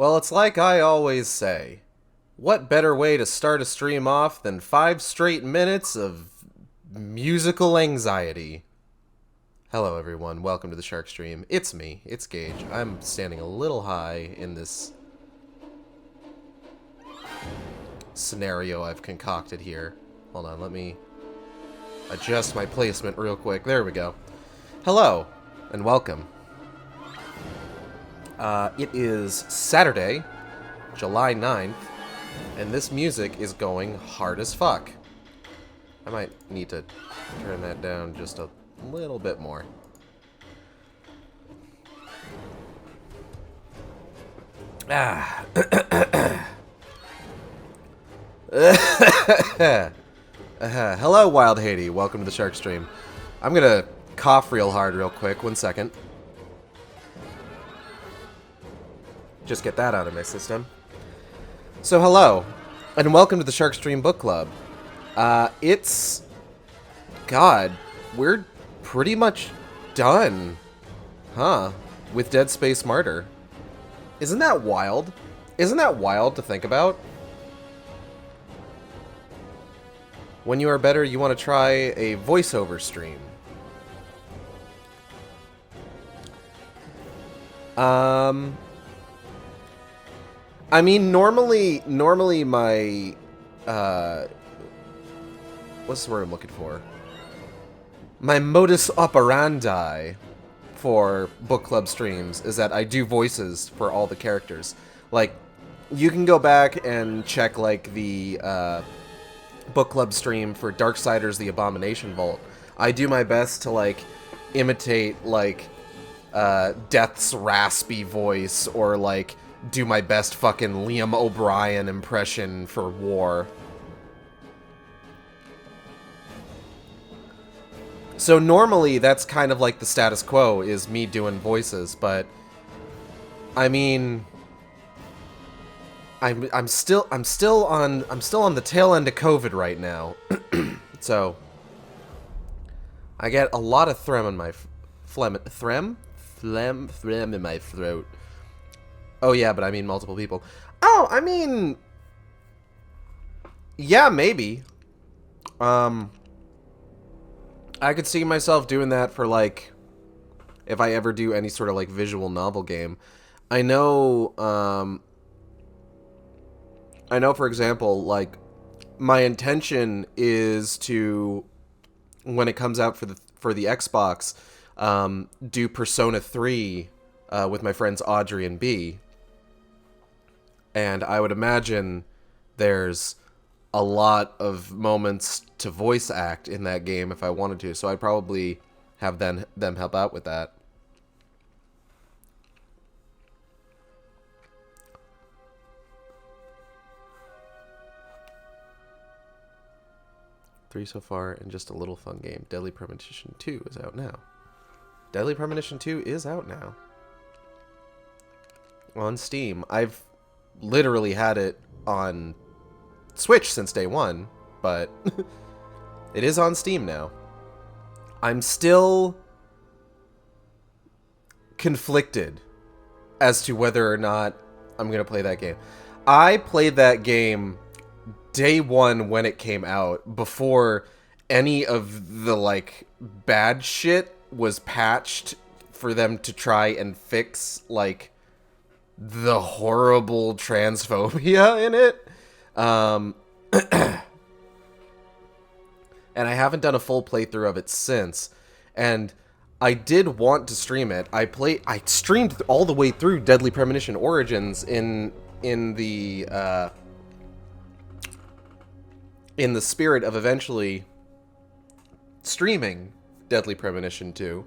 Well, it's like I always say. What better way to start a stream off than 5 straight minutes of musical anxiety? Hello, everyone. Welcome to the Sharkstream. It's me. It's Gage. I'm standing a little high in this scenario I've concocted here. Hold on, let me adjust my placement real quick. There we go. Hello, and welcome. It is Saturday, July 9th, and this music is going hard as fuck. I might need to turn that down just a little bit more. Ah. Hello, Wild Haiti. Welcome to the Shark Stream. I'm gonna cough real hard real quick. 1 second. Just get that out of my system. So hello, and welcome to the Sharkstream Book Club. God, we're pretty much done, with Dead Space Martyr. Isn't that wild? Isn't that wild to think about? When you are better, you want to try a voiceover stream. I mean, normally my, what's the word I'm looking for? My modus operandi for book club streams is that I do voices for all the characters. Like, you can go back and check, like, the, book club stream for Darksiders The Abomination Vault. I do my best to, like, imitate, like, Death's raspy voice, or, like, do my best fucking Liam O'Brien impression for War. So normally that's kind of like the status quo, is me doing voices, but I mean, I'm still on the tail end of COVID right now. So I get a lot of phlegm in my phlegm in my throat. Oh yeah, but I mean multiple people. Oh, I mean, yeah, maybe. I could see myself doing that for, like, if I ever do any sort of, like, visual novel game. I know, for example, like, my intention is to, when it comes out for the Xbox, do Persona 3 with my friends Audrey and B. And I would imagine there's a lot of moments to voice act in that game if I wanted to, so I'd probably have them help out with that. Three so far, and just a little fun game. Deadly Premonition 2 is out now. Deadly Premonition 2 is out now. On Steam. I've literally had it on Switch since day one, but it is on Steam now. I'm still conflicted as to whether or not I'm going to play that game. I played that game day one when it came out, before any of the, like, bad shit was patched for them to try and fix, like, the horrible transphobia in it. And I haven't done a full playthrough of it since. And I did want to stream it. I streamed all the way through Deadly Premonition Origins in the spirit of eventually streaming Deadly Premonition 2.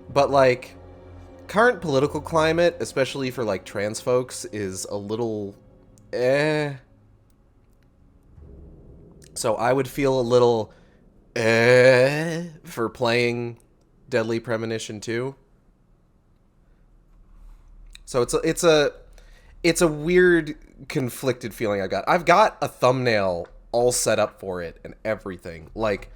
But, like, current political climate, especially for, like, trans folks, is a little So I would feel a little for playing Deadly Premonition 2. So it's a weird, conflicted feeling I've got. I've got a thumbnail all set up for it and everything. Like,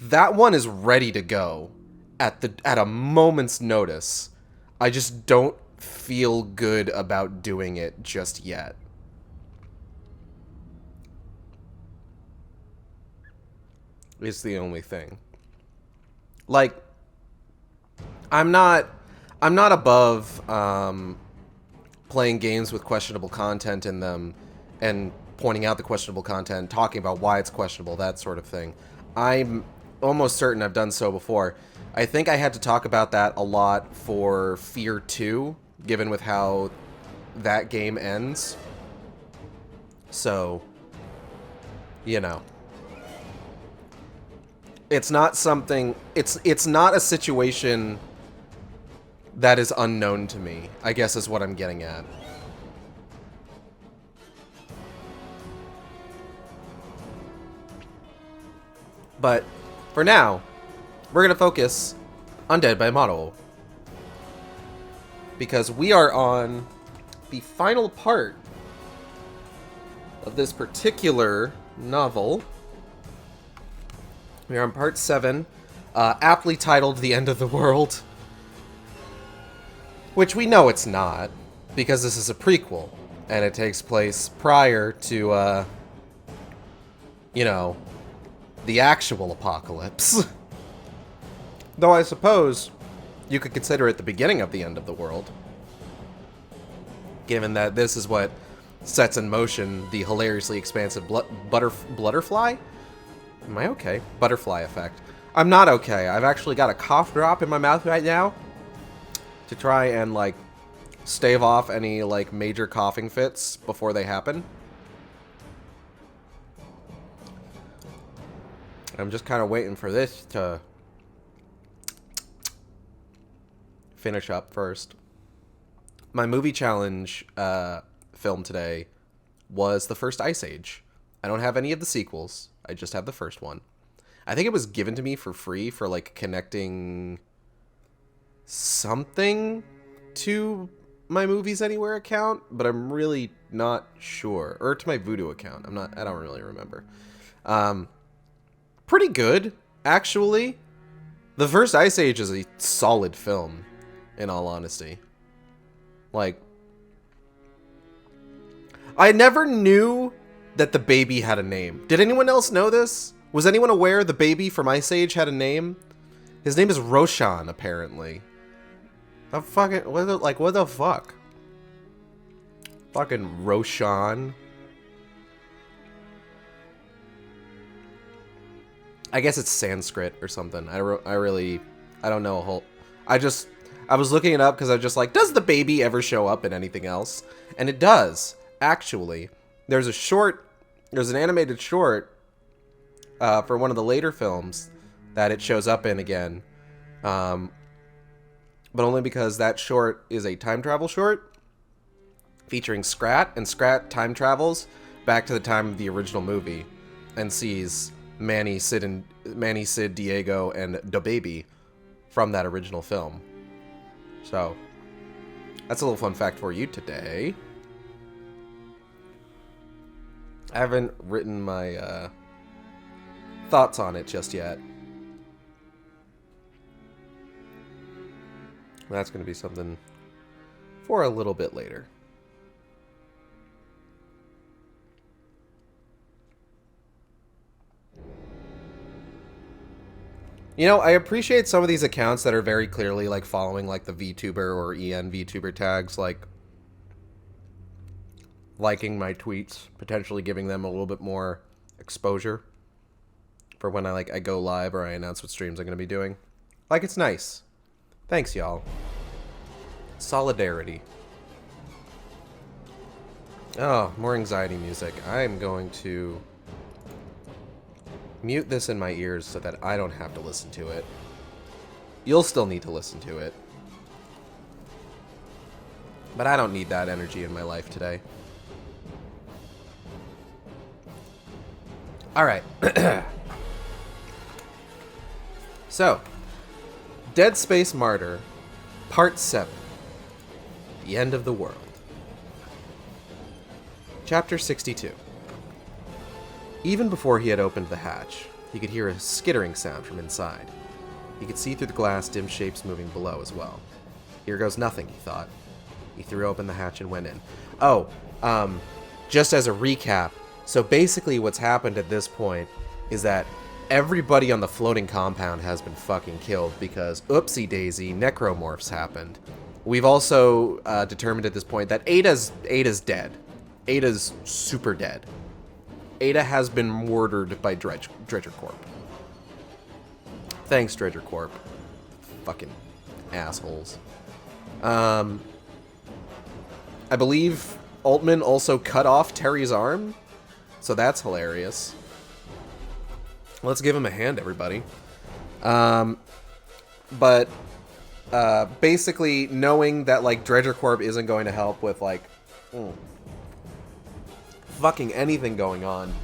that one is ready to go at a moment's notice. I just don't feel good about doing it just yet. It's the only thing. Like, I'm not above playing games with questionable content in them and pointing out the questionable content, talking about why it's questionable, that sort of thing. I'm almost certain I've done so before. I think I had to talk about that a lot for Fear 2, given with how that game ends. So, you know. It's not something... It's not a situation that is unknown to me, I guess is what I'm getting at. But for now, we're going to focus on Dead by Model. Because we are on the final part of this particular novel. We are on part 7, aptly titled The End of the World. Which we know it's not, because this is a prequel, and it takes place prior to, you know, the actual apocalypse. Though I suppose you could consider it the beginning of the end of the world, given that this is what sets in motion the hilariously expansive butterfly? Am I okay? Butterfly effect. I'm not okay. I've actually got a cough drop in my mouth right now to try and, like, stave off any, like, major coughing fits before they happen. I'm just kind of waiting for this to finish up first. My movie challenge film today was the first Ice Age. I don't have any of the sequels. I just have the first one. I think it was given to me for free for, like, connecting something to my Movies Anywhere account, but I'm really not sure. Or to my Vudu account. I don't really remember. Pretty good, actually. The first Ice Age is a solid film, in all honesty. Like, I never knew that the baby had a name. Did anyone else know this? Was anyone aware the baby from Ice Age had a name? His name is Roshan, apparently. What the fuck? Fucking Roshan. I guess it's Sanskrit or something. I don't know a whole... I was looking it up because I was just like, does the baby ever show up in anything else? And it does, actually. There's an animated short for one of the later films that it shows up in again. But only because that short is a time travel short featuring Scrat, and Scrat time travels back to the time of the original movie and sees Manny, Sid, Diego, and the baby from that original film. So, that's a little fun fact for you today. I haven't written my thoughts on it just yet. That's going to be something for a little bit later. You know, I appreciate some of these accounts that are very clearly, like, following, like, the VTuber or EN VTuber tags, like, liking my tweets, potentially giving them a little bit more exposure for when I go live or I announce what streams I'm going to be doing. Like, it's nice. Thanks, y'all. Solidarity. Oh, more anxiety music. I am going to mute this in my ears so that I don't have to listen to it. You'll still need to listen to it. But I don't need that energy in my life today. Alright. So, Dead Space Martyr, Part 7. The End of the World. Chapter 62. Even before he had opened the hatch, he could hear a skittering sound from inside. He could see through the glass dim shapes moving below as well. Here goes nothing, he thought. He threw open the hatch and went in. Oh, just as a recap, so basically what's happened at this point is that everybody on the floating compound has been fucking killed because, oopsie daisy, necromorphs happened. We've also determined at this point that Ada's dead. Ada's super dead. Ada has been murdered by Dredger Corp. Thanks, Dredger Corp. Fucking assholes. I believe Altman also cut off Terry's arm, so that's hilarious. Let's give him a hand, everybody. But basically, knowing that like Dredger Corp isn't going to help with like fucking anything going on,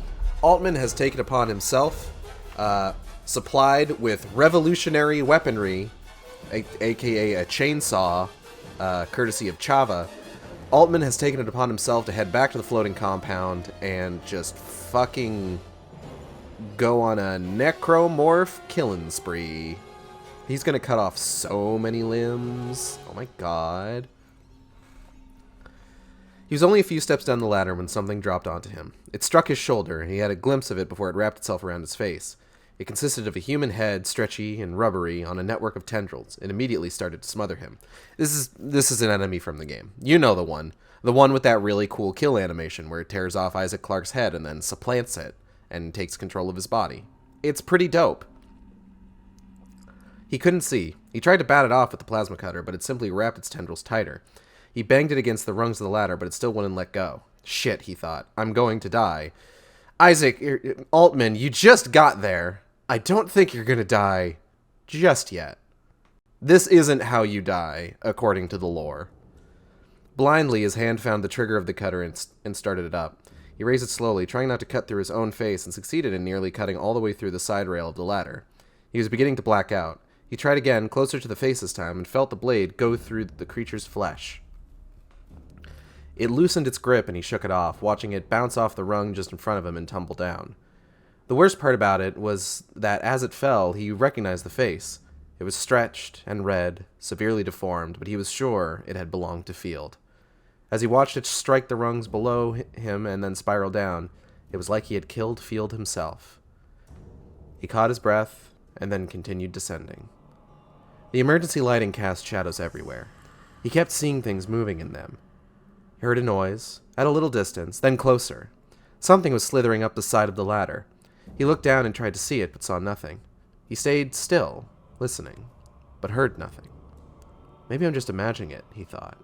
Altman has taken upon himself, supplied with revolutionary weaponry, aka a chainsaw, courtesy of Chava. Altman has taken it upon himself to head back to the floating compound and just fucking go on a necromorph killing spree. He's gonna cut off so many limbs. Oh my god. He was only a few steps down the ladder when something dropped onto him. It struck his shoulder, and he had a glimpse of it before it wrapped itself around his face. It consisted of a human head, stretchy and rubbery, on a network of tendrils. It immediately started to smother him. This is an enemy from the game. You know the one. The one with that really cool kill animation where it tears off Isaac Clarke's head and then supplants it and takes control of his body. It's pretty dope. He couldn't see. He tried to bat it off with the plasma cutter, but it simply wrapped its tendrils tighter. He banged it against the rungs of the ladder, but it still wouldn't let go. Shit, he thought. I'm going to die. Isaac, Altman, you just got there. I don't think you're going to die just yet. This isn't how you die, according to the lore. Blindly, his hand found the trigger of the cutter and started it up. He raised it slowly, trying not to cut through his own face, and succeeded in nearly cutting all the way through the side rail of the ladder. He was beginning to black out. He tried again, closer to the face this time, and felt the blade go through the creature's flesh. It loosened its grip, and he shook it off, watching it bounce off the rung just in front of him and tumble down. The worst part about it was that as it fell, he recognized the face. It was stretched and red, severely deformed, but he was sure it had belonged to Field. As he watched it strike the rungs below him and then spiral down, it was like he had killed Field himself. He caught his breath and then continued descending. The emergency lighting cast shadows everywhere. He kept seeing things moving in them. He heard a noise, at a little distance, then closer. Something was slithering up the side of the ladder. He looked down and tried to see it, but saw nothing. He stayed still, listening, but heard nothing. Maybe I'm just imagining it, he thought.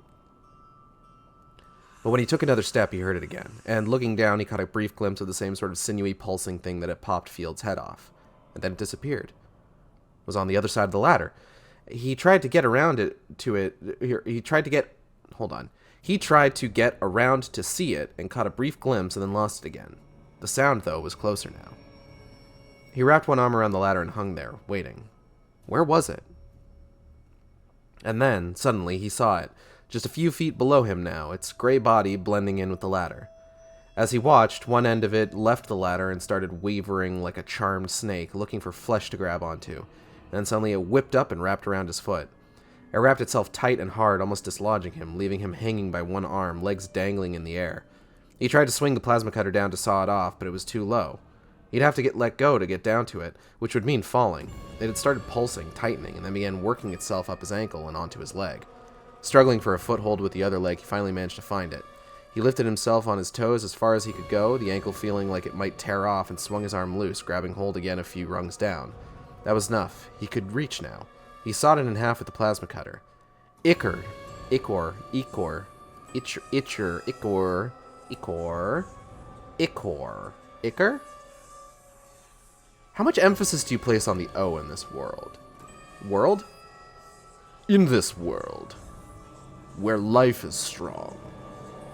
But when he took another step, he heard it again, and looking down, he caught a brief glimpse of the same sort of sinewy, pulsing thing that had popped Field's head off. And then it disappeared. It was on the other side of the ladder. He tried to get around it, He tried to get around to see it, and caught a brief glimpse and then lost it again. The sound, though, was closer now. He wrapped one arm around the ladder and hung there, waiting. Where was it? And then, suddenly, he saw it, just a few feet below him now, its gray body blending in with the ladder. As he watched, one end of it left the ladder and started wavering like a charmed snake, looking for flesh to grab onto. And then suddenly it whipped up and wrapped around his foot. It wrapped itself tight and hard, almost dislodging him, leaving him hanging by one arm, legs dangling in the air. He tried to swing the plasma cutter down to saw it off, but it was too low. He'd have to let go to get down to it, which would mean falling. It had started pulsing, tightening, and then began working itself up his ankle and onto his leg. Struggling for a foothold with the other leg, he finally managed to find it. He lifted himself on his toes as far as he could go, the ankle feeling like it might tear off, and swung his arm loose, grabbing hold again a few rungs down. That was enough. He could reach now. He sawed it in half with the plasma cutter. Ichor. How much emphasis do you place on the O in this world? World? In this world, where life is strong.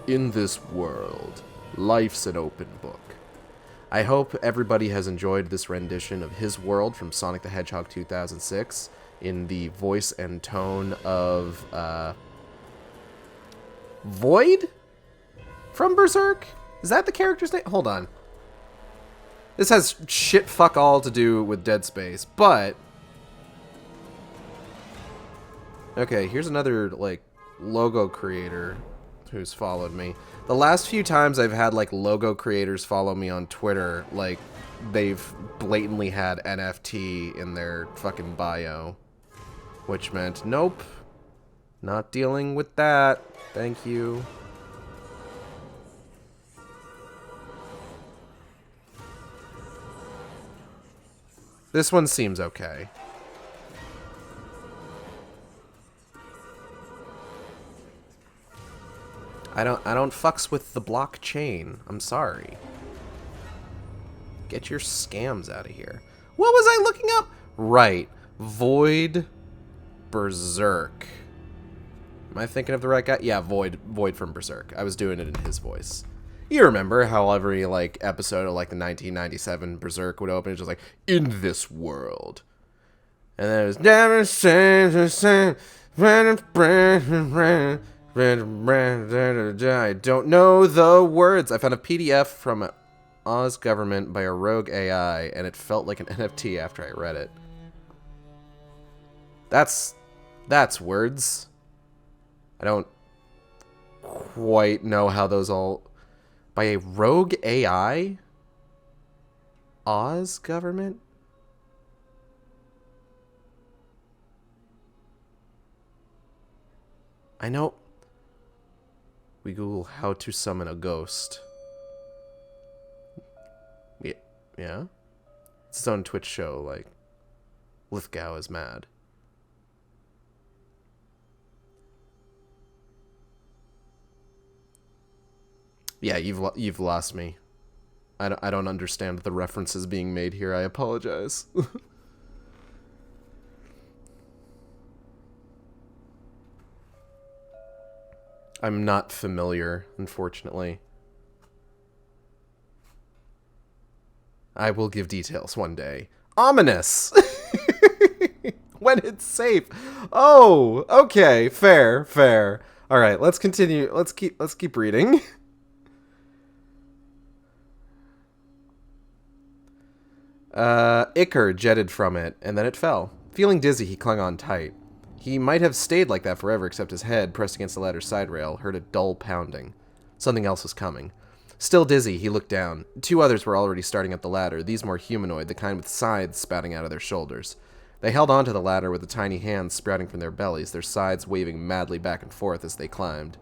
In this world, life's an open book. I hope everybody has enjoyed this rendition of His World from Sonic the Hedgehog 2006 in the voice and tone of Void from Berserk? Is that the character's name? Hold on. This has shit fuck all to do with Dead Space, but... Okay, here's another, like, logo creator who's followed me. The last few times I've had, like, logo creators follow me on Twitter, like, they've blatantly had NFT in their fucking bio. Which meant, nope, not dealing with that. Thank you. This one seems okay. I don't fucks with the blockchain. I'm sorry. Get your scams out of here. What was I looking up? Right. Void Berserk. Am I thinking of the right guy? Yeah, Void from Berserk. I was doing it in his voice. You remember how every, like, episode of, like, the 1997 Berserk would open? It's just like, in this world. And then it was, never change the same. I don't know the words. I found a PDF from Oz government by a rogue AI, and it felt like an NFT after I read it. That's words. I don't quite know how those all... By a rogue AI? Oz government? I know... We Google how to summon a ghost. Yeah? It's its own Twitch show, like... Lithgow is mad. Yeah, you've lost me. I don't understand the references being made here. I apologize. I'm not familiar, unfortunately. I will give details one day. Ominous! When it's safe. Oh, okay, fair. All right, let's continue. Let's keep reading. Ichor jetted from it, and then it fell. Feeling dizzy, he clung on tight. He might have stayed like that forever, except his head, pressed against the ladder's side rail, heard a dull pounding. Something else was coming. Still dizzy, he looked down. 2 others were already starting up the ladder, these more humanoid, the kind with scythes spouting out of their shoulders. They held onto the ladder with the tiny hands sprouting from their bellies, their sides waving madly back and forth as they climbed.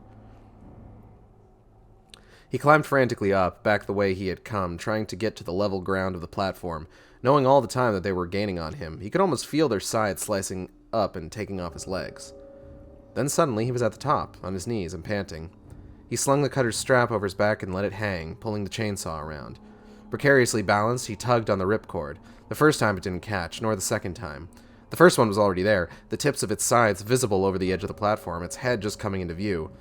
He climbed frantically up, back the way he had come, trying to get to the level ground of the platform, knowing all the time that they were gaining on him. He could almost feel their sides slicing up and taking off his legs. Then suddenly he was at the top, on his knees and panting. He slung the cutter's strap over his back and let it hang, pulling the chainsaw around. Precariously balanced, he tugged on the ripcord. The first time it didn't catch, nor the second time. The first one was already there, the tips of its sides visible over the edge of the platform, its head just coming into view.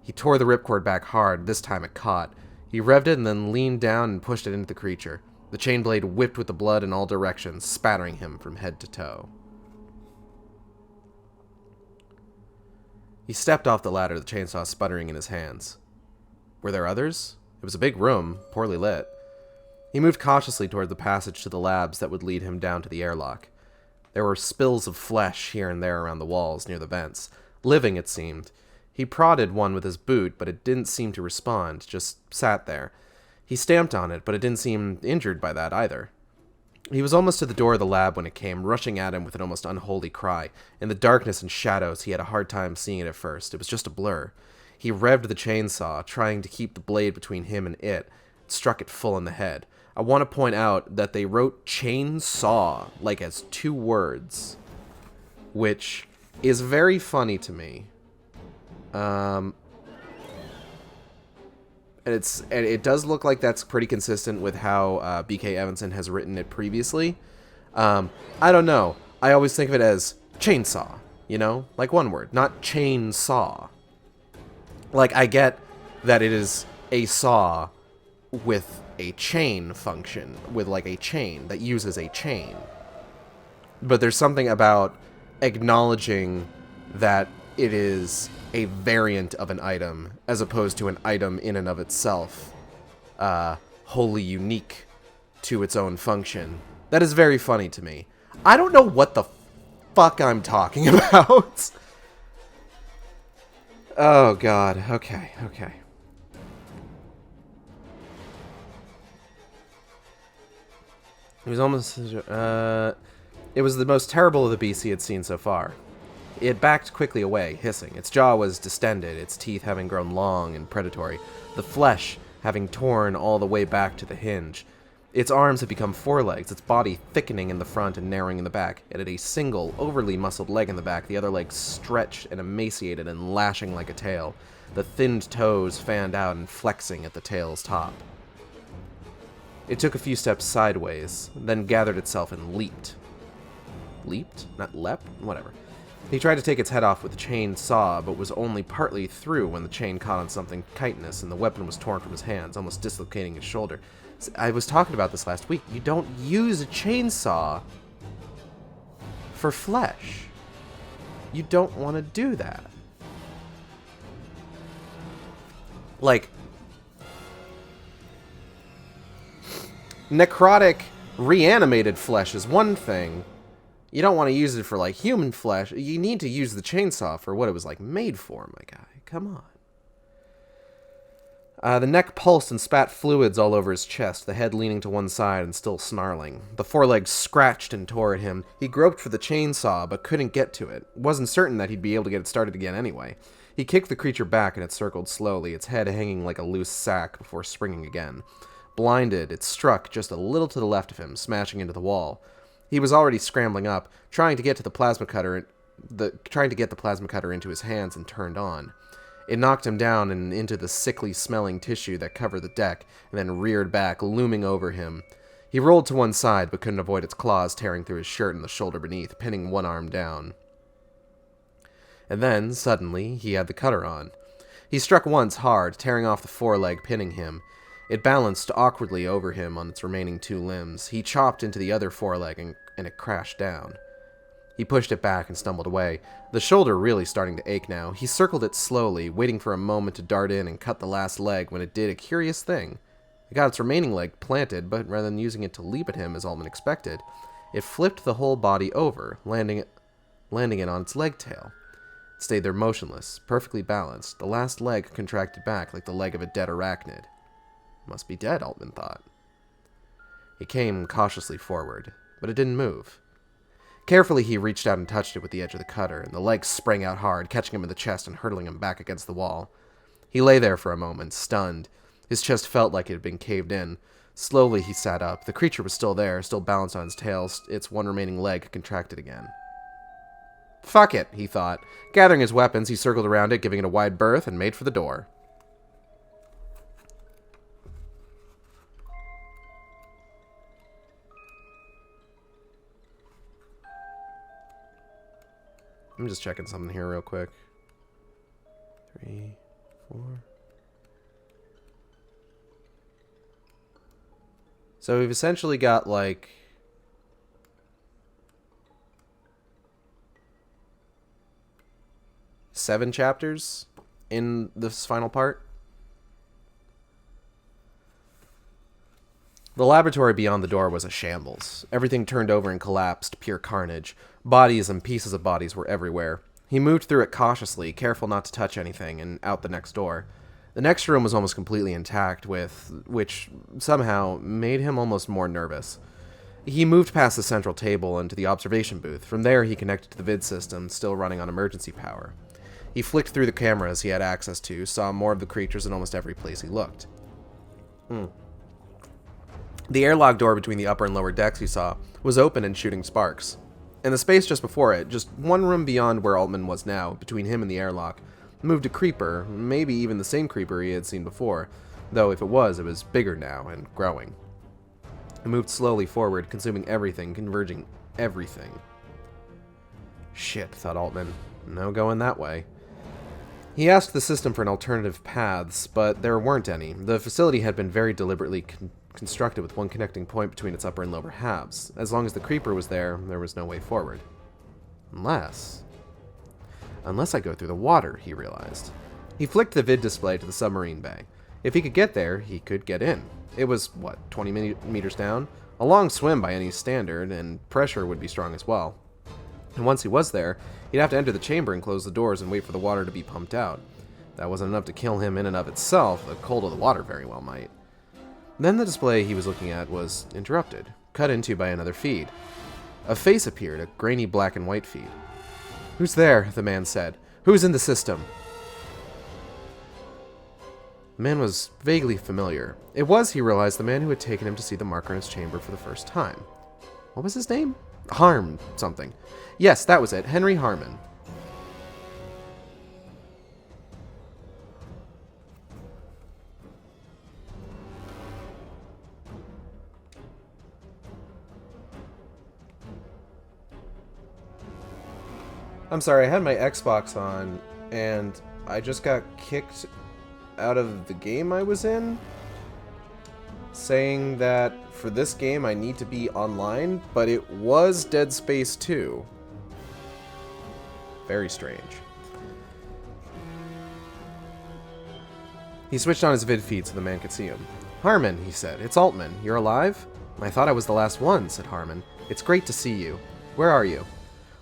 He tore the ripcord back hard. This time it caught. He revved it and then leaned down and pushed it into the creature. The chain blade whipped with the blood in all directions, spattering him from head to toe. He stepped off the ladder, the chainsaw sputtering in his hands. Were there others? It was a big room, poorly lit. He moved cautiously toward the passage to the labs that would lead him down to the airlock. There were spills of flesh here and there around the walls near the vents. Living, it seemed. He prodded one with his boot, but it didn't seem to respond, just sat there. He stamped on it, but it didn't seem injured by that either. He was almost to the door of the lab when it came, rushing at him with an almost unholy cry. In the darkness and shadows, he had a hard time seeing it at first. It was just a blur. He revved the chainsaw, trying to keep the blade between him and it, and struck it full in the head. I want to point out that they wrote chainsaw, like as 2 words, which is very funny to me. And it does look like that's pretty consistent with how BK Evanson has written it previously. I don't know. I always think of it as chainsaw, you know? Like one word, not chainsaw. Like, I get that it is a saw with a chain function, with like a chain that uses a chain. But there's something about acknowledging that it is a variant of an item, as opposed to an item in and of itself, wholly unique to its own function. That is very funny to me. I don't know what the fuck I'm talking about. Oh, God. Okay, okay. It was almost... it was the most terrible of the beasts he had seen so far. It backed quickly away, hissing. Its jaw was distended, its teeth having grown long and predatory, the flesh having torn all the way back to the hinge. Its arms had become forelegs, its body thickening in the front and narrowing in the back. It had a single, overly muscled leg in the back, the other leg stretched and emaciated and lashing like a tail, the thinned toes fanned out and flexing at the tail's top. It took a few steps sideways, then gathered itself and leaped. Leaped? Not leapt? Whatever. He tried to take its head off with the chain saw, but was only partly through when the chain caught on something chitinous and the weapon was torn from his hands, almost dislocating his shoulder. I was talking about this last week. You don't use a chainsaw for flesh. You don't want to do that. Like, necrotic, reanimated flesh is one thing. You don't want to use it for, like, human flesh. You need to use the chainsaw for what it was, like, made for, my guy. Come on. The neck pulsed and spat fluids all over his chest, the head leaning to one side and still snarling. The forelegs scratched and tore at him. He groped for the chainsaw, but couldn't get to it. Wasn't certain that he'd be able to get it started again anyway. He kicked the creature back and it circled slowly, its head hanging like a loose sack before springing again. Blinded, it struck just a little to the left of him, smashing into the wall. He was already scrambling up, trying to get the plasma cutter into his hands and turned on. It knocked him down and into the sickly-smelling tissue that covered the deck, and then reared back, looming over him. He rolled to one side, but couldn't avoid its claws tearing through his shirt and the shoulder beneath, pinning one arm down. And then, suddenly, he had the cutter on. He struck once hard, tearing off the foreleg, pinning him. It balanced awkwardly over him on its remaining two limbs. He chopped into the other foreleg, and it crashed down. He pushed it back and stumbled away, the shoulder really starting to ache now. He circled it slowly, waiting for a moment to dart in and cut the last leg when it did a curious thing. It got its remaining leg planted, but rather than using it to leap at him as Altman expected, it flipped the whole body over, landing it on its leg tail. It stayed there motionless, perfectly balanced, the last leg contracted back like the leg of a dead arachnid. Must be dead, Altman thought. He came cautiously forward, but it didn't move. Carefully, he reached out and touched it with the edge of the cutter, and the leg sprang out hard, catching him in the chest and hurtling him back against the wall. He lay there for a moment, stunned. His chest felt like it had been caved in. Slowly, he sat up. The creature was still there, still balanced on its tail, its one remaining leg contracted again. Fuck it, he thought. Gathering his weapons, he circled around it, giving it a wide berth, and made for the door. I'm just checking something here real quick. 3, 4. So we've essentially got, like, seven chapters in this final part. The laboratory beyond the door was a shambles. Everything turned over and collapsed, pure carnage. Bodies and pieces of bodies were everywhere. He moved through it cautiously, careful not to touch anything, and out the next door. The next room was almost completely intact, which somehow made him almost more nervous. He moved past the central table into the observation booth. From there, he connected to the vid system, still running on emergency power. He flicked through the cameras he had access to, saw more of the creatures in almost every place he looked. The airlock door between the upper and lower decks, he saw, was open and shooting sparks. In the space just before it, just one room beyond where Altman was now, between him and the airlock, moved a creeper, maybe even the same creeper he had seen before, though if it was bigger now and growing. It moved slowly forward, consuming everything, converging everything. Shit, thought Altman. No going that way. He asked the system for an alternative paths, but there weren't any. The facility had been very deliberately constructed with one connecting point between its upper and lower halves. As long as the creeper was there was no way forward. Unless I go through the water, he realized. He flicked the vid display to the submarine bay. If he could get there, he could get in. It was, 20 meters down? A long swim by any standard, and pressure would be strong as well. And once he was there, he'd have to enter the chamber and close the doors and wait for the water to be pumped out. That wasn't enough to kill him in and of itself, the cold of the water very well might. Then the display he was looking at was interrupted, cut into by another feed. A face appeared, a grainy black and white feed. "Who's there?" the man said. "Who's in the system?" The man was vaguely familiar. It was, he realized, the man who had taken him to see the marker in his chamber for the first time. What was his name? Harm something. Yes, that was it. Henry Harmon. I'm sorry, I had my Xbox on, and I just got kicked out of the game I was in, saying that for this game I need to be online, but it was Dead Space 2. Very strange. He switched on his vid feed so the man could see him. "Harmon," he said. "It's Altman. You're alive?" "I thought I was the last one," said Harmon. "It's great to see you. Where are you?"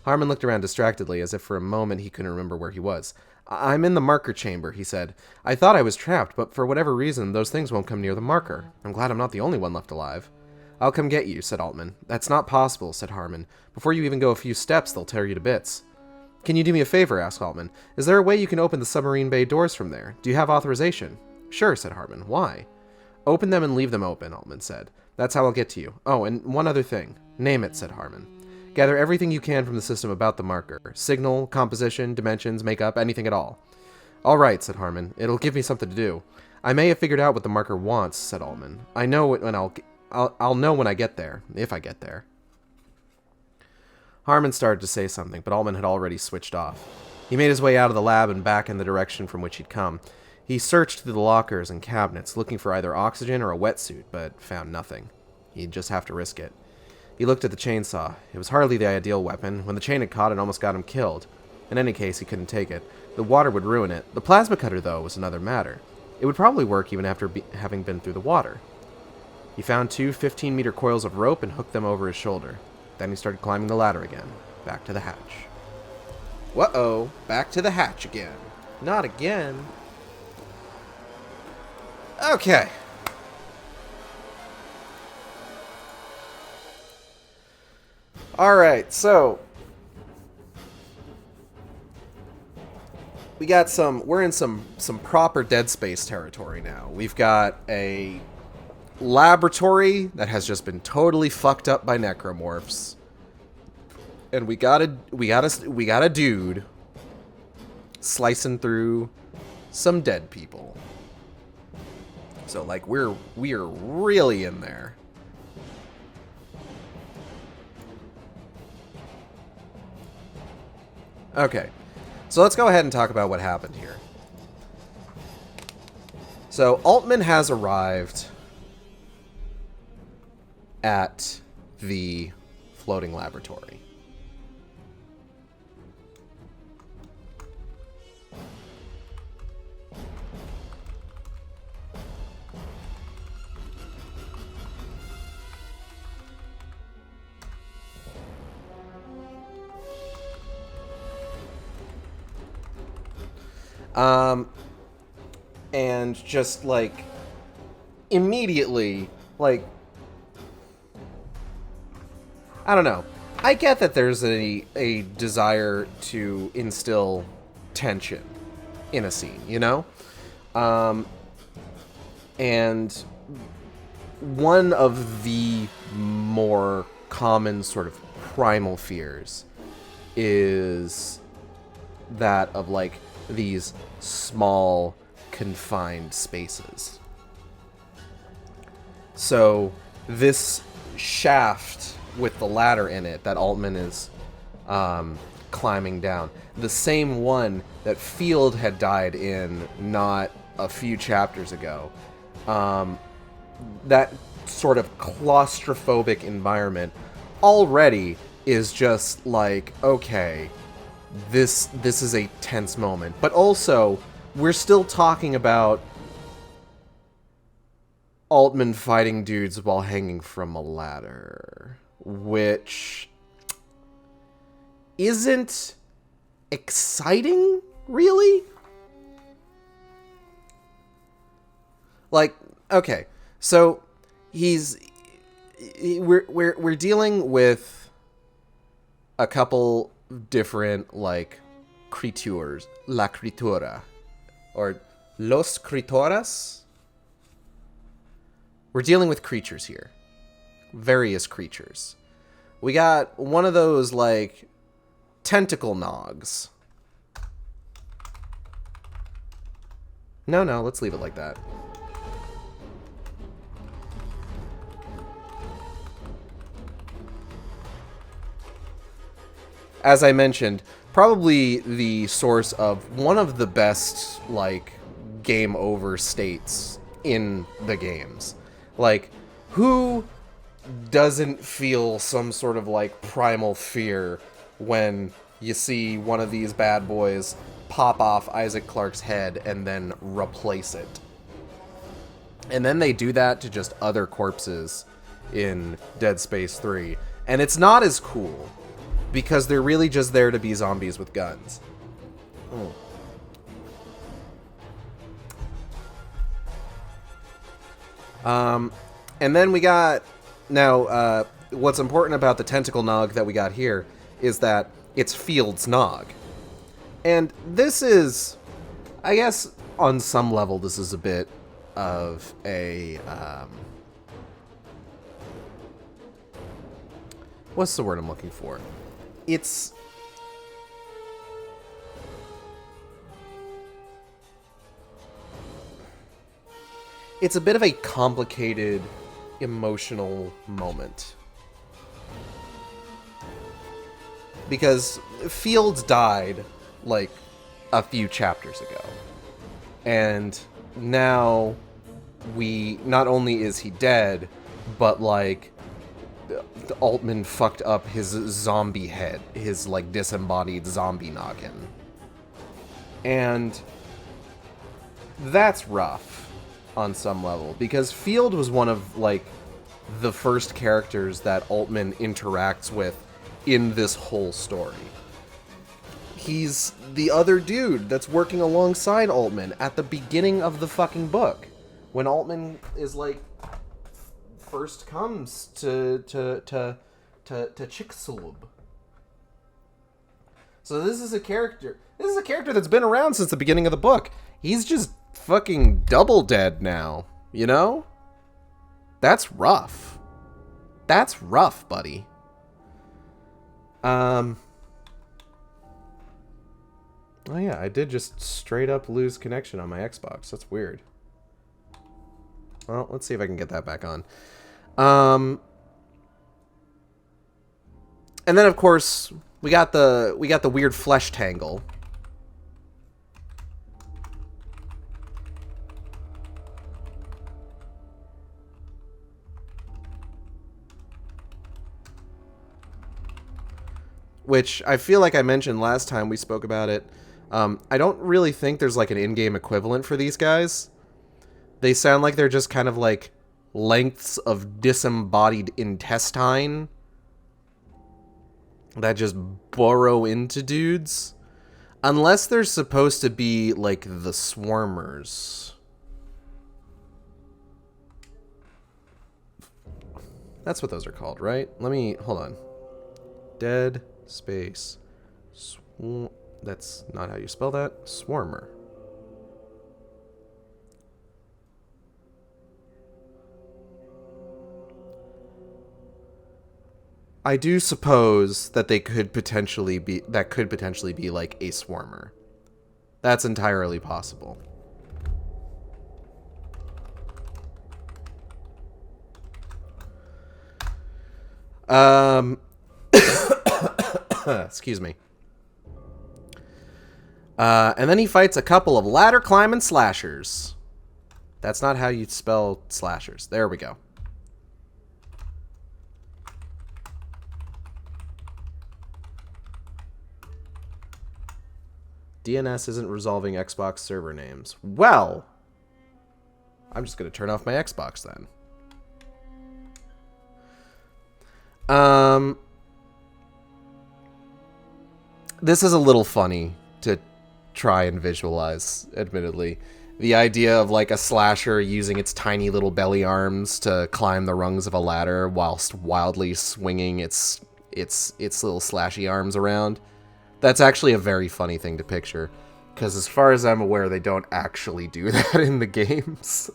Harmon looked around distractedly, as if for a moment he couldn't remember where he was. "I'm in the marker chamber," he said. "I thought I was trapped, but for whatever reason, those things won't come near the marker. I'm glad I'm not the only one left alive." "I'll come get you," said Altman. "That's not possible," said Harmon. "Before you even go a few steps, they'll tear you to bits." "Can you do me a favor?" asked Altman. "Is there a way you can open the submarine bay doors from there? Do you have authorization?" "Sure," said Harmon. "Why?" "Open them and leave them open," Altman said. "That's how I'll get to you. Oh, and one other thing." "Name it," said Harmon. "Gather everything you can from the system about the marker. Signal, composition, dimensions, makeup, anything at all." "All right," said Harmon. "It'll give me something to do." "I may have figured out what the marker wants," said Altman. "I know it when I'll know when I get there, if I get there." Harmon started to say something, but Altman had already switched off. He made his way out of the lab and back in the direction from which he'd come. He searched through the lockers and cabinets, looking for either oxygen or a wetsuit, but found nothing. He'd just have to risk it. He looked at the chainsaw. It was hardly the ideal weapon. When the chain had caught, it almost got him killed. In any case, he couldn't take it. The water would ruin it. The plasma cutter, though, was another matter. It would probably work even after having been through the water. He found two 15-meter coils of rope and hooked them over his shoulder. Then he started climbing the ladder again, back to the hatch. Whoa, back to the hatch again. Not again. Okay. Alright, so we're in some proper Dead Space territory now. We've got a laboratory that has just been totally fucked up by necromorphs. And we got a dude slicing through some dead people. So like we're really in there. Okay, so let's go ahead and talk about what happened here. So Altman has arrived at the floating laboratory. And just, like, immediately, like, I don't know. I get that there's a desire to instill tension in a scene, you know? And one of the more common sort of primal fears is that of, like, these small, confined spaces. So this shaft with the ladder in it that Altman is climbing down, the same one that Field had died in not a few chapters ago, that sort of claustrophobic environment already is just like, okay, this is a tense moment. But also, we're still talking about Altman fighting dudes while hanging from a ladder, which isn't exciting, really? Like, okay, so we're dealing with a couple different, like, creatures, la criatura, or los critoras. We're dealing with creatures here, various creatures. We got one of those, like, tentacle nogs. No, let's leave it like that. As I mentioned, probably the source of one of the best, like, game over states in the games. Like, who doesn't feel some sort of, like, primal fear when you see one of these bad boys pop off Isaac Clarke's head and then replace it? And then they do that to just other corpses in Dead Space 3. And it's not as cool, because they're really just there to be zombies with guns. And then we got... Now, what's important about the tentacle nog that we got here is that it's Field's nog. And this is... I guess, on some level, this is a bit of a... what's the word I'm looking for? It's a bit of a complicated emotional moment, because Fields died like a few chapters ago, and now we not only is he dead, but like Altman fucked up his zombie head, his, like, disembodied zombie noggin. And that's rough on some level, because Field was one of, like, the first characters that Altman interacts with in this whole story. He's the other dude that's working alongside Altman at the beginning of the fucking book, when Altman is, like, first comes to Chicxulub. So this is a character that's been around since the beginning of the book. He's just fucking double dead now, you know? That's rough. That's rough, buddy. Oh yeah, I did just straight up lose connection on my Xbox. That's weird. Well, let's see if I can get that back on. And then, of course, we got the weird flesh tangle. Which I feel like I mentioned last time we spoke about it. I don't really think there's like an in-game equivalent for these guys. They sound like they're just kind of like lengths of disembodied intestine that just burrow into dudes. Unless they're supposed to be like the swarmers. That's what those are called, right? Hold on. Dead Space. That's not how you spell that. Swarmer. I do suppose that they could potentially be like a swarmer. That's entirely possible. Excuse me. And then he fights a couple of ladder climbing slashers. That's not how you spell slashers. There we go. DNS isn't resolving Xbox server names. Well, I'm just going to turn off my Xbox then. This is a little funny to try and visualize, admittedly. The idea of like a slasher using its tiny little belly arms to climb the rungs of a ladder whilst wildly swinging its little slashy arms around. That's actually a very funny thing to picture, because as far as I'm aware, they don't actually do that in the games.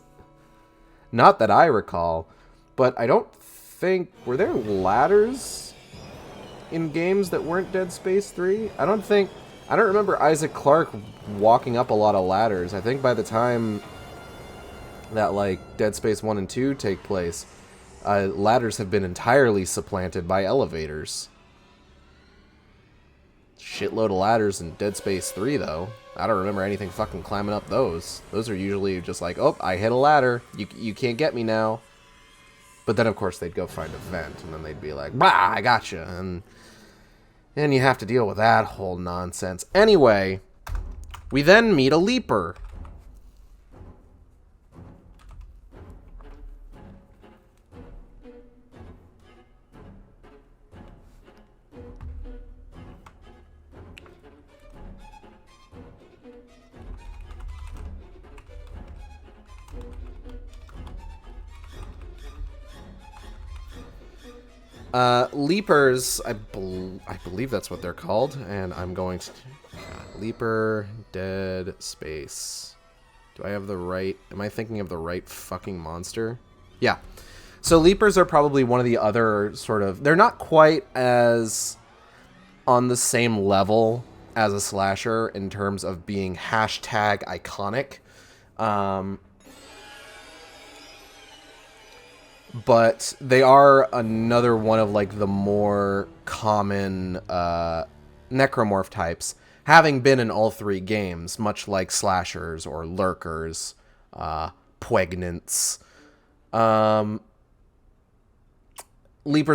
Not that I recall, but I don't think... Were there ladders in games that weren't Dead Space 3? I don't remember Isaac Clarke walking up a lot of ladders. I think by the time that, like, Dead Space 1 and 2 take place, ladders have been entirely supplanted by elevators. Shitload of ladders in Dead Space 3, though. I don't remember anything fucking climbing up those. Those are usually just like, oh, I hit a ladder. You can't get me now. But then, of course, they'd go find a vent, and then they'd be like, bah, I gotcha. And you have to deal with that whole nonsense. Anyway, we then meet a leaper. Leapers, I believe that's what they're called, and I'm going to... Leaper, Dead Space. Do I have the right... Am I thinking of the right fucking monster? Yeah. So Leapers are probably one of the other sort of... They're not quite as on the same level as a slasher in terms of being hashtag iconic. But they are another one of, like, the more common necromorph types, having been in all three games, much like slashers or lurkers, poignants. Leapers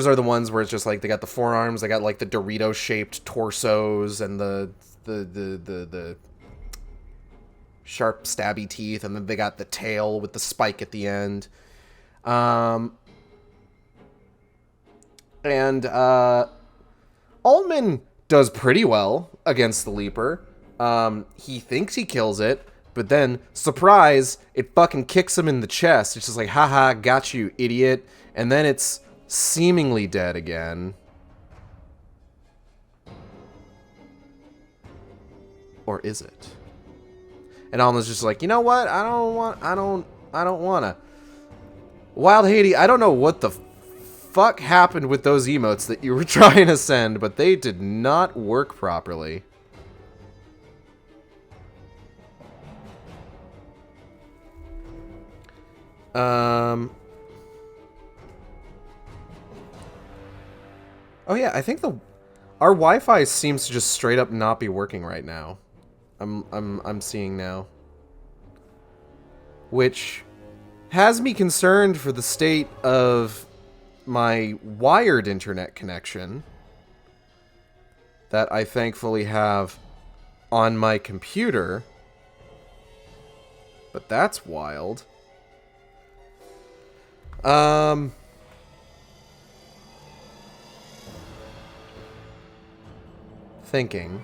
are the ones where it's just, like, they got the forearms, they got, like, the Dorito-shaped torsos, and the sharp, stabby teeth, and then they got the tail with the spike at the end. Ullman does pretty well against the Leaper. He thinks he kills it, but then, surprise, it fucking kicks him in the chest. It's just like, haha, got you, idiot. And then it's seemingly dead again. Or is it? And Ullman's just like, you know what? I don't wanna. Wild Haiti, I don't know what the fuck happened with those emotes that you were trying to send, but they did not work properly. Oh yeah, I think our Wi-Fi seems to just straight up not be working right now. I'm seeing now. Which has me concerned for the state of my wired internet connection that I thankfully have on my computer. But that's wild. Thinking.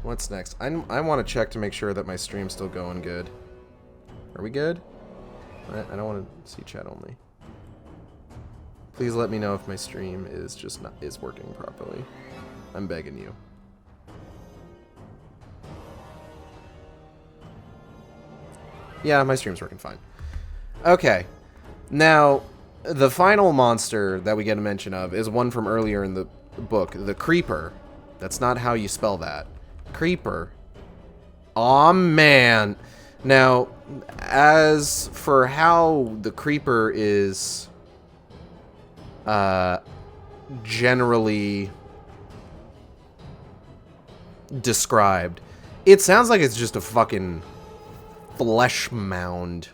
What's next? I want to check to make sure that my stream's still going good. Are we good? I don't want to see chat only. Please let me know if my stream is working properly. I'm begging you. Yeah, my stream's working fine. Okay. Now, the final monster that we get a mention of is one from earlier in the book, the Creeper. That's not how you spell that. Creeper. Aw, man. Now, as for how the Creeper is generally described, it sounds like it's just a fucking flesh mound.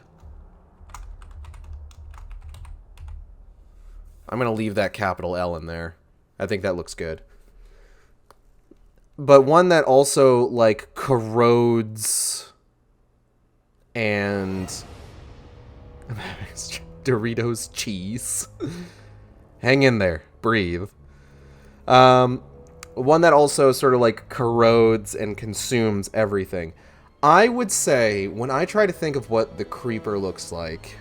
I'm gonna leave that capital L in there. I think that looks good. But one that also, like, corrodes and Doritos cheese. Hang in there. Breathe. One that also sort of, like, corrodes and consumes everything. I would say, when I try to think of what the Creeper looks like...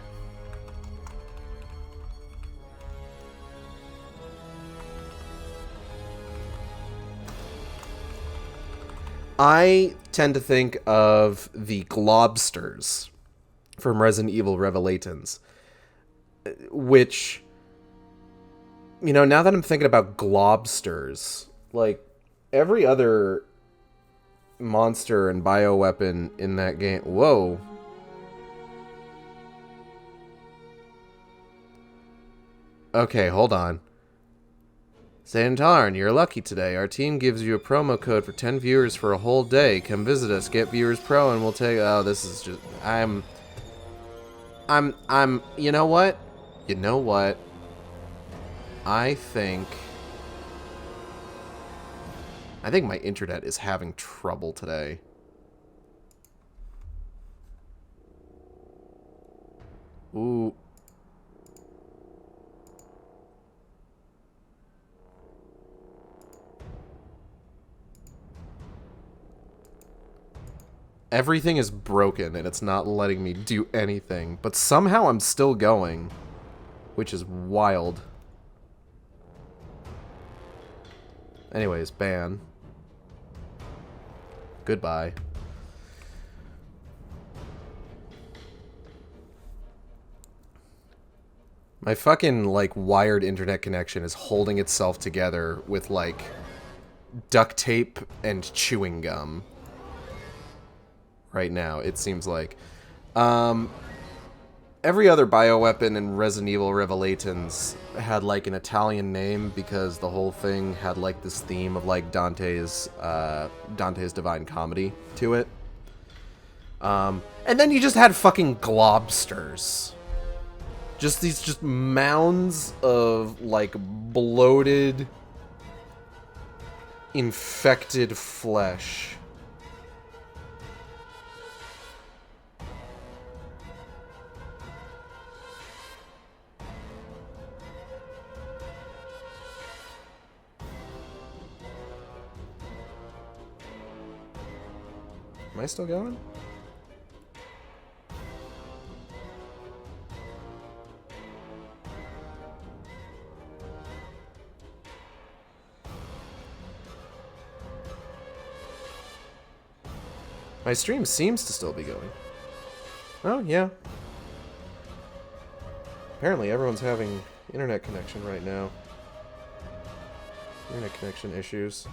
I tend to think of the Globsters from Resident Evil Revelations, which, you know, now that I'm thinking about Globsters, like, every other monster and bioweapon in that game... Whoa. Okay, hold on. Santarn, you're lucky today. Our team gives you a promo code for 10 viewers for a whole day. Come visit us, get Viewers Pro, and we'll take... Oh, this is just... You know what? You know what? I think my internet is having trouble today. Ooh. Everything is broken and it's not letting me do anything, but somehow I'm still going, which is wild. Anyways, ban. Goodbye. My fucking, like, wired internet connection is holding itself together with, like, duct tape and chewing gum. Right now, it seems like. Every other bioweapon in Resident Evil Revelations had, like, an Italian name because the whole thing had, like, this theme of, like, Dante's Divine Comedy to it. And then you just had fucking globsters. Just these just mounds of, like, bloated, infected flesh. Am I still going? My stream seems to still be going. Oh, yeah. Apparently everyone's having internet connection right now. Internet connection issues.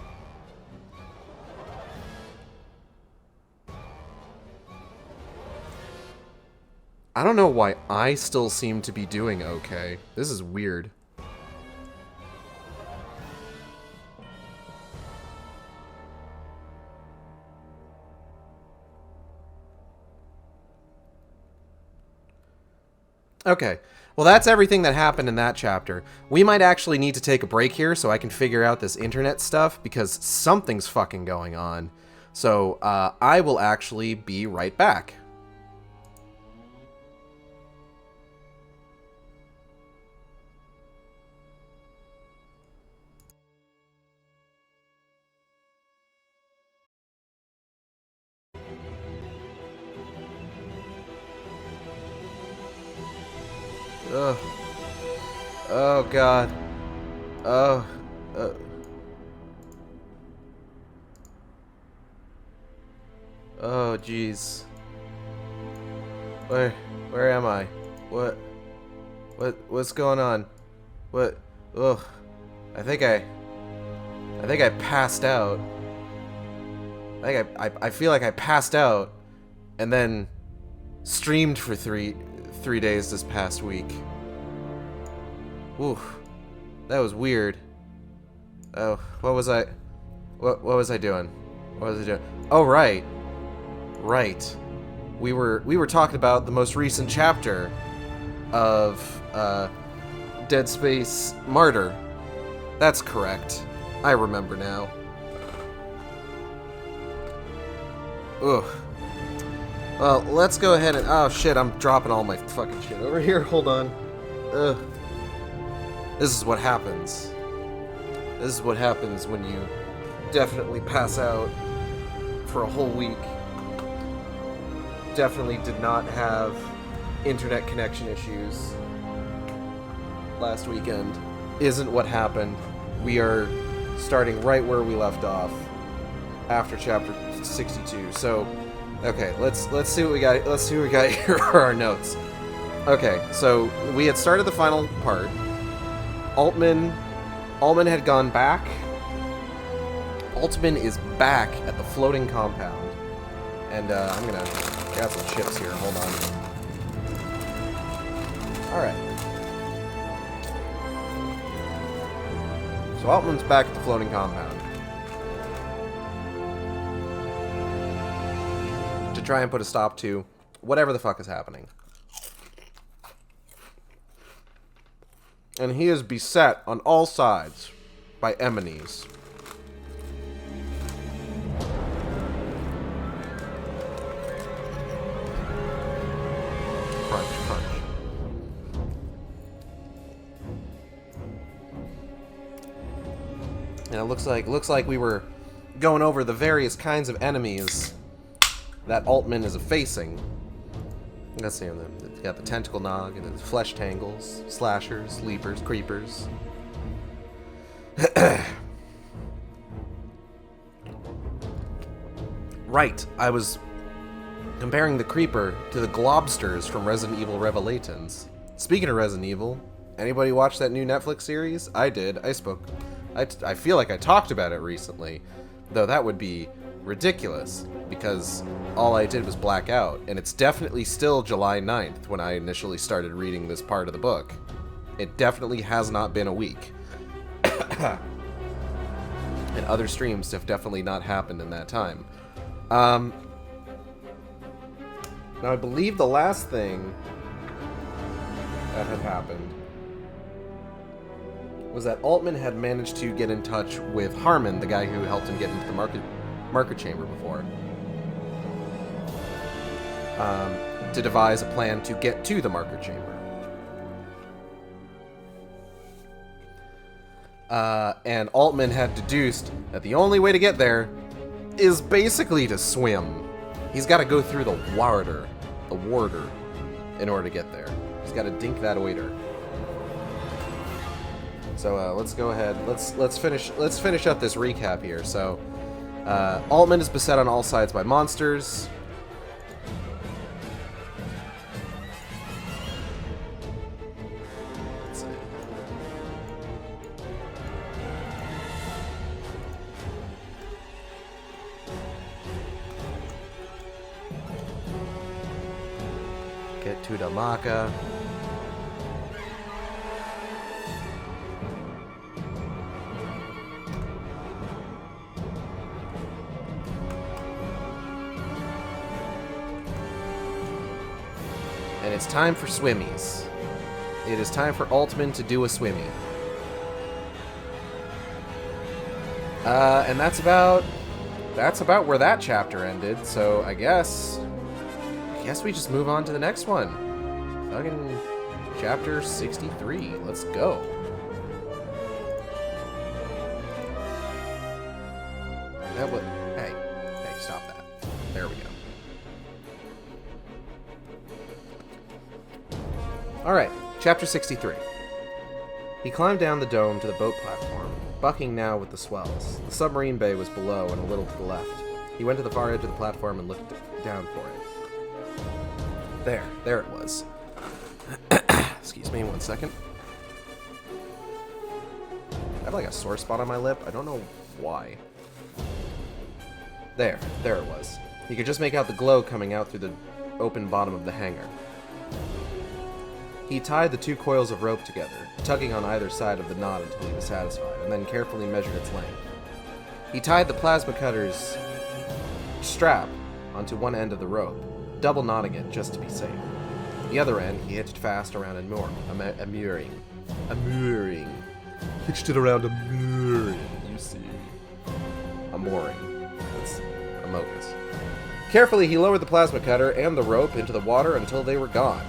I don't know why I still seem to be doing okay. This is weird. Okay. Well, that's everything that happened in that chapter. We might actually need to take a break here so I can figure out this internet stuff because something's fucking going on. So, I will actually be right back. Ugh. Oh, God. Oh. Oh, jeez. Where am I? What's going on? What? Ugh. I think I passed out. I feel like I passed out and then streamed for three days this past week. Oof. That was weird. Oh, what was I doing? What was I doing? Oh, right. Right. We were talking about the most recent chapter of Dead Space Martyr. That's correct. I remember now. Ugh. Well, let's go ahead and... Oh, shit, I'm dropping all my fucking shit over here. Hold on. Ugh. This is what happens. This is what happens when you definitely pass out for a whole week. definitely did not have internet connection issues last weekend. Isn't what happened. We are starting right where we left off after chapter 62. So, okay, let's see what we got. Let's see what we got here for our notes. Okay, so we had started the final part. Altman had gone back. Altman is back at the floating compound. And I'm gonna grab some chips here. Hold on. Alright. So Altman's back at the floating compound. To try and put a stop to whatever the fuck is happening. And he is beset on all sides by enemies. Crunch, crunch. And it looks like we were going over the various kinds of enemies that Altman is facing. Let's see, it's got the tentacle nog, and then flesh tangles, slashers, leapers, creepers. Right, I was comparing the creeper to the globsters from Resident Evil Revelations. Speaking of Resident Evil, anybody watch that new Netflix series? I did. I feel like I talked about it recently, though that would be ridiculous, because all I did was black out, and it's definitely still July 9th when I initially started reading this part of the book. It definitely has not been a week. And other streams have definitely not happened in that time. Now I believe the last thing that had happened was that Altman had managed to get in touch with Harmon, the guy who helped him get into the marker chamber before, to devise a plan to get to the marker chamber. And Altman had deduced that the only way to get there is basically to swim. He's got to go through the warder, in order to get there. He's got to dink that oiter. So let's go ahead. Let's finish up this recap here. So Altman is beset on all sides by monsters. Let's see. Get to the Maka. And it's time for swimmies. It is time for Altman to do a swimmy. And that's about where that chapter ended. So I guess we just move on to the next one. Fucking chapter 63. Let's go. That would. Hey, stop that. There we go. Alright, chapter 63. He climbed down the dome to the boat platform, bucking now with the swells. The submarine bay was below and a little to the left. He went to the far edge of the platform and looked down for it. There it was. Excuse me, 1 second. I have like a sore spot on my lip. I don't know why. There it was. He could just make out the glow coming out through the open bottom of the hangar. He tied the 2 coils of rope together, tugging on either side of the knot until he was satisfied, and then carefully measured its length. He tied the plasma cutter's strap onto one end of the rope, double knotting it just to be safe. The other end he hitched fast around a mooring. Hitched it around a mooring, you see. A mooring. That's a mocus. Carefully, he lowered the plasma cutter and the rope into the water until they were gone.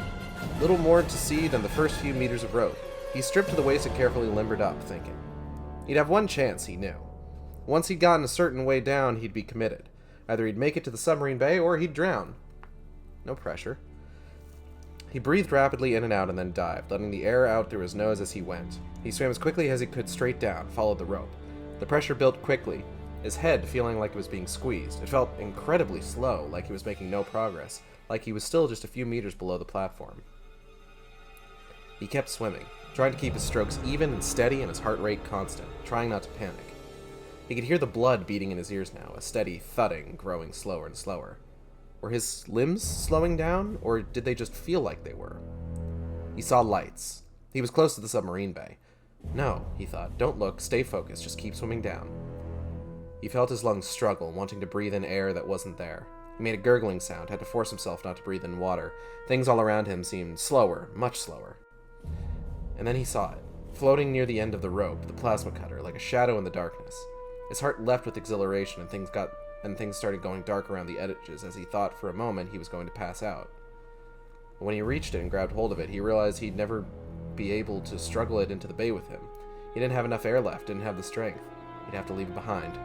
Little more to see than the first few meters of rope. He stripped to the waist and carefully limbered up, thinking. He'd have one chance, he knew. Once he'd gotten a certain way down, he'd be committed. Either he'd make it to the submarine bay, or he'd drown. No pressure. He breathed rapidly in and out and then dived, letting the air out through his nose as he went. He swam as quickly as he could straight down, followed the rope. The pressure built quickly, his head feeling like it was being squeezed. It felt incredibly slow, like he was making no progress, like he was still just a few meters below the platform. He kept swimming, trying to keep his strokes even and steady and his heart rate constant, trying not to panic. He could hear the blood beating in his ears now, a steady thudding growing slower and slower. Were his limbs slowing down, or did they just feel like they were? He saw lights. He was close to the submarine bay. No, he thought, don't look, stay focused, just keep swimming down. He felt his lungs struggle, wanting to breathe in air that wasn't there. He made a gurgling sound, had to force himself not to breathe in water. Things all around him seemed slower, much slower. And then he saw it, floating near the end of the rope, the plasma cutter, like a shadow in the darkness. His heart leapt with exhilaration, and things started going dark around the edges as he thought for a moment he was going to pass out. When he reached it and grabbed hold of it, he realized he'd never be able to struggle it into the bay with him. He didn't have enough air left, didn't have the strength. He'd have to leave it behind.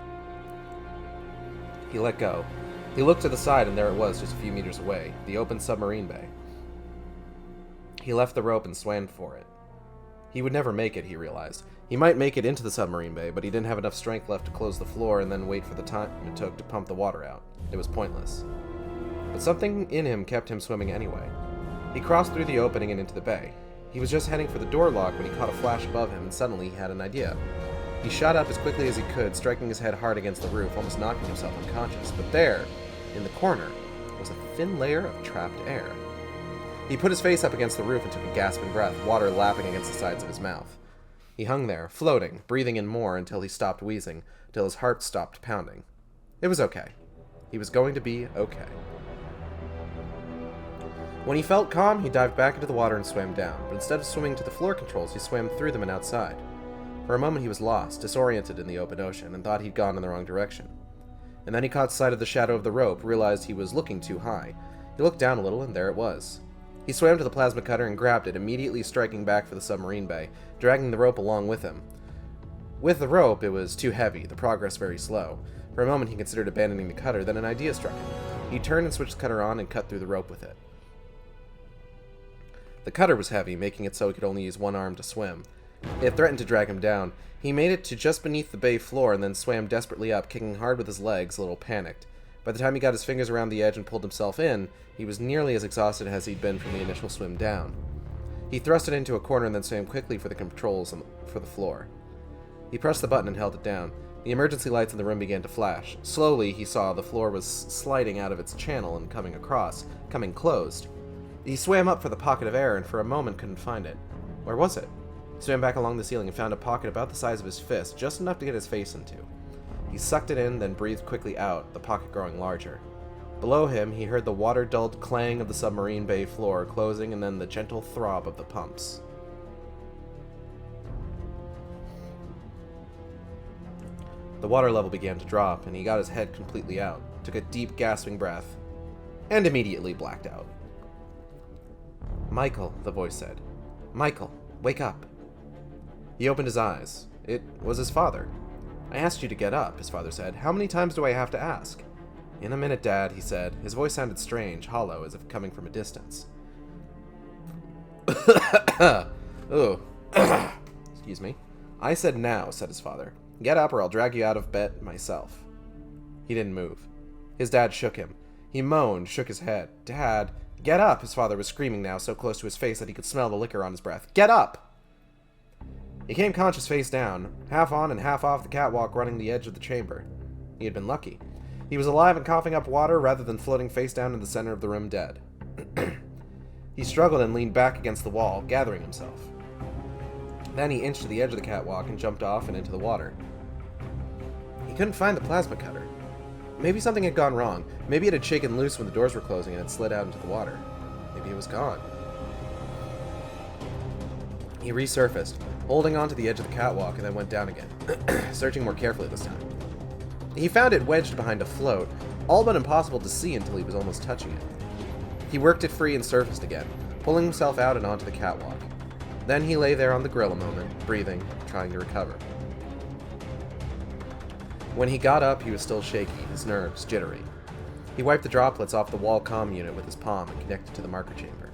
He let go. He looked to the side, and there it was, just a few meters away, the open submarine bay. He left the rope and swam for it. He would never make it, he realized. He might make it into the submarine bay, but he didn't have enough strength left to close the floor and then wait for the time it took to pump the water out. It was pointless. But something in him kept him swimming anyway. He crossed through the opening and into the bay. He was just heading for the door lock when he caught a flash above him, and suddenly he had an idea. He shot up as quickly as he could, striking his head hard against the roof, almost knocking himself unconscious. But there, in the corner, was a thin layer of trapped air. He put his face up against the roof and took a gasping breath, water lapping against the sides of his mouth. He hung there, floating, breathing in more until he stopped wheezing, until his heart stopped pounding. It was okay. He was going to be okay. When he felt calm, he dived back into the water and swam down, but instead of swimming to the floor controls, he swam through them and outside. For a moment he was lost, disoriented in the open ocean, and thought he'd gone in the wrong direction. And then he caught sight of the shadow of the rope, realized he was looking too high. He looked down a little, and there it was. He swam to the plasma cutter and grabbed it, immediately striking back for the submarine bay, dragging the rope along with him. With the rope, it was too heavy, the progress very slow. For a moment he considered abandoning the cutter, then an idea struck him. He turned and switched the cutter on and cut through the rope with it. The cutter was heavy, making it so he could only use one arm to swim. It threatened to drag him down. He made it to just beneath the bay floor and then swam desperately up, kicking hard with his legs, a little panicked. By the time he got his fingers around the edge and pulled himself in, he was nearly as exhausted as he'd been from the initial swim down. He thrust it into a corner and then swam quickly for the controls for the floor. He pressed the button and held it down. The emergency lights in the room began to flash. Slowly, he saw the floor was sliding out of its channel and coming across, coming closed. He swam up for the pocket of air and for a moment couldn't find it. Where was it? He swam back along the ceiling and found a pocket about the size of his fist, just enough to get his face into. He sucked it in, then breathed quickly out, the pocket growing larger. Below him, he heard the water-dulled clang of the submarine bay floor closing and then the gentle throb of the pumps. The water level began to drop, and he got his head completely out, took a deep, gasping breath, and immediately blacked out. "Michael," the voice said. "Michael, wake up." He opened his eyes. It was his father. "I asked you to get up," his father said. "How many times do I have to ask?" "In a minute, Dad," he said. His voice sounded strange, hollow, as if coming from a distance. "Oh, excuse me." "I said now," said his father. "Get up or I'll drag you out of bed myself." He didn't move. His dad shook him. He moaned, shook his head. "Dad, get up!" His father was screaming now, so close to his face that he could smell the liquor on his breath. "Get up!" He came conscious face down, half on and half off the catwalk running the edge of the chamber. He had been lucky. He was alive and coughing up water rather than floating face down in the center of the room dead. He struggled and leaned back against the wall, gathering himself. Then he inched to the edge of the catwalk and jumped off and into the water. He couldn't find the plasma cutter. Maybe something had gone wrong. Maybe it had shaken loose when the doors were closing and had slid out into the water. Maybe it was gone. He resurfaced, holding on to the edge of the catwalk, and then went down again, searching more carefully this time. He found it wedged behind a float, all but impossible to see until he was almost touching it. He worked it free and surfaced again, pulling himself out and onto the catwalk. Then he lay there on the grill a moment, breathing, trying to recover. When he got up, he was still shaky, his nerves jittery. He wiped the droplets off the wall comm unit with his palm and connected to the marker chamber.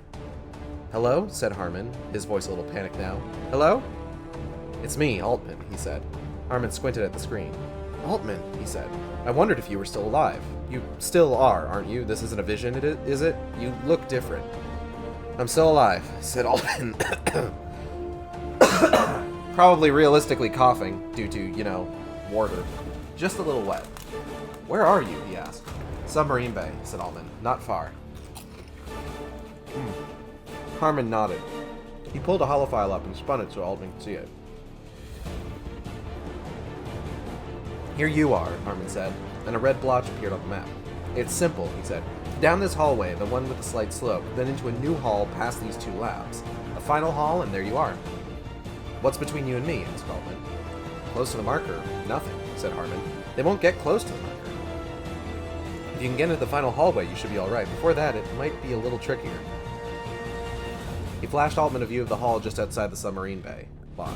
"Hello?" said Harmon, his voice a little panicked now. "Hello?" "It's me, Altman," he said. Harmon squinted at the screen. "Altman," he said. "I wondered if you were still alive. You still are, aren't you? This isn't a vision, is it? You look different." "I'm still alive," said Altman. Probably realistically coughing, due to, water. "Just a little wet." "Where are you?" he asked. "Submarine Bay," said Altman. "Not far." Harmon nodded. He pulled a holofile up and spun it so Altman could see it. "Here you are," Harmon said, and a red blotch appeared on the map. "It's simple," he said. "Down this hallway, the one with the slight slope, then into a new hall past these two labs. A final hall, and there you are." "What's between you and me?" asked Altman. "Close to the marker. Nothing," said Harmon. "They won't get close to the marker. If you can get into the final hallway, you should be alright. Before that, it might be a little trickier." He flashed Altman a view of the hall just outside the submarine bay lock.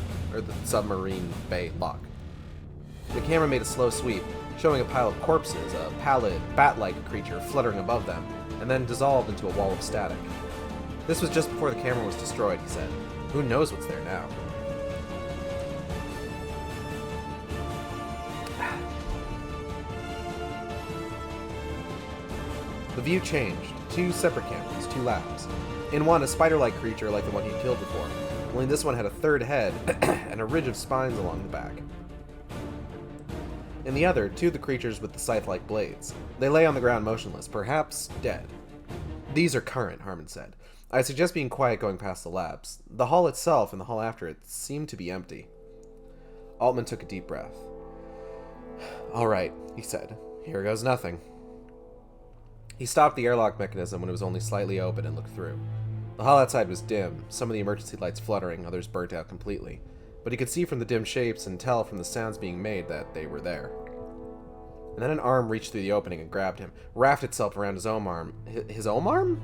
The camera made a slow sweep, showing a pile of corpses, a pallid, bat-like creature fluttering above them, and then dissolved into a wall of static. "This was just before the camera was destroyed," he said. "Who knows what's there now?" The view changed. 2 separate cameras, 2 labs. In one, a spider-like creature like the one he'd killed before, only this one had a third head and a ridge of spines along the back. In the other, 2 of the creatures with the scythe-like blades. They lay on the ground motionless, perhaps dead. "These are current," Harmon said. "I suggest being quiet going past the labs. The hall itself and the hall after it seem to be empty." Altman took a deep breath. "All right," he said. "Here goes nothing." He stopped the airlock mechanism when it was only slightly open and looked through. The hall outside was dim, some of the emergency lights fluttering, others burnt out completely. But he could see from the dim shapes and tell from the sounds being made that they were there. And then an arm reached through the opening and grabbed him, wrapped itself around his own arm. His own arm?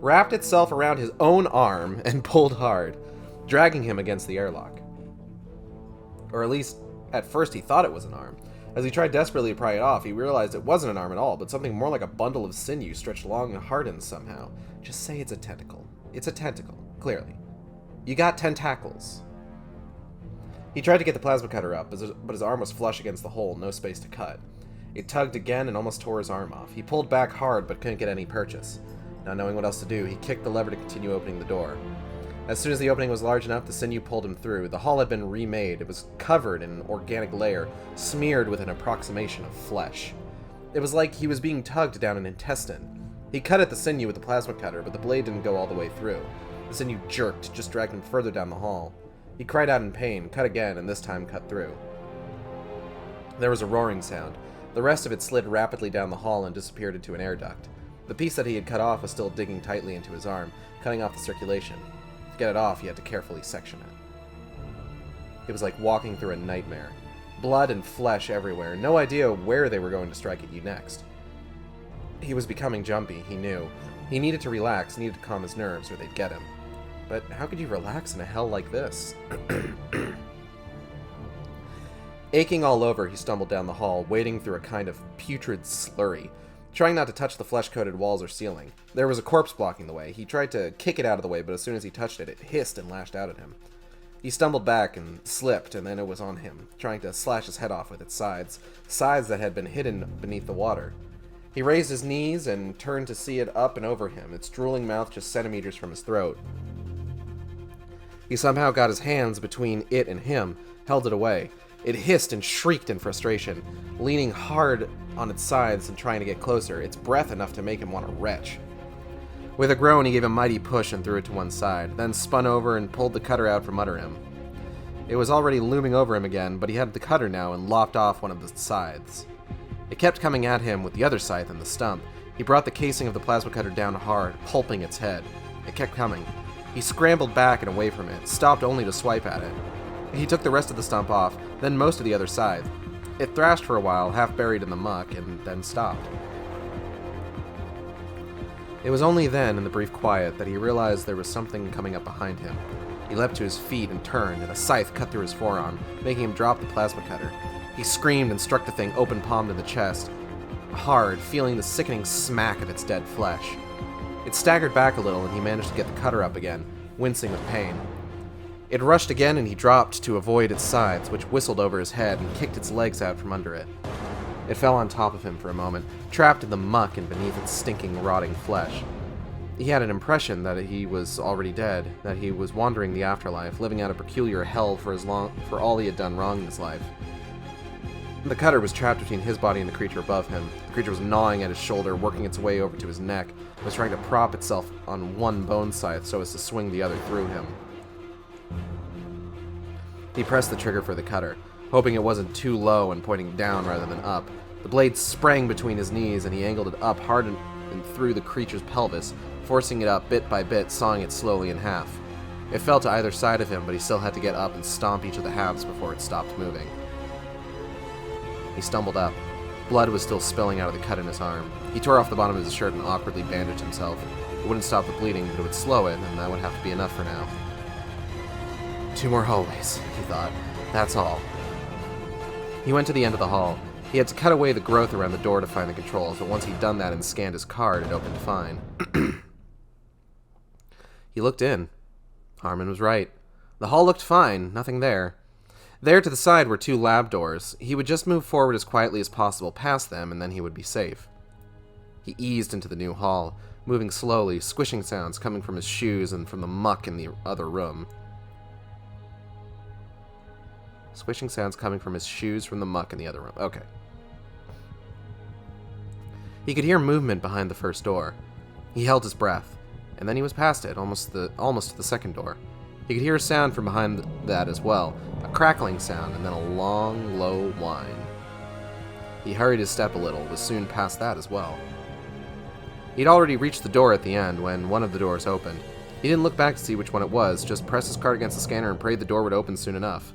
Wrapped itself around his own arm and pulled hard, dragging him against the airlock. Or at least, at first he thought it was an arm. As he tried desperately to pry it off, he realized it wasn't an arm at all, but something more like a bundle of sinew stretched long and hardened somehow. Just say it's a tentacle. It's a tentacle, clearly. You got tentacles. He tried to get the plasma cutter up, but his arm was flush against the hole, no space to cut. It tugged again and almost tore his arm off. He pulled back hard, but couldn't get any purchase. Not knowing what else to do, he kicked the lever to continue opening the door. As soon as the opening was large enough, the sinew pulled him through. The hall had been remade. It was covered in an organic layer, smeared with an approximation of flesh. It was like he was being tugged down an intestine. He cut at the sinew with the plasma cutter, but the blade didn't go all the way through. The sinew jerked, just dragged him further down the hall. He cried out in pain, cut again, and this time cut through. There was a roaring sound. The rest of it slid rapidly down the hall and disappeared into an air duct. The piece that he had cut off was still digging tightly into his arm, cutting off the circulation. To get it off, he had to carefully section it. It was like walking through a nightmare. Blood and flesh everywhere, no idea where they were going to strike at you next. He was becoming jumpy, he knew. He needed to relax, needed to calm his nerves, or they'd get him. But how could you relax in a hell like this? Aching all over, he stumbled down the hall, wading through a kind of putrid slurry, trying not to touch the flesh-coated walls or ceiling. There was a corpse blocking the way. He tried to kick it out of the way, but as soon as he touched it, it hissed and lashed out at him. He stumbled back and slipped, and then it was on him, trying to slash his head off with its sides that had been hidden beneath the water. He raised his knees and turned to see it up and over him, its drooling mouth just centimeters from his throat. He somehow got his hands between it and him, held it away. It hissed and shrieked in frustration, leaning hard on its sides and trying to get closer, its breath enough to make him want to retch. With a groan, he gave a mighty push and threw it to one side, then spun over and pulled the cutter out from under him. It was already looming over him again, but he had the cutter now and lopped off one of the scythes. It kept coming at him with the other scythe and the stump. He brought the casing of the plasma cutter down hard, pulping its head. It kept coming. He scrambled back and away from it, stopped only to swipe at it. He took the rest of the stump off, then most of the other scythe. It thrashed for a while, half buried in the muck, and then stopped. It was only then, in the brief quiet, that he realized there was something coming up behind him. He leapt to his feet and turned, and a scythe cut through his forearm, making him drop the plasma cutter. He screamed and struck the thing open-palmed in the chest, hard, feeling the sickening smack of its dead flesh. It staggered back a little, and he managed to get the cutter up again, wincing with pain. It rushed again, and he dropped to avoid its sides, which whistled over his head and kicked its legs out from under it. It fell on top of him for a moment, trapped in the muck and beneath its stinking, rotting flesh. He had an impression that he was already dead, that he was wandering the afterlife, living out a peculiar hell for all he had done wrong in his life. The cutter was trapped between his body and the creature above him. The creature was gnawing at his shoulder, working its way over to his neck. It was trying to prop itself on one bone scythe so as to swing the other through him. He pressed the trigger for the cutter, hoping it wasn't too low and pointing down rather than up. The blade sprang between his knees, and he angled it up hard and through the creature's pelvis, forcing it up bit by bit, sawing it slowly in half. It fell to either side of him, but he still had to get up and stomp each of the halves before it stopped moving. He stumbled up. Blood was still spilling out of the cut in his arm. He tore off the bottom of his shirt and awkwardly bandaged himself. It wouldn't stop the bleeding, but it would slow it, and that would have to be enough for now. 2 more hallways, he thought. That's all. He went to the end of the hall. He had to cut away the growth around the door to find the controls, but once he'd done that and scanned his card, it opened fine. He looked in. Harmon was right. The hall looked fine, nothing there. There to the side were 2 lab doors. He would just move forward as quietly as possible past them, and then he would be safe. He eased into the new hall, moving slowly, squishing sounds coming from his shoes and from the muck in the other room. Squishing sounds coming from his shoes from the muck in the other room. Okay. He could hear movement behind the first door. He held his breath, and then he was past it, almost to the second door. He could hear a sound from behind that as well, a crackling sound, and then a long, low whine. He hurried his step a little, was soon past that as well. He'd already reached the door at the end when one of the doors opened. He didn't look back to see which one it was, just pressed his card against the scanner and prayed the door would open soon enough.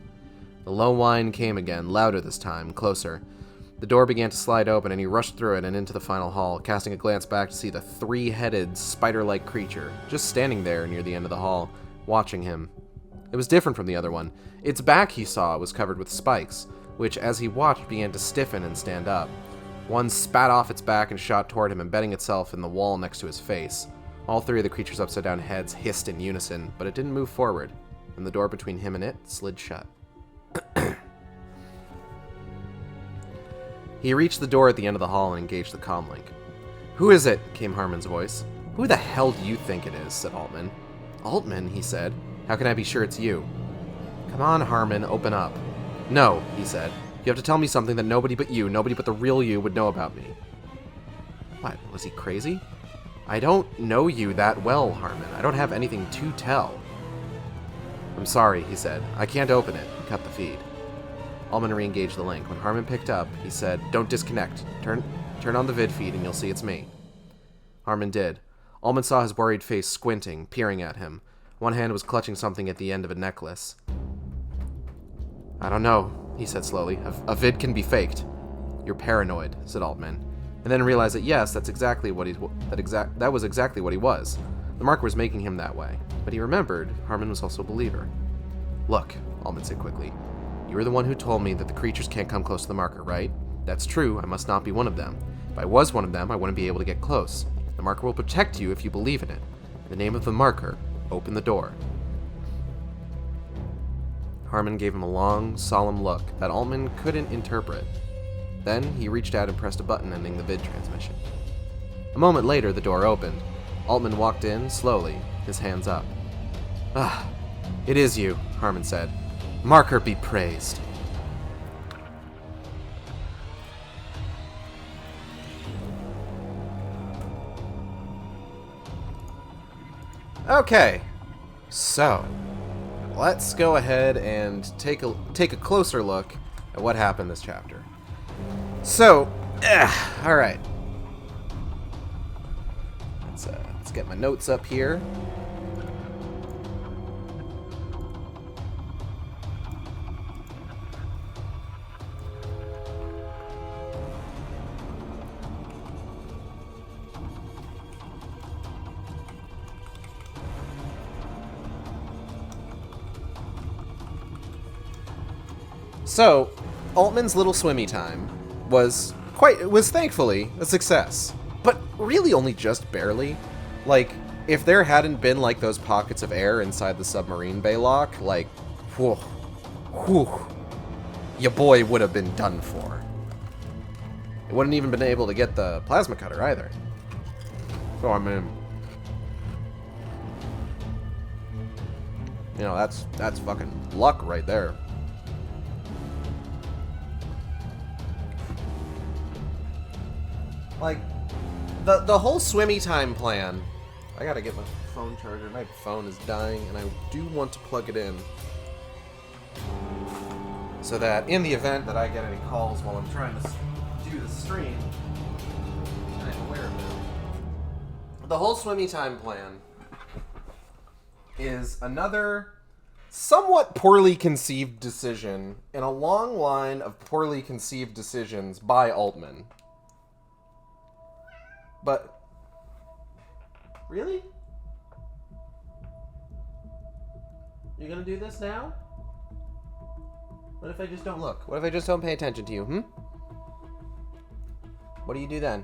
The low whine came again, louder this time, closer. The door began to slide open, and he rushed through it and into the final hall, casting a glance back to see the 3-headed, spider-like creature, just standing there near the end of the hall, watching him. It was different from the other one. Its back, he saw, was covered with spikes, which, as he watched, began to stiffen and stand up. One spat off its back and shot toward him, embedding itself in the wall next to his face. All 3 of the creature's upside-down heads hissed in unison, but it didn't move forward, and the door between him and it slid shut. He reached the door at the end of the hall and engaged the comlink. "Who is it?" came Harmon's voice. "Who the hell do you think it is?" said Altman. "Altman," he said. "How can I be sure it's you?" "Come on, Harmon, open up." "No," he said. "You have to tell me something that nobody but you, nobody but the real you, would know about me." What, was he crazy? "I don't know you that well, Harmon. I don't have anything to tell." "I'm sorry," he said. "I can't open it." He cut the feed. Altman re-engaged the link. When Harmon picked up, he said, "Don't disconnect. Turn on the vid feed and you'll see it's me." Harmon did. Altman saw his worried face squinting, peering at him. One hand was clutching something at the end of a necklace. "I don't know," he said slowly. A vid can be faked." "You're paranoid," said Altman, and then realized that yes, that was exactly what he was. The marker was making him that way. But he remembered Harmon was also a believer. "Look," Altman said quickly. "You were the one who told me that the creatures can't come close to the marker, right? That's true, I must not be one of them. If I was one of them, I wouldn't be able to get close. The marker will protect you if you believe in it. In the name of the marker, open the door." Harmon gave him a long, solemn look that Altman couldn't interpret. Then he reached out and pressed a button ending the vid transmission. A moment later, the door opened. Altman walked in, slowly, his hands up. "Ah, it is you," Harmon said. "Marker be praised." Okay, so let's go ahead and take a closer look at what happened this chapter. So, all right, let's get my notes up here. So, Altman's Little Swimmy Time was thankfully a success, but really only just barely. Like, if there hadn't been like those pockets of air inside the submarine bay lock, like, whew, your boy would have been done for. It wouldn't even been able to get the plasma cutter either. So I mean, you know, that's fucking luck right there. Like, the whole swimmy time plan. I gotta get my phone charger. My phone is dying, and I do want to plug it in. So that in the event that I get any calls while I'm trying to do the stream, I'm aware of it. The whole swimmy time plan is another somewhat poorly conceived decision in a long line of poorly conceived decisions by Altman. But really? You're gonna do this now? What if I just don't look? What if I just don't pay attention to you, What do you do then?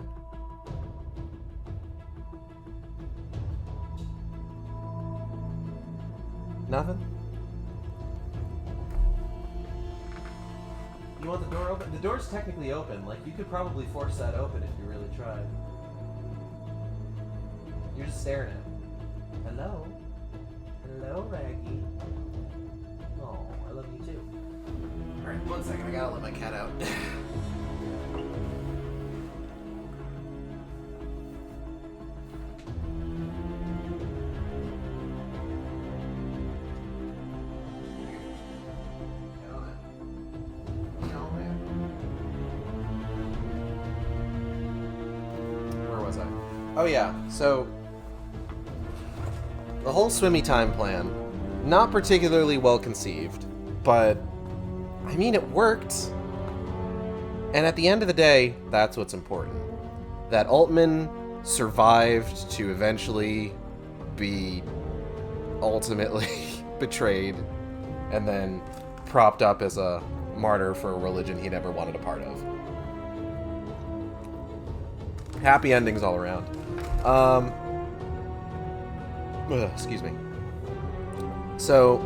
Nothing? You want the door open? The door's technically open. Like, you could probably force that open if you really tried. You're just staring at it. Hello? Hello, Raggy. Oh, I love you too. Alright, 1 second. I gotta let my cat out. Oh yeah, so the whole swimmy time plan, not particularly well conceived, but I mean it worked. And at the end of the day, that's what's important. That Altman survived to eventually be ultimately betrayed and then propped up as a martyr for a religion he never wanted a part of. Happy endings all around. Excuse me. So,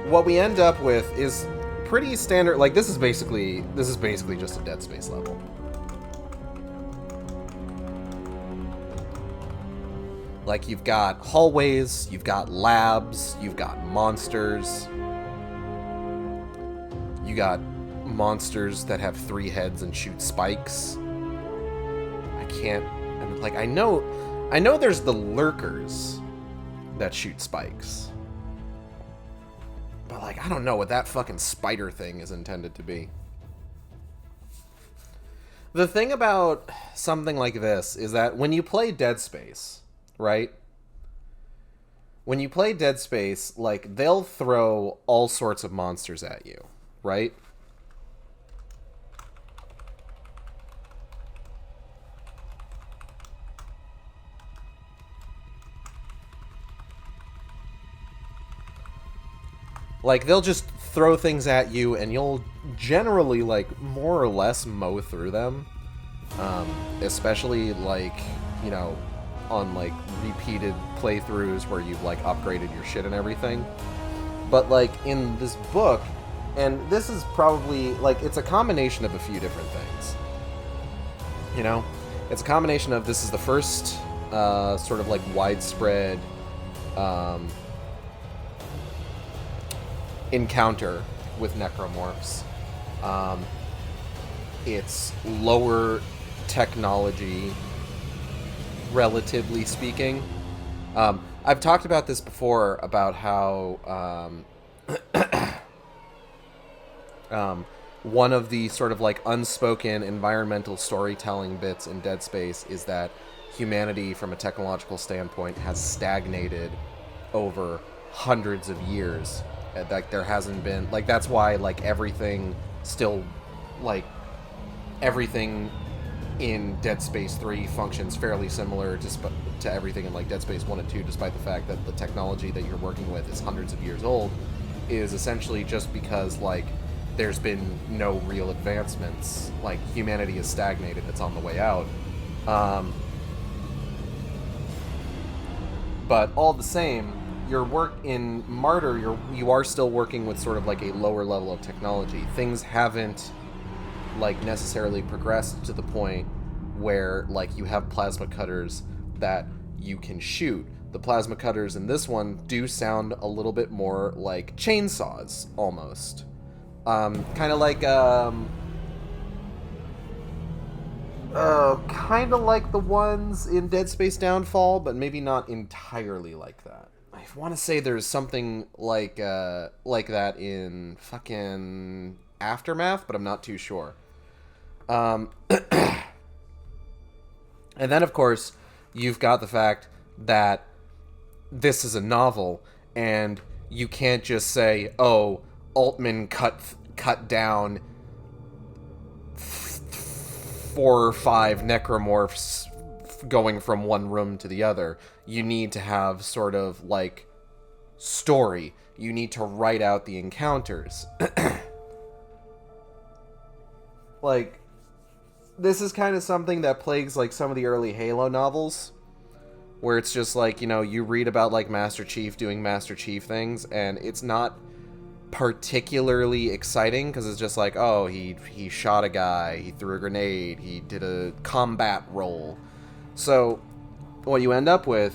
what we end up with is pretty standard. Like, this is basically just a Dead Space level. Like, you've got hallways, you've got labs, you've got monsters. You got monsters that have 3 heads and shoot spikes. I know there's the lurkers that shoot spikes. But, like, I don't know what that fucking spider thing is intended to be. The thing about something like this is that when you play Dead Space, right? When you play Dead Space, like, they'll throw all sorts of monsters at you, right? Like, they'll just throw things at you, and you'll generally, like, more or less mow through them. Especially, like, you know, on, like, repeated playthroughs where you've, like, upgraded your shit and everything. But, like, in this book, and this is probably, like, it's a combination of a few different things. You know? It's a combination of, this is the first, sort of, like, widespread, encounter with necromorphs. It's lower technology, relatively speaking. I've talked about this before, about how one of the sort of like unspoken environmental storytelling bits in Dead Space is that humanity, from a technological standpoint, has stagnated over hundreds of years. Like, there hasn't been, like, that's why, like, everything still, like, everything in Dead Space 3 functions fairly similar to everything in, like, Dead Space 1 and 2, despite the fact that the technology that you're working with is hundreds of years old. is essentially just because, like, there's been no real advancements. Like, humanity is stagnated. It's on the way out. But all the same, your work in Martyr, you are still working with sort of like a lower level of technology. Things haven't, like, necessarily progressed to the point where, like, you have plasma cutters that you can shoot. The plasma cutters in this one do sound a little bit more like chainsaws, almost. Kind of like, kind of like the ones in Dead Space Downfall, but maybe not entirely like that. I want to say there's something like that in fucking Aftermath, but I'm not too sure. And then, of course, you've got the fact that this is a novel, and you can't just say, oh, Altman cut down 4 or 5 necromorphs going from one room to the other. You need to have sort of, like, story. You need to write out the encounters. Like, this is kind of something that plagues, like, some of the early Halo novels, where it's just like, you know, you read about, like, Master Chief doing Master Chief things, and it's not particularly exciting, because it's just like, oh, he shot a guy, he threw a grenade, he did a combat role. So, what you end up with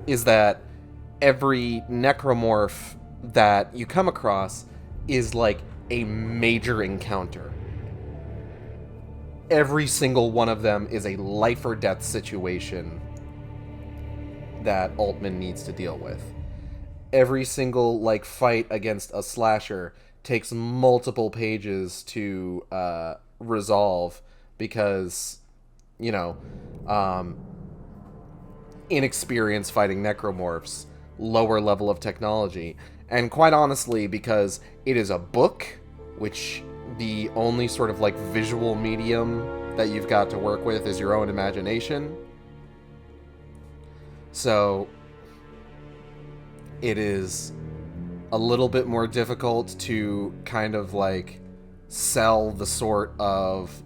is that every necromorph that you come across is like a major encounter. Every single one of them is a life or death situation that Altman needs to deal with. Every single, like, fight against a slasher takes multiple pages to resolve because, you know, inexperience fighting necromorphs, lower level of technology, and quite honestly, because it is a book, which the only sort of, like, visual medium that you've got to work with is your own imagination. So it is a little bit more difficult to kind of, like, sell the sort of,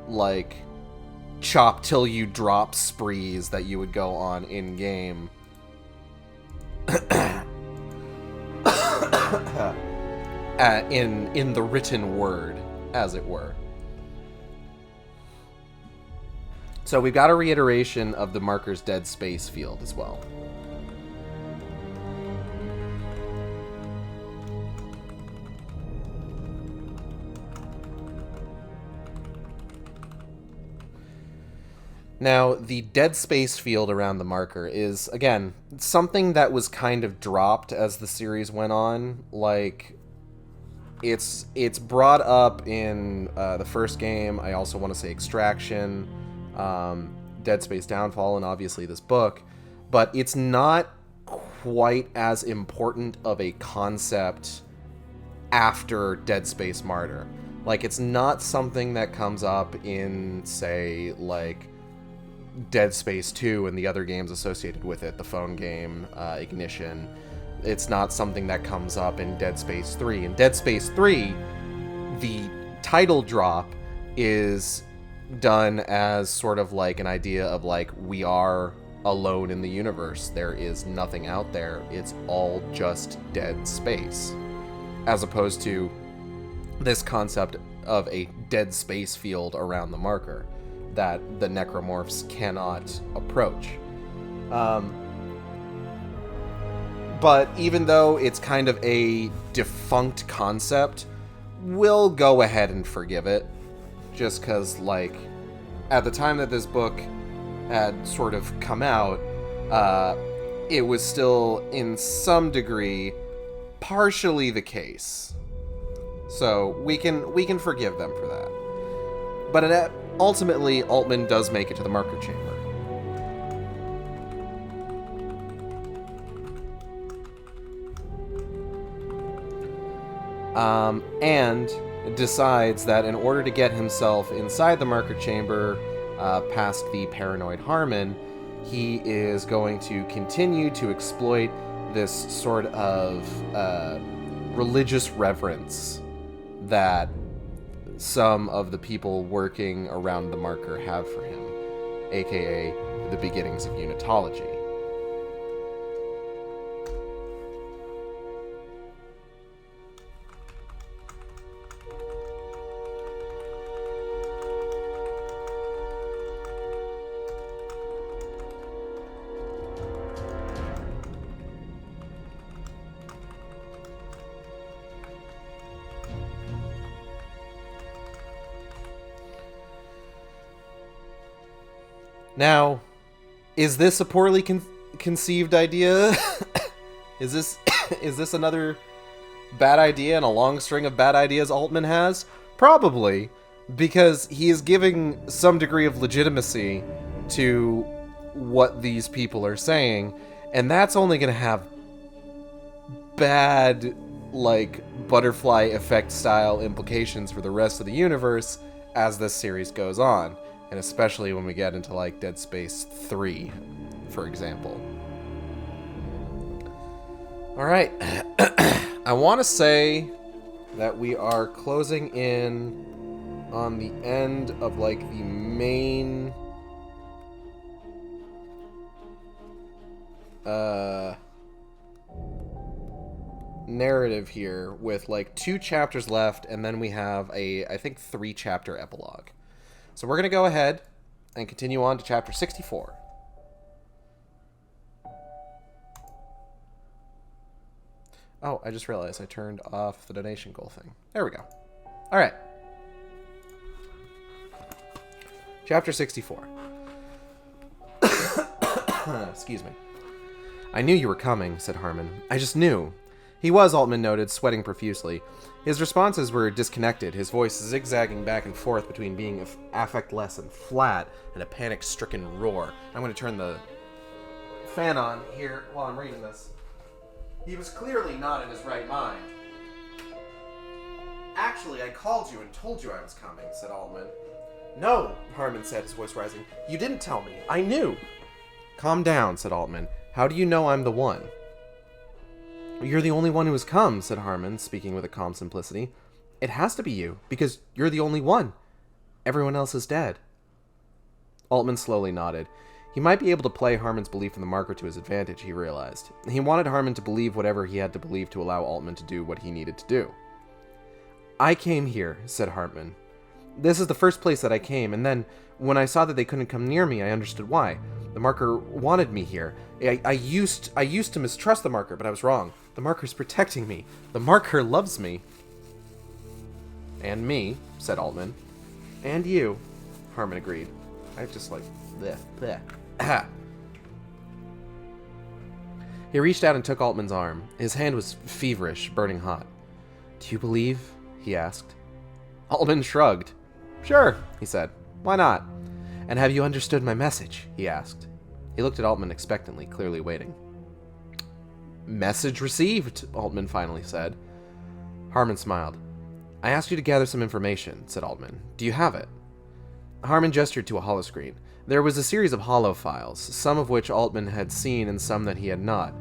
like, chop till you drop sprees that you would go on in game. In the written word, as it were. So we've got a reiteration of the marker's dead space field as well. Now, the dead space field around the marker is, again, something that was kind of dropped as the series went on. Like, it's brought up in the first game. I also want to say Extraction, Dead Space Downfall, and obviously this book. But it's not quite as important of a concept after Dead Space Martyr. Like, it's not something that comes up in, say, like, Dead Space 2 and the other games associated with it, the phone game, Ignition. It's not something that comes up in Dead Space 3. In Dead Space 3, the title drop is done as sort of like an idea of, like, we are alone in the universe. There is nothing out there. It's all just dead space. As opposed to this concept of a dead space field around the marker that the necromorphs cannot approach. But even though it's kind of a defunct concept, we'll go ahead and forgive it. Just because, like, at the time that this book had sort of come out, it was still, in some degree, partially the case. So we can forgive them for that. But ultimately, Altman does make it to the marker chamber. and decides that in order to get himself inside the marker chamber, past the paranoid Harmon, he is going to continue to exploit this sort of religious reverence that some of the people working around the marker have for him, aka the beginnings of unitology. Now, is this a poorly conceived idea? is this another bad idea in a long string of bad ideas Altman has? Probably, because he is giving some degree of legitimacy to what these people are saying, and that's only going to have bad, like, butterfly effect style implications for the rest of the universe as this series goes on. And especially when we get into, like, Dead Space 3, for example. Alright. I want to say that we are closing in on the end of, like, the main... narrative here, with, like, 2 chapters left, and then we have a, I think, 3-chapter epilogue. So we're going to go ahead and continue on to chapter 64. Oh, I just realized I turned off the donation goal thing. There we go. All right. Chapter 64. Excuse me. I knew you were coming, said Harmon. I just knew. He was, Altman noted, sweating profusely. His responses were disconnected, his voice zigzagging back and forth between being affectless and flat and a panic-stricken roar. I'm going to turn the fan on here while I'm reading this. He was clearly not in his right mind. Actually, I called you and told you I was coming, said Altman. No, Harmon said, his voice rising. You didn't tell me. I knew. Calm down, said Altman. How do you know I'm the one? You're the only one who has come, said Harmon, speaking with a calm simplicity. It has to be you, because you're the only one. Everyone else is dead. Altman slowly nodded. He might be able to play Harmon's belief in the marker to his advantage, he realized. He wanted Harmon to believe whatever he had to believe to allow Altman to do what he needed to do. I came here, said Hartman. This is the first place that I came, and then, when I saw that they couldn't come near me, I understood why. The marker wanted me here. I used to mistrust the marker, but I was wrong. The marker's protecting me. The marker loves me. And me, said Altman. And you, Harmon agreed. I just like, bleh, bleh. He reached out and took Altman's arm. His hand was feverish, burning hot. Do you believe? He asked. Altman shrugged. Sure, he said. Why not? And have you understood my message? He asked. He looked at Altman expectantly, clearly waiting. Message received, Altman finally said. Harmon smiled. I asked you to gather some information, said Altman. Do you have it? Harmon gestured to a holoscreen. There was a series of holo files, some of which Altman had seen and some that he had not.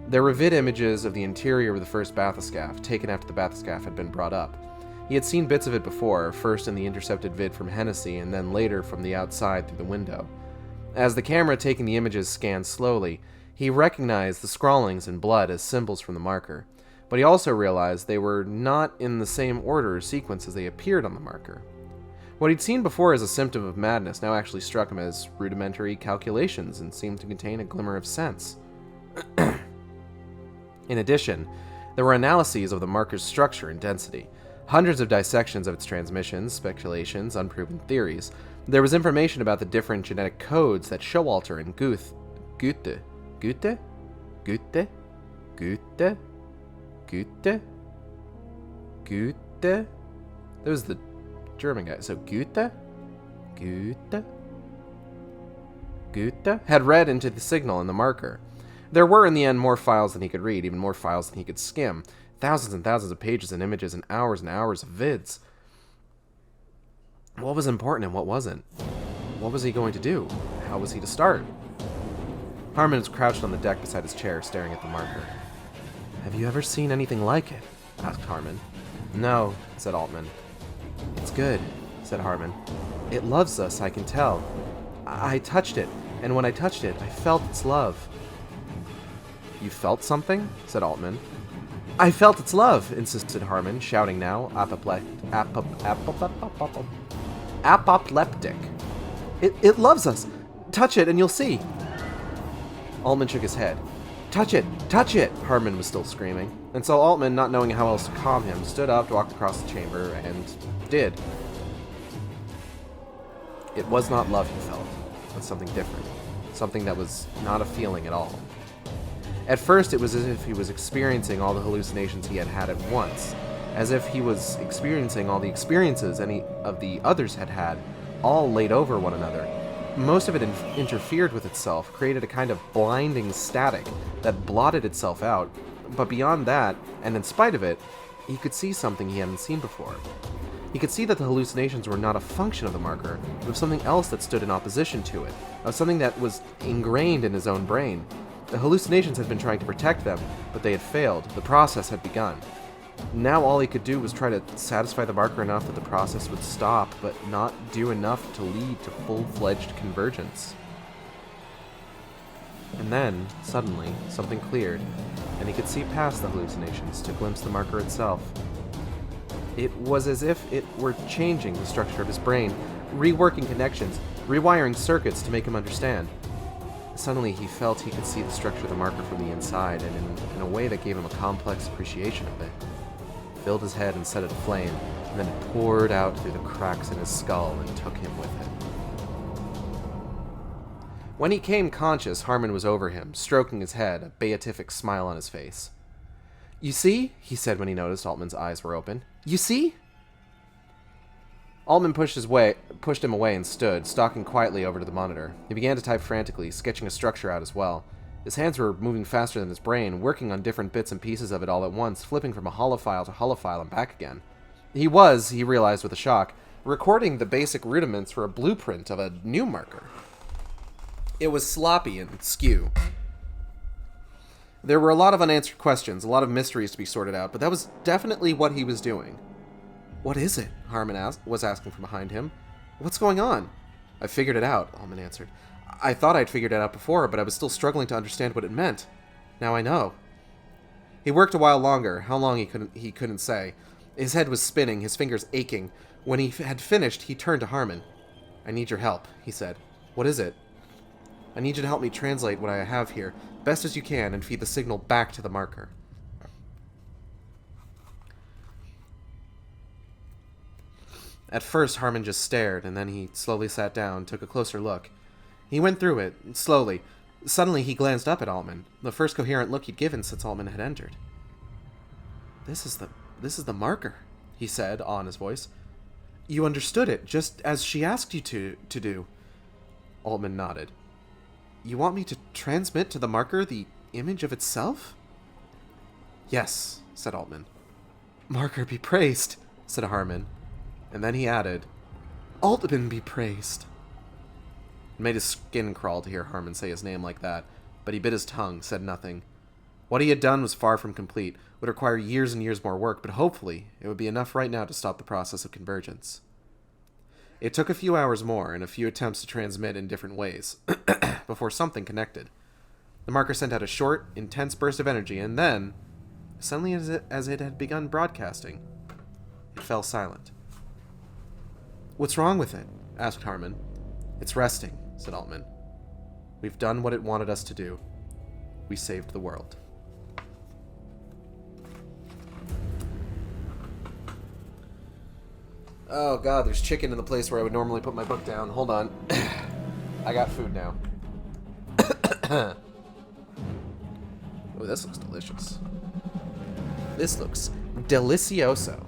There were vid images of the interior of the first bathyscaphe, taken after the bathyscaphe had been brought up. He had seen bits of it before, first in the intercepted vid from Hennessy, and then later from the outside through the window. As the camera taking the images scanned slowly, he recognized the scrawlings in blood as symbols from the marker, but he also realized they were not in the same order or sequence as they appeared on the marker. What he'd seen before as a symptom of madness now actually struck him as rudimentary calculations and seemed to contain a glimmer of sense. In addition, there were analyses of the marker's structure and density, hundreds of dissections of its transmissions, speculations, unproven theories. There was information about the different genetic codes that Showalter and Goethe. There's the German guy. So Goethe had read into the signal in the marker. There were, in the end, more files than he could read, even more files than he could skim. Thousands and thousands of pages and images and hours of vids. What was important and what wasn't? What was he going to do? How was he to start? Harmon was crouched on the deck beside his chair, staring at the marker. Have you ever seen anything like it? Asked Harmon. No, said Altman. It's good, said Harmon. It loves us, I can tell. I touched it, and when I touched it, I felt its love. You felt something? Said Altman. I felt its love, insisted Harmon, shouting now, apoplectic. It loves us. Touch it and you'll see. Altman shook his head. Touch it! Touch it! Harmon was still screaming. And so Altman, not knowing how else to calm him, stood up, walked across the chamber, and did. It was not love he felt, but something different. Something that was not a feeling at all. At first, it was as if he was experiencing all the hallucinations he had had at once, as if he was experiencing all the experiences any of the others had had, all laid over one another. Most of it interfered with itself, created a kind of blinding static that blotted itself out, but beyond that, and in spite of it, he could see something he hadn't seen before. He could see that the hallucinations were not a function of the marker, but of something else that stood in opposition to it, of something that was ingrained in his own brain. The hallucinations had been trying to protect them, but they had failed. The process had begun. Now all he could do was try to satisfy the marker enough that the process would stop, but not do enough to lead to full-fledged convergence. And then, suddenly, something cleared, and he could see past the hallucinations to glimpse the marker itself. It was as if it were changing the structure of his brain, reworking connections, rewiring circuits to make him understand. Suddenly he felt he could see the structure of the marker from the inside, and in a way that gave him a complex appreciation of it. Filled his head and set it aflame, and then it poured out through the cracks in his skull and took him with it. When he came conscious, Harmon was over him, stroking his head, a beatific smile on his face. You see? He said when he noticed Altman's eyes were open. You see? Altman pushed him away and stood, stalking quietly over to the monitor. He began to type frantically, sketching a structure out as well. His hands were moving faster than his brain, working on different bits and pieces of it all at once, flipping from a holofile to holofile and back again. He realized with a shock, recording the basic rudiments for a blueprint of a new marker. It was sloppy and skew. There were a lot of unanswered questions, a lot of mysteries to be sorted out, but that was definitely what he was doing. What is it? Harmon was asking from behind him. What's going on? I figured it out, Altman answered. I thought I'd figured it out before, but I was still struggling to understand what it meant. Now I know. He worked a while longer, how long he couldn't say. His head was spinning, his fingers aching. When he had finished, he turned to Harmon. I need your help, he said. What is it? I need you to help me translate what I have here, best as you can, and feed the signal back to the marker. At first, Harmon just stared, and then he slowly sat down, took a closer look. He went through it, slowly. Suddenly, he glanced up at Altman, the first coherent look he'd given since Altman had entered. This is the marker, he said, awe in his voice. You understood it, just as she asked you to do. Altman nodded. You want me to transmit to the marker the image of itself? Yes, said Altman. Marker be praised, said Harmon. And then he added, Altman be praised. It made his skin crawl to hear Harmon say his name like that, but he bit his tongue, said nothing. What he had done was far from complete, would require years and years more work, but hopefully it would be enough right now to stop the process of convergence. It took a few hours more and a few attempts to transmit in different ways, before something connected. The marker sent out a short, intense burst of energy, and then, suddenly as it had begun broadcasting, it fell silent. What's wrong with it? Asked Harmon. It's resting, said Altman. We've done what it wanted us to do. We saved the world. Oh god, there's chicken in the place where I would normally put my book down. Hold on. I got food now. Oh, this looks delicious. This looks delicioso.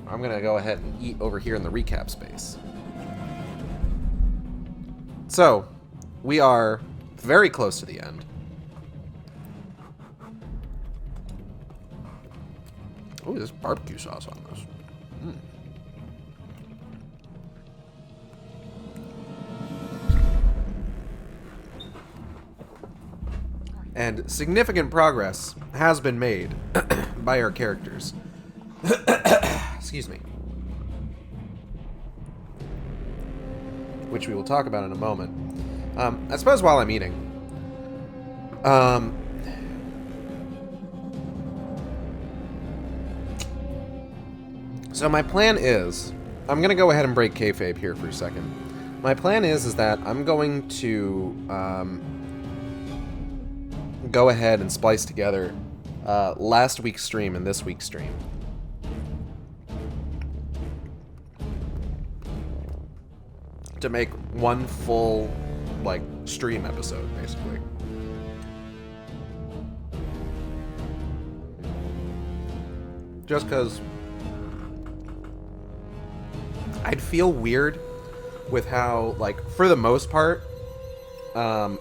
I'm gonna go ahead and eat over here in the recap space. So, we are very close to the end. Oh, there's barbecue sauce on this. Mm. And significant progress has been made by our characters. Excuse me. Which we will talk about in a moment. I suppose while I'm eating. So my plan is, I'm going to go ahead and break kayfabe here for a second. My plan is that I'm going to go ahead and splice together last week's stream and this week's stream. To make one full, like, stream episode, basically. Just because I'd feel weird with how, like, for the most part, I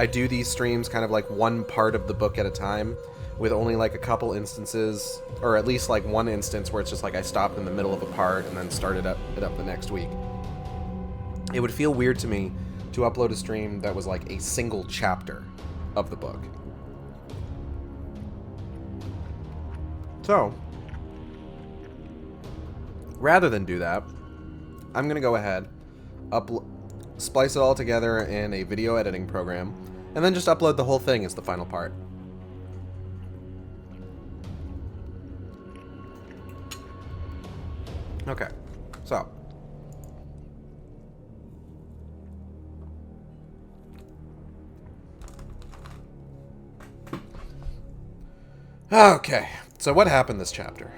do these streams kind of like one part of the book at a time, with only like a couple instances, or at least like one instance where it's just like I stopped in the middle of a part and then started it up the next week. It would feel weird to me to upload a stream that was like a single chapter of the book. So, rather than do that, I'm going to go ahead, splice it all together in a video editing program, and then just upload the whole thing as the final part. Okay, so. Okay, so what happened this chapter?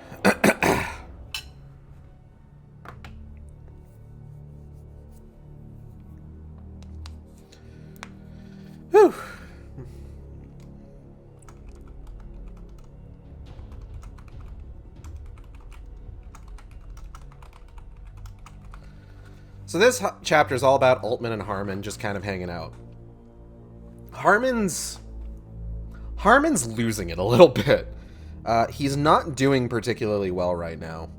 Whew. So this chapter is all about Altman and Harmon just kind of hanging out. Harmon's losing it a little bit. He's not doing particularly well right now.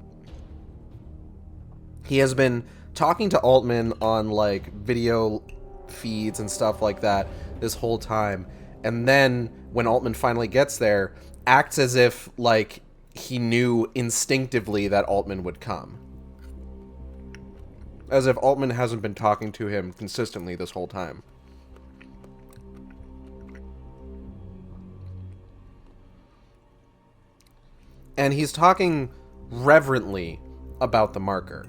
He has been talking to Altman on, like, video feeds and stuff like that this whole time. And then, when Altman finally gets there, acts as if, like, he knew instinctively that Altman would come. As if Altman hasn't been talking to him consistently this whole time. And he's talking reverently about the marker.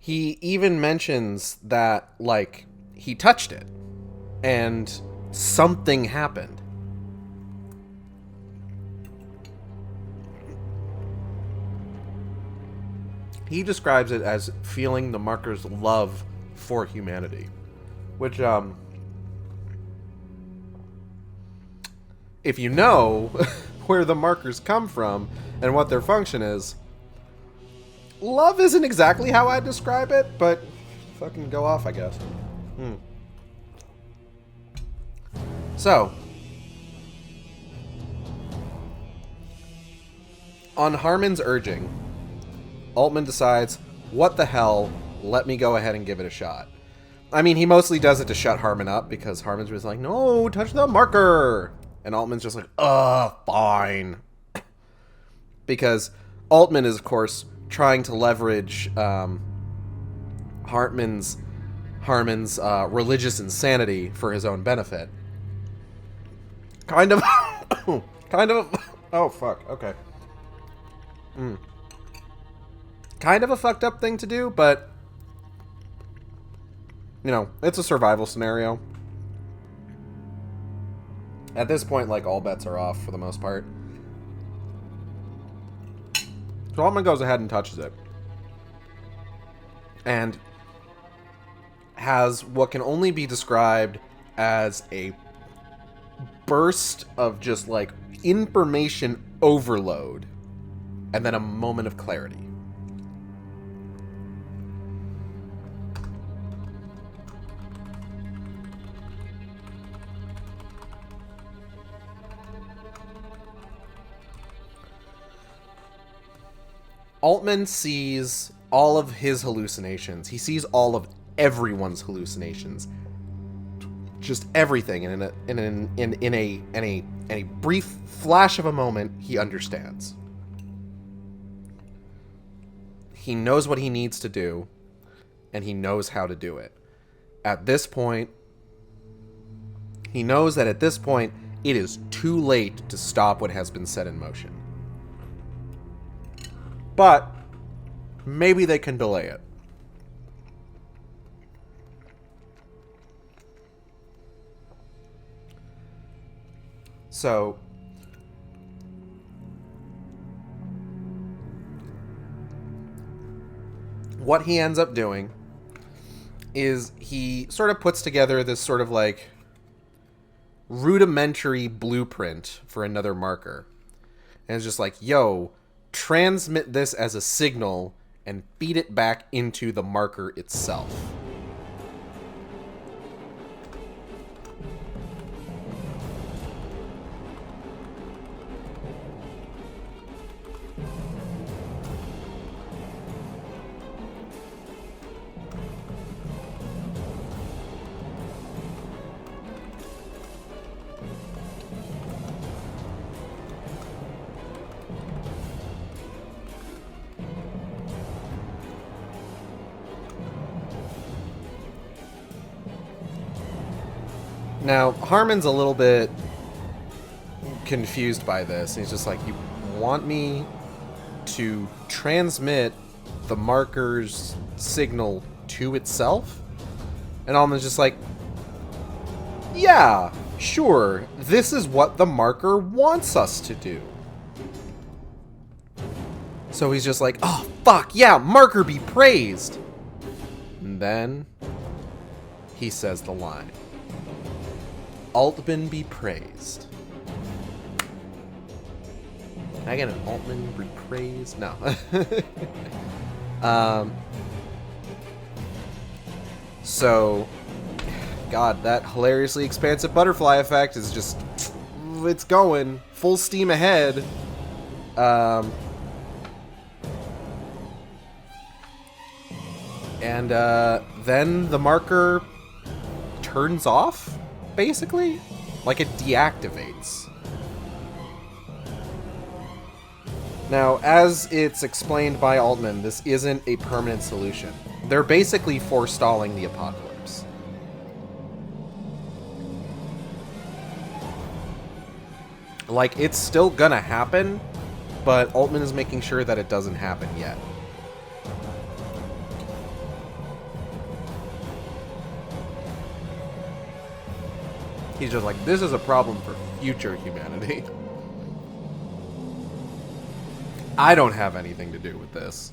He even mentions that, like, he touched it, and something happened. He describes it as feeling the marker's love for humanity, which, if you know where the markers come from and what their function is, love isn't exactly how I describe it, but fucking go off, I guess. So, on Harmon's urging, Altman decides, what the hell, let me go ahead and give it a shot. I mean, he mostly does it to shut Harmon up, because Harmon's just like, no, touch the marker! And Altman's just like, fine. Because Altman is, of course, trying to leverage Harmon's religious insanity for his own benefit. Kind of... oh, fuck, okay. Kind of a fucked up thing to do, but, you know, it's a survival scenario. At this point, like, all bets are off for the most part. So Altman goes ahead and touches it. and has what can only be described as a burst of just like information overload and then a moment of clarity. Altman sees all of his hallucinations. He sees all of everyone's hallucinations. Just everything, and in a brief flash of a moment, he understands. He knows what he needs to do, and he knows how to do it. At this point, he knows that at this point, it is too late to stop what has been set in motion. But maybe they can delay it. So what he ends up doing is he sort of puts together this sort of like rudimentary blueprint for another marker. And it's just like, yo, transmit this as a signal and feed it back into the marker itself. Now, Harmon's a little bit confused by this. He's just like, you want me to transmit the marker's signal to itself? And Alman's just like, yeah, sure. This is what the marker wants us to do. So he's just like, oh, fuck, yeah, marker be praised. And then he says the line. Altman be praised. Can I get an Altman be praised? No. So, God, that hilariously expansive butterfly effect is just, it's going full steam ahead. And then the marker turns off. Basically, like it deactivates. Now, as it's explained by Altman, this isn't a permanent solution. They're basically forestalling the apocalypse. Like, it's still gonna happen, but Altman is making sure that it doesn't happen yet. He's just like, this is a problem for future humanity. I don't have anything to do with this.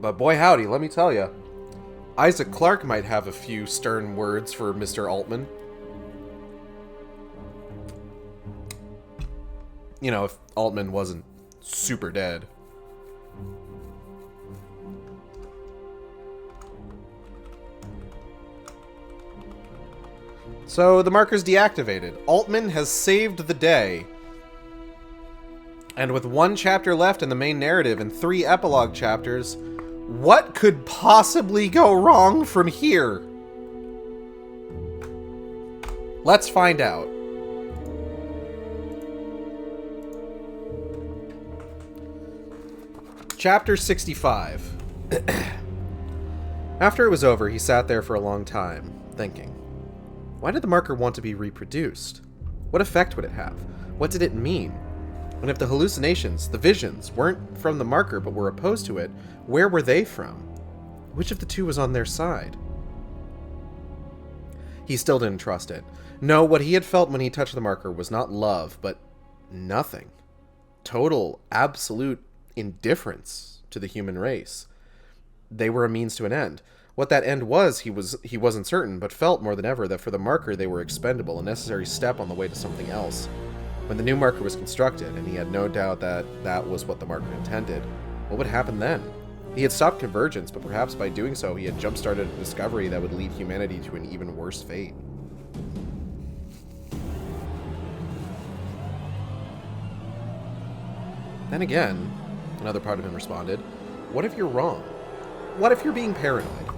But boy howdy, let me tell you. Isaac Clarke might have a few stern words for Mr. Altman. You know, if Altman wasn't super dead. So the marker's deactivated. Altman has saved the day. And with one chapter left in the main narrative and 3 epilogue chapters, what could possibly go wrong from here? Let's find out. Chapter 65. After it was over, he sat there for a long time, thinking. Why did the marker want to be reproduced? What effect would it have? What did it mean? And if the hallucinations, the visions, weren't from the marker but were opposed to it, where were they from? Which of the two was on their side? He still didn't trust it. No, what he had felt when he touched the marker was not love, but nothing. Total, absolute indifference to the human race. they were a means to an end. What that end was, he wasn't certain, but felt more than ever that for the marker they were expendable, a necessary step on the way to something else. When the new marker was constructed, and he had no doubt that that was what the marker intended, what would happen then? He had stopped convergence, but perhaps by doing so he had jump-started a discovery that would lead humanity to an even worse fate. Then again, another part of him responded, what if you're wrong? What if you're being paranoid?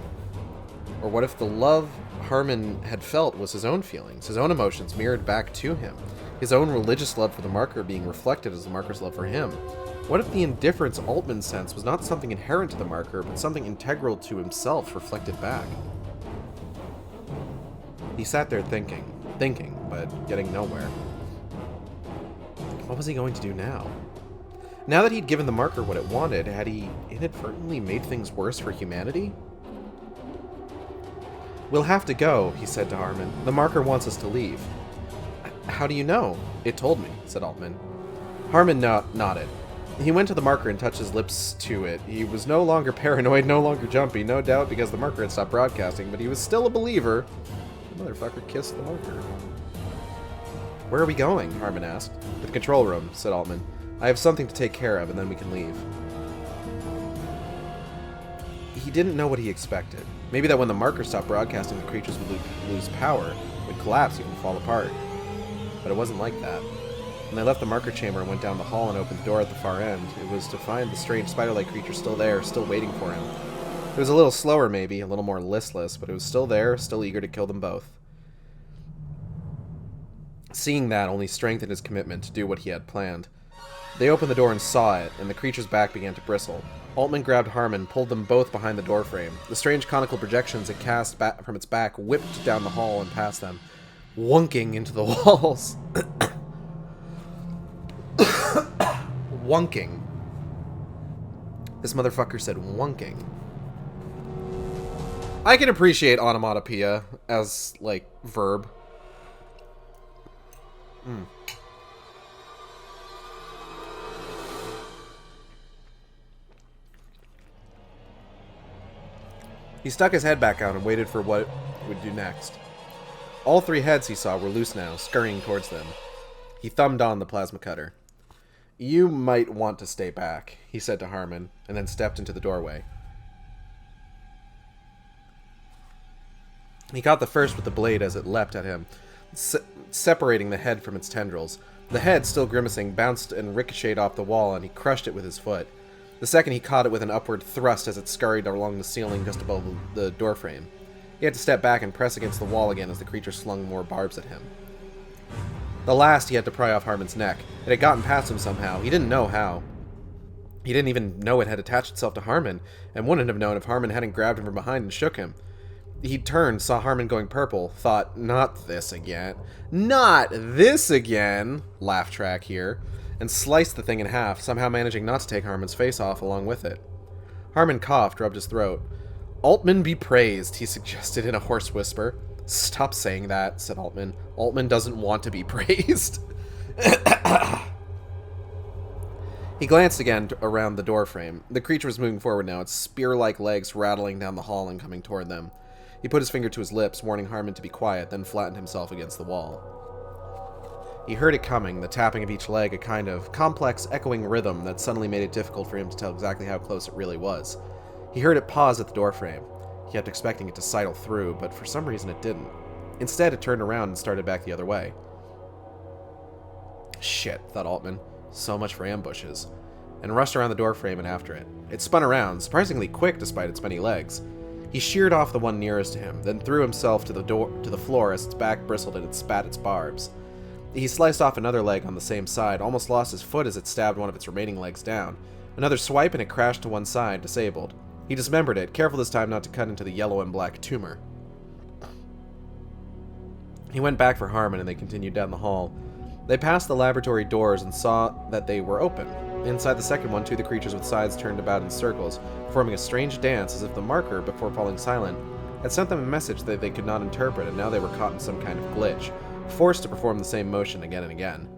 Or what if the love Harmon had felt was his own feelings, his own emotions mirrored back to him, his own religious love for the marker being reflected as the marker's love for him? What if the indifference Altman sensed was not something inherent to the marker, but something integral to himself reflected back? He sat there thinking, but getting nowhere. What was he going to do now? Now that he'd given the marker what it wanted, had he inadvertently made things worse for humanity? We'll have to go, he said to Harmon. The marker wants us to leave. How do you know? It told me, said Altman. Harmon nodded. He went to the marker and touched his lips to it. He was no longer paranoid, no longer jumpy, no doubt because the marker had stopped broadcasting, but he was still a believer. The motherfucker kissed the marker. Where are we going? Harmon asked. To the control room, said Altman. I have something to take care of, and then we can leave. He didn't know what he expected. Maybe that when the marker stopped broadcasting, the creatures would lose power, would collapse, even fall apart. But it wasn't like that. When they left the marker chamber and went down the hall and opened the door at the far end, it was to find the strange spider-like creature still there, still waiting for him. It was a little slower, maybe, a little more listless, but it was still there, still eager to kill them both. Seeing that only strengthened his commitment to do what he had planned. They opened the door and saw it, and the creature's back began to bristle. Altman grabbed Harmon, pulled them both behind the doorframe. The strange conical projections it cast from its back whipped down the hall and past them, wonking into the walls. Wonking. This motherfucker said wonking. I can appreciate onomatopoeia as, like, verb. He stuck his head back out and waited for what it would do next. All three heads he saw were loose now, scurrying towards them. He thumbed on the plasma cutter. You might want to stay back, he said to Harmon, and then stepped into the doorway. He caught the first with the blade as it leapt at him, separating the head from its tendrils. The head, still grimacing, bounced and ricocheted off the wall, and he crushed it with his foot. The second he caught it with an upward thrust as it scurried along the ceiling just above the doorframe. He had to step back and press against the wall again as the creature slung more barbs at him. The last he had to pry off Harmon's neck. It had gotten past him somehow. He didn't know how. He didn't even know it had attached itself to Harmon, and wouldn't have known if Harmon hadn't grabbed him from behind and shook him. He turned, saw Harmon going purple, thought, not this again. Not this again! Laugh track here. And sliced the thing in half, somehow managing not to take Harmon's face off along with it. Harmon coughed, rubbed his throat. Altman be praised, he suggested in a hoarse whisper. Stop saying that, said Altman. Altman doesn't want to be praised. He glanced again around the doorframe. The creature was moving forward now, its spear-like legs rattling down the hall and coming toward them. He put his finger to his lips, warning Harmon to be quiet, then flattened himself against the wall. He heard it coming, the tapping of each leg, a kind of complex, echoing rhythm that suddenly made it difficult for him to tell exactly how close it really was. He heard it pause at the doorframe. He kept expecting it to sidle through, but for some reason it didn't. Instead, it turned around and started back the other way. Shit, thought Altman. So much for ambushes. And rushed around the doorframe and after it. It spun around, surprisingly quick despite its many legs. He sheared off the one nearest to him, then threw himself to the floor as its back bristled and it spat its barbs. He sliced off another leg on the same side, almost lost his foot as it stabbed one of its remaining legs down. Another swipe and it crashed to one side, disabled. He dismembered it, careful this time not to cut into the yellow and black tumor. He went back for Harmon and they continued down the hall. They passed the laboratory doors and saw that they were open. Inside the second one, two of the creatures with sides turned about in circles, forming a strange dance as if the marker, before falling silent, had sent them a message that they could not interpret, and now they were caught in some kind of glitch, forced to perform the same motion again and again.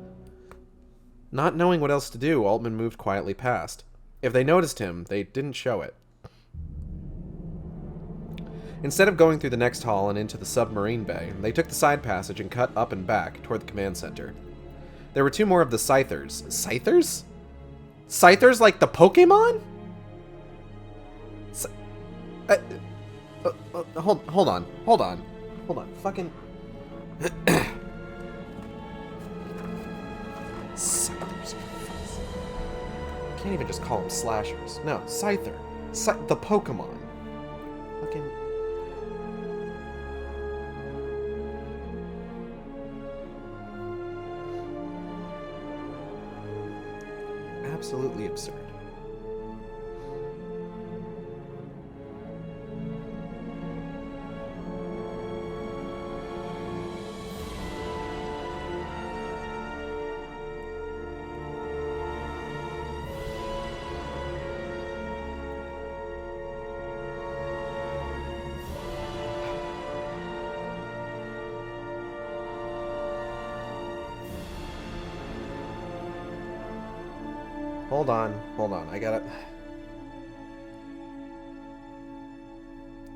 Not knowing what else to do, Altman moved quietly past. If they noticed him, they didn't show it. Instead of going through the next hall and into the submarine bay, they took the side passage and cut up and back toward the command center. There were 2 more of the Scythers. Scythers? Scythers like the Pokemon? Hold on. Fucking... Scythers. Can't even just call them slashers. No, Scyther. The Pokemon. Fucking... Absolutely absurd. Hold on, I gotta...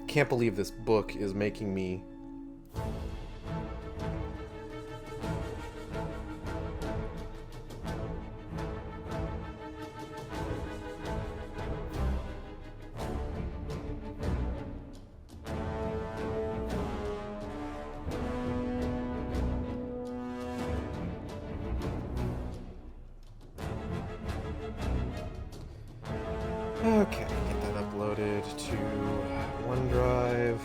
Can't believe this book is making me... Okay, get that uploaded to OneDrive.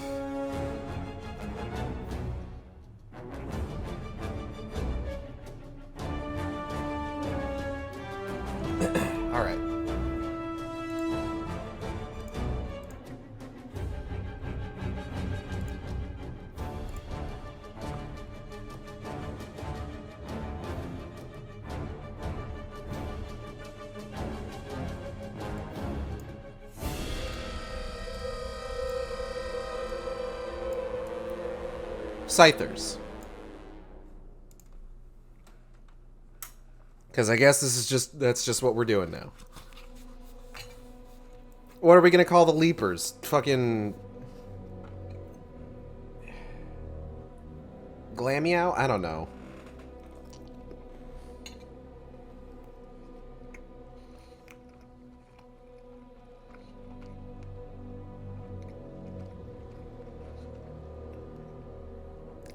All right. Scythers. Because I guess that's just what we're doing now. What are we gonna call the Leapers? Fucking... Glameow? I don't know.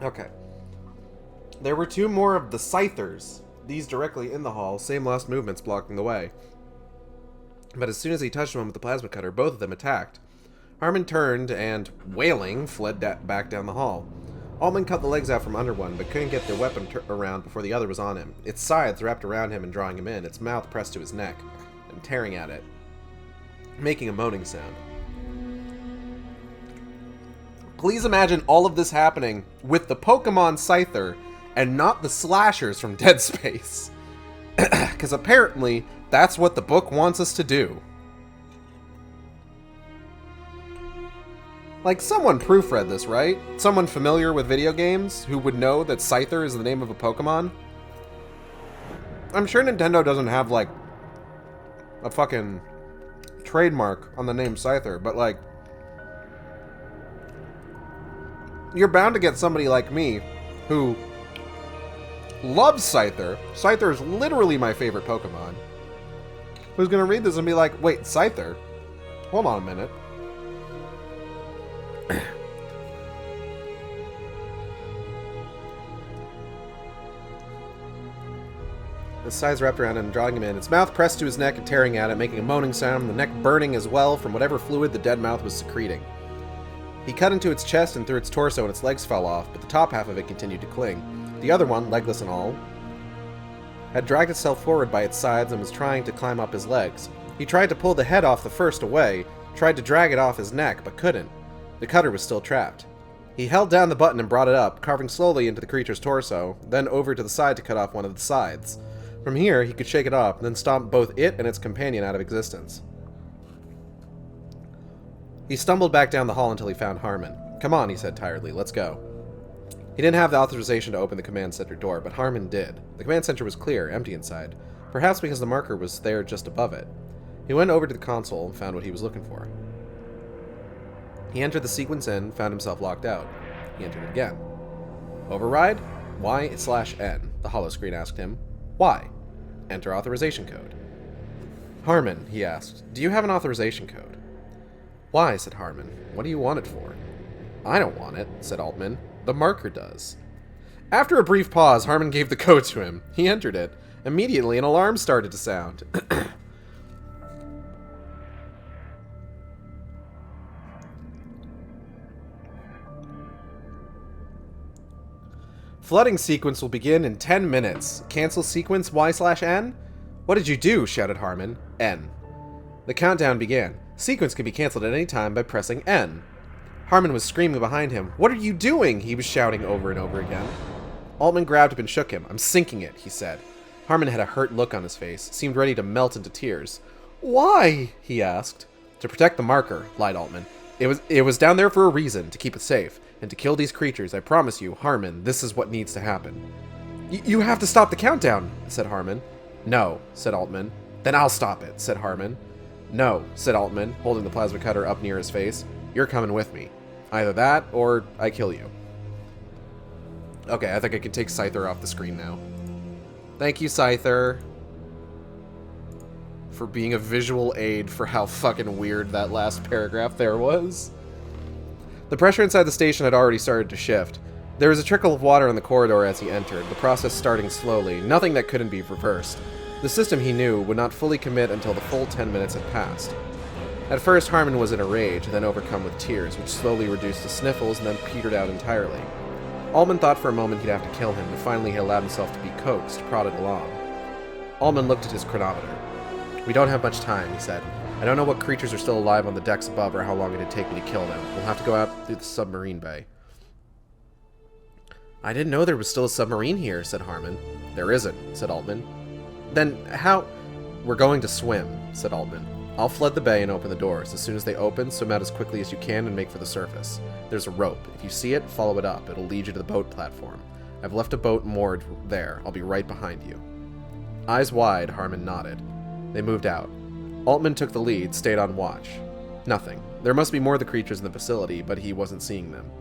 Okay. There were 2 more of the Scythers. These directly in the hall, same lost movements blocking the way. But as soon as he touched one with the plasma cutter, both of them attacked. Harmon turned and, wailing, fled back down the hall. Altman cut the legs out from under one, but couldn't get the weapon around before the other was on him. Its scythes wrapped around him and drawing him in, its mouth pressed to his neck, and tearing at it, making a moaning sound. Please imagine all of this happening with the Pokemon Scyther and not the slashers from Dead Space. Because apparently, that's what the book wants us to do. Like, someone proofread this, right? Someone familiar with video games who would know that Scyther is the name of a Pokemon? I'm sure Nintendo doesn't have, like, a fucking trademark on the name Scyther, but, like, you're bound to get somebody like me who loves Scyther. Scyther is literally my favorite Pokemon. Who's gonna read this and be like, wait, Scyther? Hold on a minute. The scythes wrapped around him, drawing him in. Its mouth pressed to his neck and tearing at it, making a moaning sound, the neck burning as well from whatever fluid the dead mouth was secreting. He cut into its chest and through its torso and its legs fell off, but the top half of it continued to cling. The other one, legless and all, had dragged itself forward by its sides and was trying to climb up his legs. He tried to pull the head off the first away, tried to drag it off his neck, but couldn't. The cutter was still trapped. He held down the button and brought it up, carving slowly into the creature's torso, then over to the side to cut off one of the sides. From here, he could shake it off, and then stomp both it and its companion out of existence. He stumbled back down the hall until he found Harmon. Come on, he said tiredly, let's go. He didn't have the authorization to open the command center door, but Harmon did. The command center was clear, empty inside, perhaps because the marker was there just above it. He went over to the console and found what he was looking for. He entered the sequence in, found himself locked out. He entered it again. Override? Y/N, the holoscreen asked him. Why? Enter authorization code. Harmon, he asked, do you have an authorization code? Why, said Harmon. What do you want it for? I don't want it, said Altman. The marker does. After a brief pause, Harmon gave the code to him. He entered it. Immediately, an alarm started to sound. Flooding sequence will begin in 10 minutes. Cancel sequence Y/N? What did you do? Shouted Harmon. N. The countdown began. Sequence can be canceled at any time by pressing N. Harmon was screaming behind him. What are you doing? He was shouting over and over again. Altman grabbed him and shook him. I'm sinking it, he said. Harmon had a hurt look on his face, seemed ready to melt into tears. Why? He asked. To protect the marker, lied Altman. It was down there for a reason, to keep it safe. And to kill these creatures, I promise you, Harmon, this is what needs to happen. You have to stop the countdown, said Harmon. No, said Altman. Then I'll stop it, said Harmon. No, said Altman, holding the plasma cutter up near his face. You're coming with me. Either that, or I kill you. Okay, I think I can take Scyther off the screen now. Thank you, Scyther, for being a visual aid for how fucking weird that last paragraph there was. The pressure inside the station had already started to shift. There was a trickle of water in the corridor as he entered, the process starting slowly, nothing that couldn't be reversed. The system, he knew, would not fully commit until the full 10 minutes had passed. At first, Harmon was in a rage, then overcome with tears, which slowly reduced to sniffles and then petered out entirely. Altman thought for a moment he'd have to kill him, but finally he allowed himself to be coaxed, prodded along. Altman looked at his chronometer. We don't have much time, he said. I don't know what creatures are still alive on the decks above or how long it'd take me to kill them. We'll have to go out through the submarine bay. I didn't know there was still a submarine here, said Harmon. There isn't, said Altman. Then how... We're going to swim, said Altman. I'll flood the bay and open the doors. As soon as they open, swim out as quickly as you can and make for the surface. There's a rope. If you see it, follow it up. It'll lead you to the boat platform. I've left a boat moored there. I'll be right behind you. Eyes wide, Harmon nodded. They moved out. Altman took the lead, stayed on watch. Nothing. There must be more of the creatures in the facility, but he wasn't seeing them.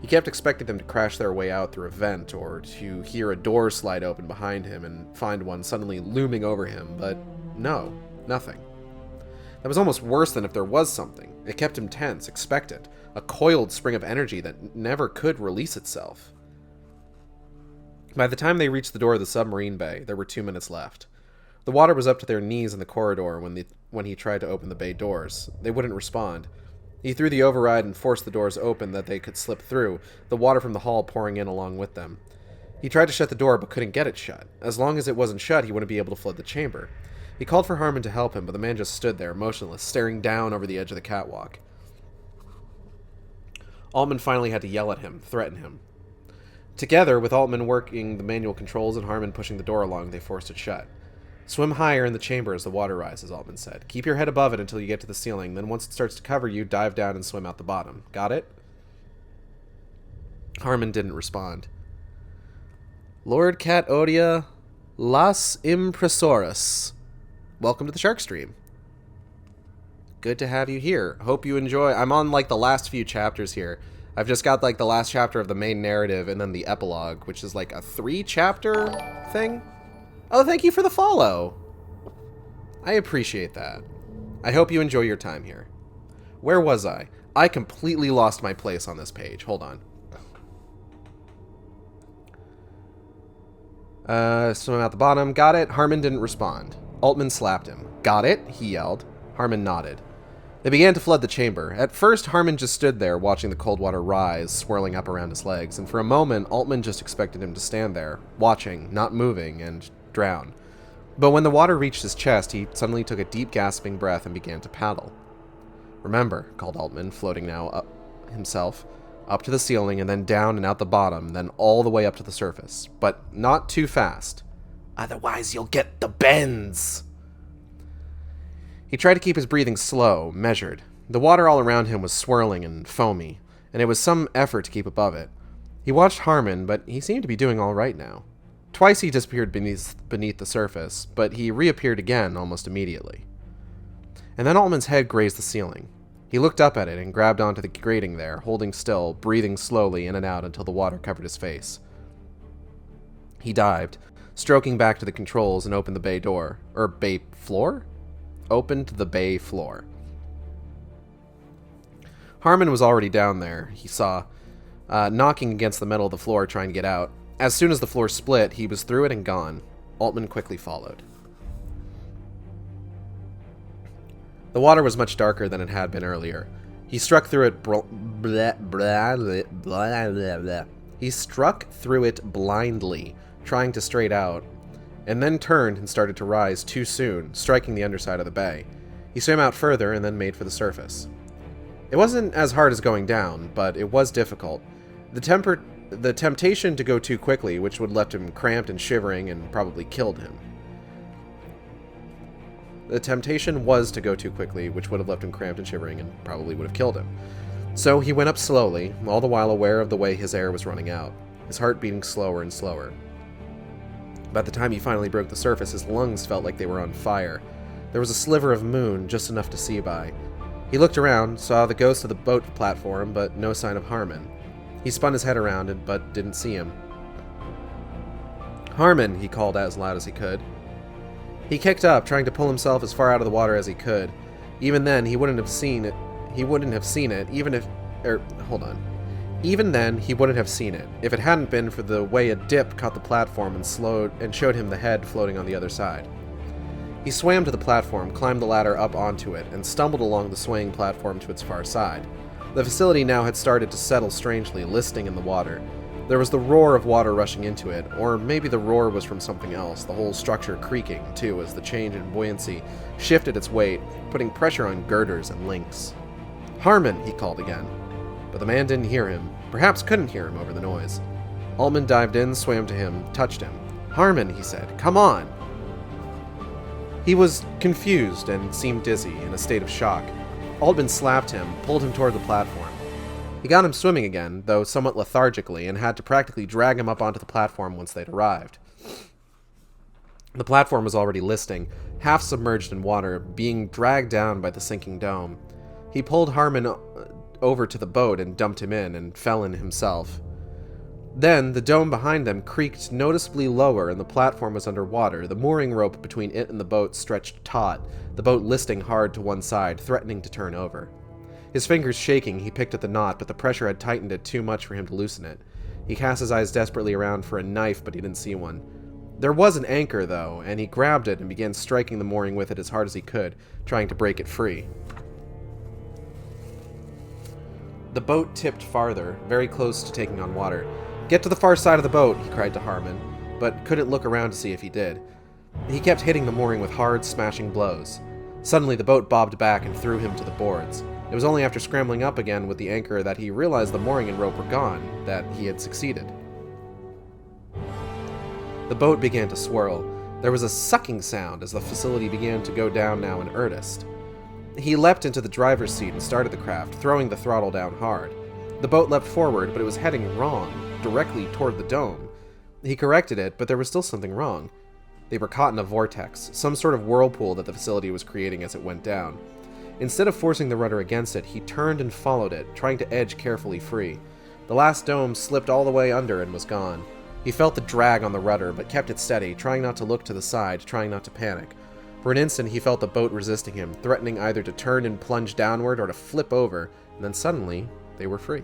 He kept expecting them to crash their way out through a vent, or to hear a door slide open behind him and find one suddenly looming over him, but no, nothing. That was almost worse than if there was something. It kept him tense, expectant, a coiled spring of energy that never could release itself. By the time they reached the door of the submarine bay, there were 2 minutes left. The water was up to their knees in the corridor when he tried to open the bay doors. They wouldn't respond. He threw the override and forced the doors open that they could slip through, the water from the hall pouring in along with them. He tried to shut the door but couldn't get it shut. As long as it wasn't shut, he wouldn't be able to flood the chamber. He called for Harmon to help him, but the man just stood there, motionless, staring down over the edge of the catwalk. Altman finally had to yell at him, threaten him. Together, with Altman working the manual controls and Harmon pushing the door along, they forced it shut. Swim higher in the chamber as the water rises, Altman said. Keep your head above it until you get to the ceiling, then once it starts to cover you, dive down and swim out the bottom. Got it? Harmon didn't respond. Lord Cat Odia, Las Impressoras. Welcome to the Sharkstream. Good to have you here. Hope you enjoy. I'm on, like, the last few chapters here. I've just got, like, the last chapter of the main narrative and then the epilogue, which is, like, a 3-chapter thing. Oh, thank you for the follow. I appreciate that. I hope you enjoy your time here. Where was I? I completely lost my place on this page. Hold on. Swim out the bottom. Got it. Harmon didn't respond. Altman slapped him. Got it, he yelled. Harmon nodded. They began to flood the chamber. At first, Harmon just stood there, watching the cold water rise, swirling up around his legs, and for a moment, Altman just expected him to stand there, watching, not moving, and drown. But when the water reached his chest, he suddenly took a deep, gasping breath and began to paddle. Remember, called Altman, floating now up himself, up to the ceiling, and then down and out the bottom, then all the way up to the surface. But not too fast. Otherwise, you'll get the bends. He tried to keep his breathing slow, measured. The water all around him was swirling and foamy, and it was some effort to keep above it. He watched Harmon, but he seemed to be doing all right now. Twice he disappeared beneath the surface, but he reappeared again almost immediately. And then Altman's head grazed the ceiling. He looked up at it and grabbed onto the grating there, holding still, breathing slowly in and out until the water covered his face. He dived, stroking back to the controls, and opened the bay door. Bay floor? Opened the bay floor. Harmon was already down there, he saw, knocking against the metal of the floor trying to get out. As soon as the floor split, he was through it and gone. Altman quickly followed. The water was much darker than it had been earlier. He struck through it blindly, trying to straight out, and then turned and started to rise too soon, striking the underside of the bay. He swam out further and then made for the surface. It wasn't as hard as going down, but it was difficult. The temptation to go too quickly, which would have left him cramped and shivering and probably killed him. The temptation was to go too quickly, which would have left him cramped and shivering and probably would have killed him. So he went up slowly, all the while aware of the way his air was running out, his heart beating slower and slower. By the time he finally broke the surface, his lungs felt like they were on fire. There was a sliver of moon, just enough to see by. He looked around, saw the ghost of the boat platform, but no sign of Harmon. He spun his head around, but didn't see him. "Harmon," he called out as loud as he could. He kicked up, trying to pull himself as far out of the water as he could. Even then, he wouldn't have seen it, even if... Even then, he wouldn't have seen it, if it hadn't been for the way a dip caught the platform and showed him the head floating on the other side. He swam to the platform, climbed the ladder up onto it, and stumbled along the swaying platform to its far side. The facility now had started to settle strangely, listing in the water. There was the roar of water rushing into it, or maybe the roar was from something else, the whole structure creaking, too, as the change in buoyancy shifted its weight, putting pressure on girders and links. "Harmon," he called again. But the man didn't hear him, perhaps couldn't hear him over the noise. Altman dived in, swam to him, touched him. "Harmon," he said, "come on!" He was confused and seemed dizzy, in a state of shock. Altman slapped him, pulled him toward the platform. He got him swimming again, though somewhat lethargically, and had to practically drag him up onto the platform once they'd arrived. The platform was already listing, half submerged in water, being dragged down by the sinking dome. He pulled Harmon over to the boat and dumped him in, and fell in himself. Then, the dome behind them creaked noticeably lower and the platform was underwater. The mooring rope between it and the boat stretched taut, the boat listing hard to one side, threatening to turn over. His fingers shaking, he picked at the knot, but the pressure had tightened it too much for him to loosen it. He cast his eyes desperately around for a knife, but he didn't see one. There was an anchor, though, and he grabbed it and began striking the mooring with it as hard as he could, trying to break it free. The boat tipped farther, very close to taking on water. "Get to the far side of the boat," he cried to Harmon, but couldn't look around to see if he did. He kept hitting the mooring with hard, smashing blows. Suddenly, the boat bobbed back and threw him to the boards. It was only after scrambling up again with the anchor that he realized the mooring and rope were gone, that he had succeeded. The boat began to swirl. There was a sucking sound as the facility began to go down now in earnest. He leapt into the driver's seat and started the craft, throwing the throttle down hard. The boat leapt forward, but it was heading wrong, directly toward the dome. He corrected it, but there was still something wrong. They were caught in a vortex, some sort of whirlpool that the facility was creating as it went down. Instead of forcing the rudder against it, he turned and followed it, trying to edge carefully free. The last dome slipped all the way under and was gone. He felt the drag on the rudder, but kept it steady, trying not to look to the side, trying not to panic. For an instant, he felt the boat resisting him, threatening either to turn and plunge downward or to flip over, and then suddenly, they were free.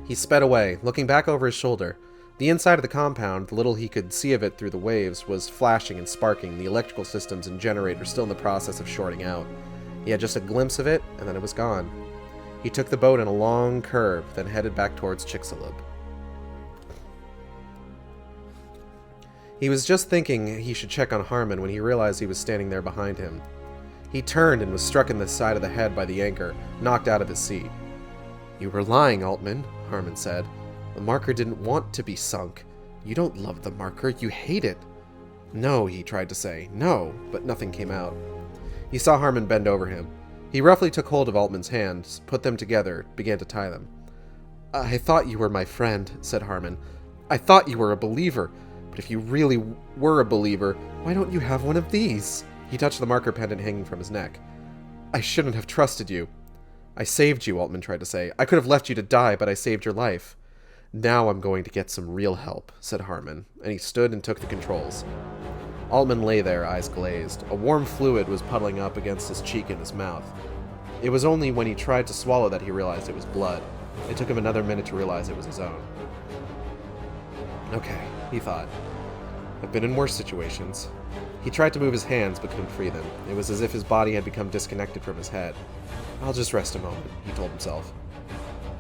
He sped away, looking back over his shoulder. The inside of the compound, the little he could see of it through the waves, was flashing and sparking, the electrical systems and generator still in the process of shorting out. He had just a glimpse of it, and then it was gone. He took the boat in a long curve, then headed back towards Chicxulub. He was just thinking he should check on Harmon when he realized he was standing there behind him. He turned and was struck in the side of the head by the anchor, knocked out of his seat. "You were lying, Altman," Harmon said. "The marker didn't want to be sunk. You don't love the marker, you hate it." "No," he tried to say. "No," but nothing came out. He saw Harmon bend over him. He roughly took hold of Altman's hands, put them together, began to tie them. "I thought you were my friend," said Harmon. "I thought you were a believer. But if you really were a believer, why don't you have one of these?" He touched the marker pendant hanging from his neck. I shouldn't have trusted you. I saved you, Altman tried to say. I could have left you to die, but I saved your life. Now I'm going to get some real help, said Harmon, and he stood and took the controls. Altman lay there, eyes glazed. A warm fluid was puddling up against his cheek and his mouth. It was only when he tried to swallow that he realized it was blood. It took him another minute to realize it was his own. Okay, he thought. I've been in worse situations. He tried to move his hands, but couldn't free them. It was as if his body had become disconnected from his head. I'll just rest a moment, he told himself.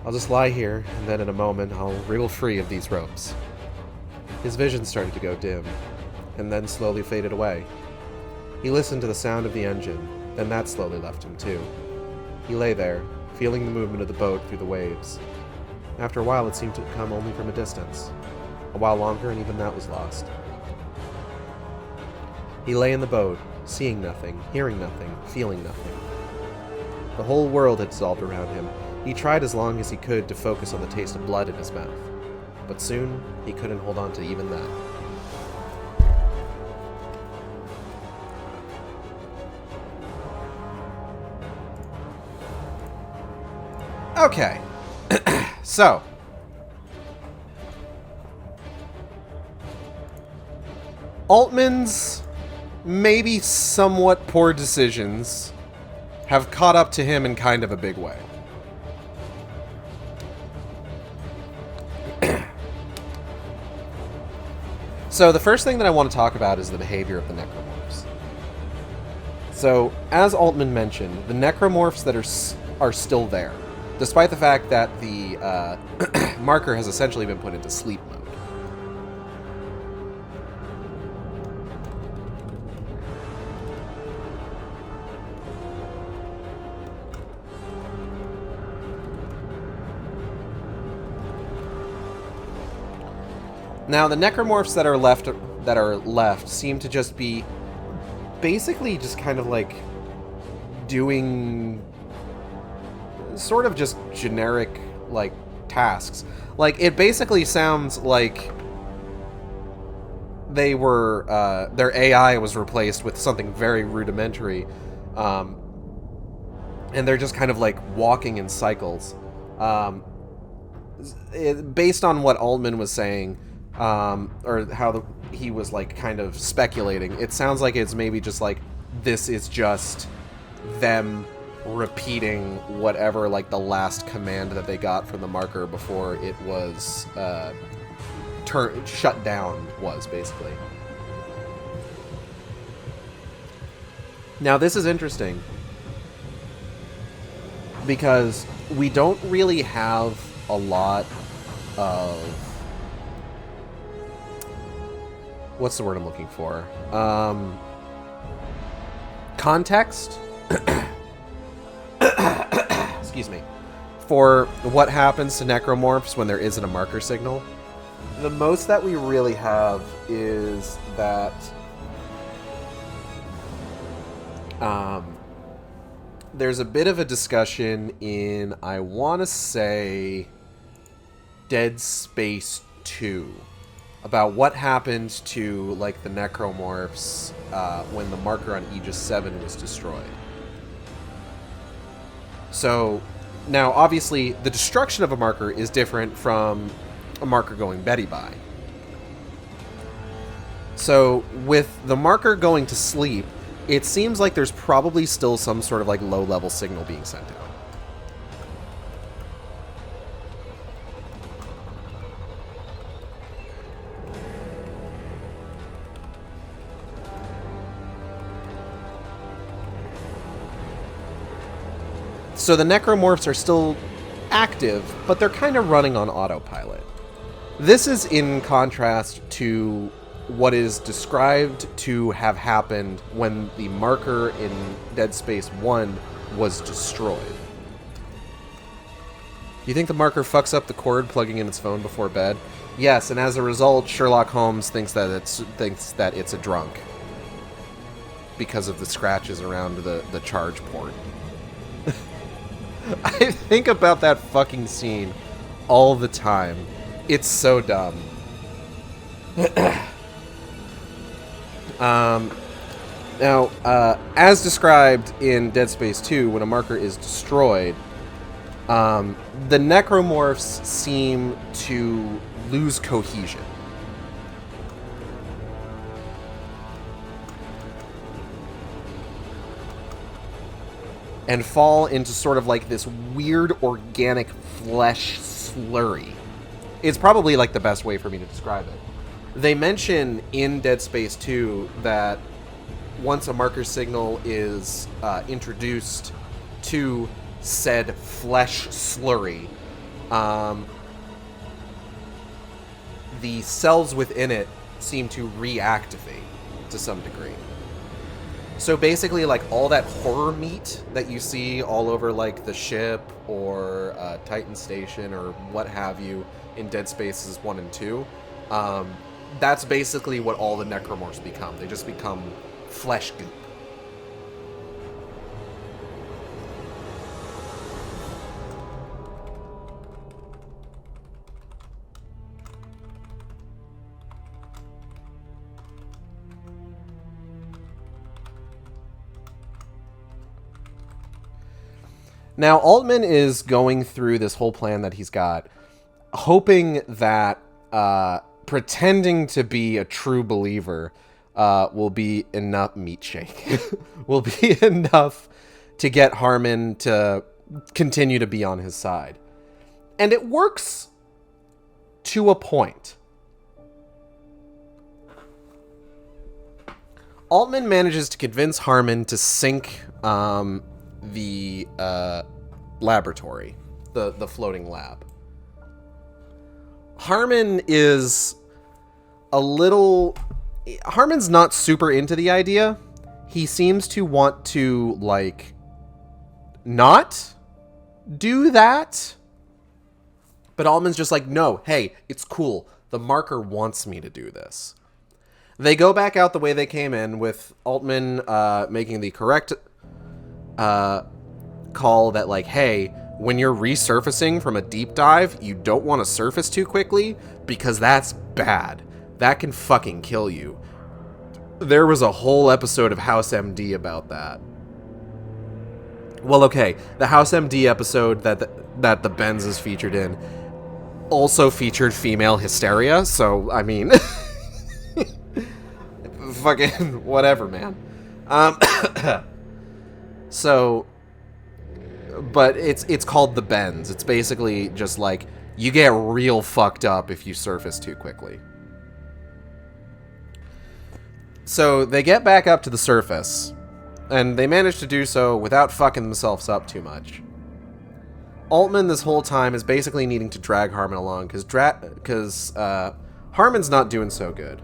I'll just lie here, and then in a moment I'll wriggle free of these ropes. His vision started to go dim, and then slowly faded away. He listened to the sound of the engine, and that slowly left him too. He lay there, feeling the movement of the boat through the waves. After a while it seemed to come only from a distance. A while longer, and even that was lost. He lay in the boat, seeing nothing, hearing nothing, feeling nothing. The whole world had dissolved around him. He tried as long as he could to focus on the taste of blood in his mouth. But soon, he couldn't hold on to even that. Okay. So. Altman's maybe somewhat poor decisions have caught up to him in kind of a big way. So the first thing that I want to talk about is the behavior of the necromorphs. So, as Altman mentioned, the necromorphs that are still there, despite the fact that the marker has essentially been put into sleep mode. Now, the necromorphs that are left seem to just be basically just kind of like doing sort of just generic like tasks. Like, it basically sounds like they were their AI was replaced with something very rudimentary, and they're just kind of like walking in cycles. Based on what Altman was saying, or how he was like kind of speculating, it sounds like it's maybe just like this is just them repeating whatever like the last command that they got from the marker before it was shut down was, basically. Now this is interesting because we don't really have a lot of, what's the word I'm looking for? Context? Excuse me. For what happens to necromorphs when there isn't a marker signal. The most that we really have is that there's a bit of a discussion in, I want to say, Dead Space 2 about what happened to like the necromorphs when the marker on Aegis 7 was destroyed. So now obviously the destruction of a marker is different from a marker going Betty by. So with the marker going to sleep, it seems like there's probably still some sort of like low-level signal being sent out. So the necromorphs are still active, but they're kind of running on autopilot. This is in contrast to what is described to have happened when the marker in Dead Space 1 was destroyed. Do you think the marker fucks up the cord plugging in its phone before bed? Yes, and as a result, Sherlock Holmes thinks that it's a drunk because of the scratches around the charge port. I think about that fucking scene all the time. It's so dumb. Now, as described in Dead Space 2, when a marker is destroyed, the necromorphs seem to lose cohesion. And fall into sort of like this weird organic flesh slurry. It's probably like the best way for me to describe it. They mention in Dead Space 2 that once a marker signal is introduced to said flesh slurry, the cells within it seem to reactivate to some degree. So basically, like, all that horror meat that you see all over, like, the ship or Titan Station or what have you in Dead Spaces 1 and 2, that's basically what all the necromorphs become. They just become flesh goop. Now, Altman is going through this whole plan that he's got, hoping that pretending to be a true believer will be enough, meat shake, will be enough to get Harmon to continue to be on his side. And it works to a point. Altman manages to convince Harmon to sink the laboratory, the floating lab. Harmon's not super into the idea. He seems to want to, like, not do that. But Altman's just like, no, hey, it's cool. The marker wants me to do this. They go back out the way they came in, with Altman making the correct call that, like, hey, when you're resurfacing from a deep dive, you don't want to surface too quickly, because that's bad. That can fucking kill you. There was a whole episode of House MD about that. Well, okay, the House MD episode that the Benz is featured in also featured female hysteria, so, I mean, fucking whatever, man. So, but it's called the Benz. It's basically just like, you get real fucked up if you surface too quickly. So they get back up to the surface, and they manage to do so without fucking themselves up too much. Altman this whole time is basically needing to drag Harmon along, because Harmon's not doing so good.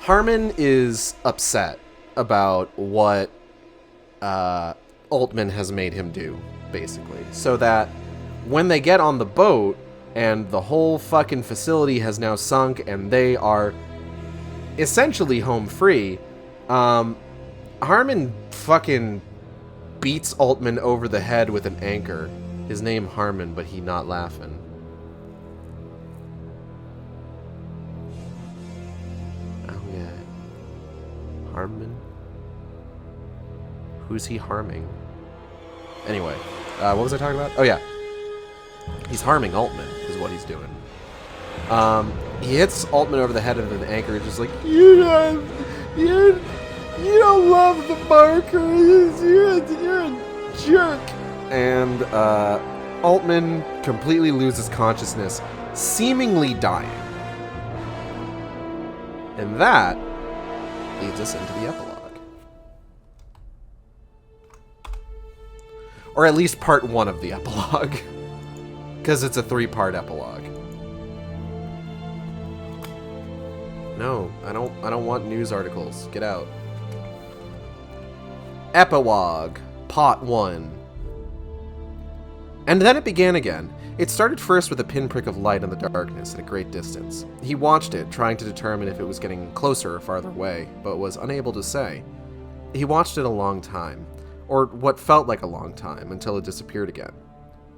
Harmon is upset about what Altman has made him do, basically. So that when they get on the boat and the whole fucking facility has now sunk and they are essentially home free, Harmon fucking beats Altman over the head with an anchor. His name Harmon, but he not laughing. Harmon? Who's he harming? Anyway, what was I talking about? Oh, yeah. He's harming Altman, is what he's doing. He hits Altman over the head with an anchor, just like, you don't love the marker, you're a jerk. And Altman completely loses consciousness, seemingly dying. And that leads us into the epilogue. Or at least part 1 of the epilogue. Because it's a 3-part epilogue. No, I don't want news articles. Get out. Epilogue, Part 1. And then it began again. It started first with a pinprick of light in the darkness at a great distance. He watched it, trying to determine if it was getting closer or farther away, but was unable to say. He watched it a long time, or what felt like a long time, until it disappeared again.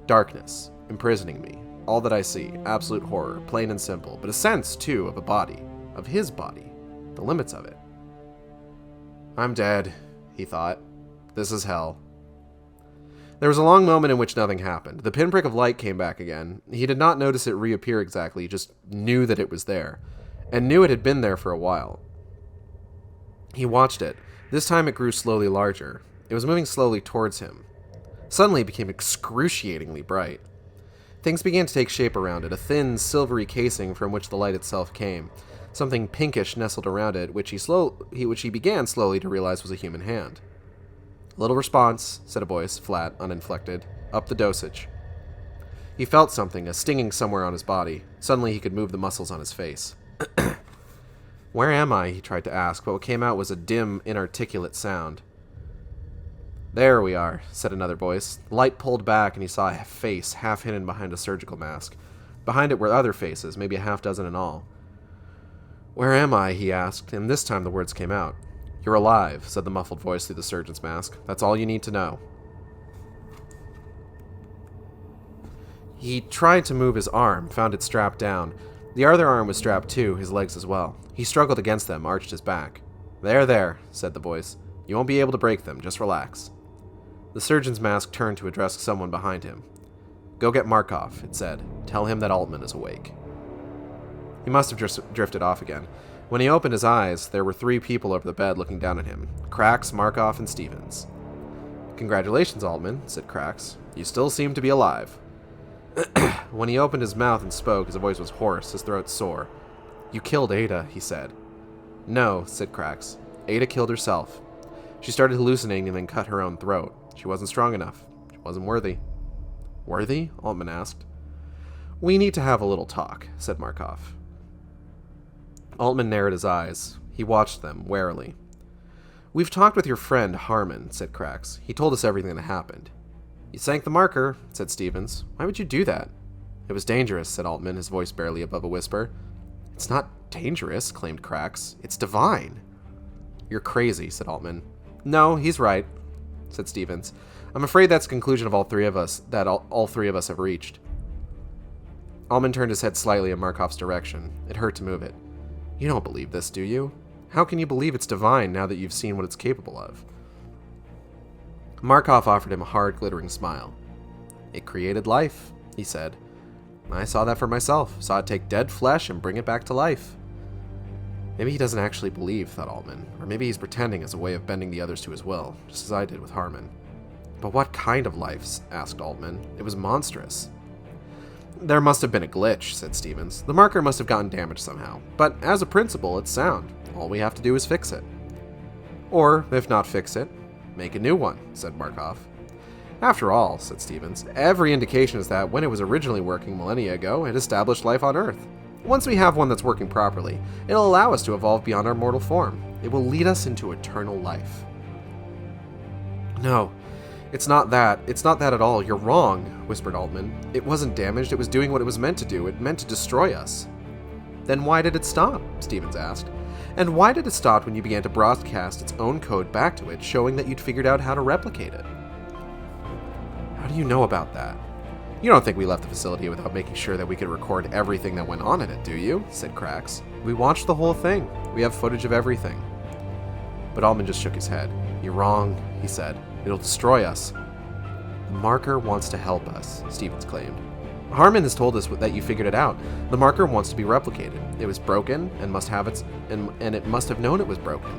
Darkness, imprisoning me, all that I see, absolute horror, plain and simple, but a sense, too, of a body, of his body, the limits of it. I'm dead, he thought. This is hell. There was a long moment in which nothing happened. The pinprick of light came back again. He did not notice it reappear exactly, he just knew that it was there, and knew it had been there for a while. He watched it. This time it grew slowly larger. It was moving slowly towards him. Suddenly it became excruciatingly bright. Things began to take shape around it, a thin, silvery casing from which the light itself came. Something pinkish nestled around it, which he began slowly to realize was a human hand. A little response, said a voice, flat, uninflected. Up the dosage. He felt something, a stinging somewhere on his body. Suddenly he could move the muscles on his face. Where am I? He tried to ask, but what came out was a dim, inarticulate sound. There we are, said another voice. The light pulled back, and he saw a face half hidden behind a surgical mask. Behind it were other faces, maybe a half-dozen in all. Where am I? He asked, and this time the words came out. You're alive, said the muffled voice through the surgeon's mask. That's all you need to know. He tried to move his arm, found it strapped down. The other arm was strapped too, his legs as well. He struggled against them, arched his back. There, said the voice. You won't be able to break them, just relax. The surgeon's mask turned to address someone behind him. Go get Markov, it said. Tell him that Altman is awake. He must have just drifted off again. When he opened his eyes, there were 3 people over the bed looking down at him. Krax, Markov, and Stevens. Congratulations, Altman, said Krax. You still seem to be alive. When he opened his mouth and spoke, his voice was hoarse, his throat sore. You killed Ada, he said. No, said Krax. Ada killed herself. She started hallucinating and then cut her own throat. She wasn't strong enough. She wasn't worthy. Worthy? Altman asked. We need to have a little talk, said Markov. Altman narrowed his eyes. He watched them, warily. We've talked with your friend, Harmon, said Krax. He told us everything that happened. You sank the marker, said Stevens. Why would you do that? It was dangerous, said Altman, his voice barely above a whisper. It's not dangerous, claimed Krax. It's divine. You're crazy, said Altman. No, he's right, said Stevens. I'm afraid that's the conclusion of all three of us have reached. Altman turned his head slightly in Markov's direction. It hurt to move it. You don't believe this, do you? How can you believe it's divine now that you've seen what it's capable of? Markov offered him a hard, glittering smile. It created life, he said. I saw that for myself. Saw it take dead flesh and bring it back to life. Maybe he doesn't actually believe, thought Altman. Or maybe he's pretending as a way of bending the others to his will, just as I did with Harmon. But what kind of life? Asked Altman. It was monstrous. There must have been a glitch, said Stevens. The marker must have gotten damaged somehow. But as a principle, it's sound. All we have to do is fix it. Or, if not fix it, make a new one, said Markov. After all, said Stevens, every indication is that when it was originally working millennia ago, it established life on Earth. Once we have one that's working properly, it'll allow us to evolve beyond our mortal form. It will lead us into eternal life. No, it's not that. It's not that at all. You're wrong, whispered Altman. It wasn't damaged. It was doing what it was meant to do. It meant to destroy us. Then why did it stop? Stevens asked. And why did it stop when you began to broadcast its own code back to it, showing that you'd figured out how to replicate it? How do you know about that? You don't think we left the facility without making sure that we could record everything that went on in it, do you? Said Krax. We watched the whole thing. We have footage of everything. But Altman just shook his head. You're wrong, he said. It'll destroy us. The marker wants to help us, Stevens claimed. Harmon has told us that you figured it out. The marker wants to be replicated. It was broken and must have and it must have known it was broken.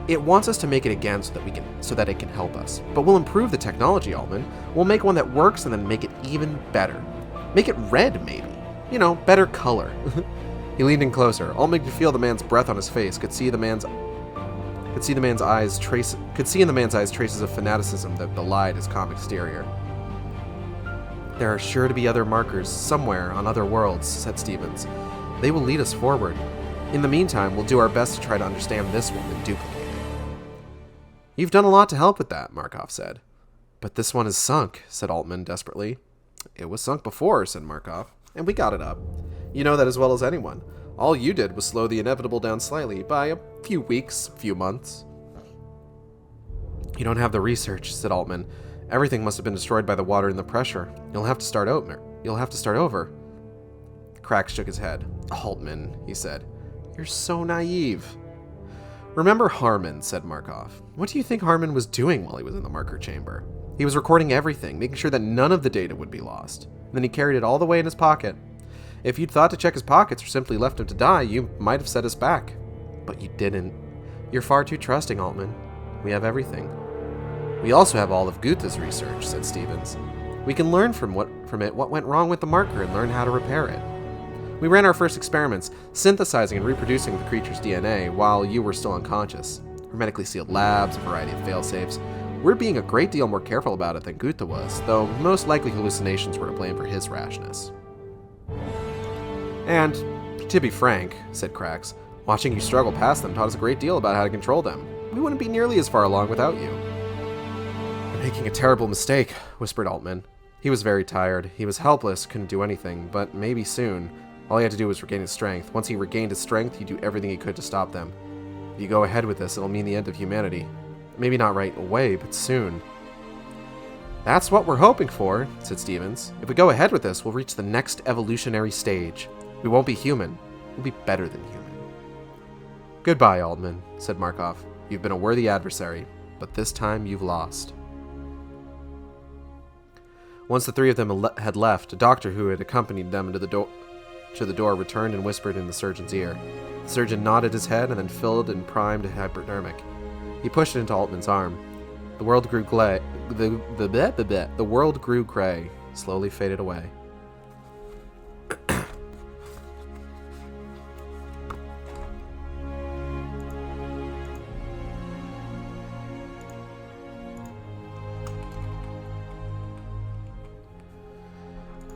It wants us to make it again so that it can help us. But we'll improve the technology, Altman. We'll make one that works and then make it even better. Make it red, maybe. You know, better color. He leaned in closer. Altman could feel the man's breath on his face, could see in the man's eyes traces of fanaticism that belied his calm exterior. There are sure to be other markers somewhere on other worlds, said Stevens. They will lead us forward. In the meantime, we'll do our best to try to understand this one and duplicate it. You've done a lot to help with that, Markov said. But this one is sunk, said Altman desperately. It was sunk before, said Markov, and we got it up. You know that as well as anyone. All you did was slow the inevitable down slightly, by a few weeks, few months. You don't have the research, said Altman. Everything must have been destroyed by the water and the pressure. You'll have to start over. Crax shook his head. Altman, he said. You're so naive. Remember Harmon, said Markov. What do you think Harmon was doing while he was in the marker chamber? He was recording everything, making sure that none of the data would be lost. Then he carried it all the way in his pocket. If you'd thought to check his pockets or simply left him to die, you might have set us back. But you didn't. You're far too trusting, Altman. We have everything. We also have all of Goethe's research, said Stevens. We can learn from it what went wrong with the marker and learn how to repair it. We ran our first experiments, synthesizing and reproducing the creature's DNA while you were still unconscious. Hermetically sealed labs, a variety of failsafes. We're being a great deal more careful about it than Goethe was, though most likely hallucinations were to blame for his rashness. And, to be frank, said Crax, watching you struggle past them taught us a great deal about how to control them. We wouldn't be nearly as far along without you. You're making a terrible mistake, whispered Altman. He was very tired. He was helpless, couldn't do anything, but maybe soon. All he had to do was regain his strength. Once he regained his strength, he'd do everything he could to stop them. If you go ahead with this, it'll mean the end of humanity. Maybe not right away, but soon. That's what we're hoping for, said Stevens. If we go ahead with this, we'll reach the next evolutionary stage. We won't be human. We'll be better than human. Goodbye, Altman, said Markov. You've been a worthy adversary, but this time you've lost. Once the three of them had left, a doctor who had accompanied them to the door returned and whispered in the surgeon's ear. The surgeon nodded his head and then filled and primed a hypodermic. He pushed it into Altman's arm. The world grew gray. The world grew gray, slowly faded away.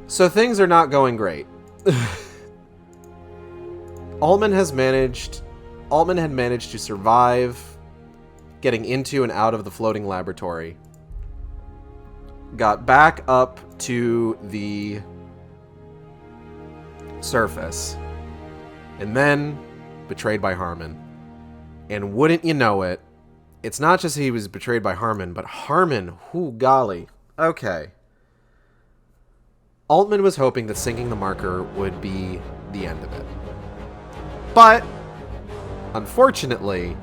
So things are not going great. Altman had managed to survive getting into and out of the floating laboratory. Got back up to the surface. And then betrayed by Harmon. And wouldn't you know it, it's not just he was betrayed by Harmon, but Harmon, whoo golly. Okay. Altman was hoping that sinking the marker would be the end of it. But, unfortunately,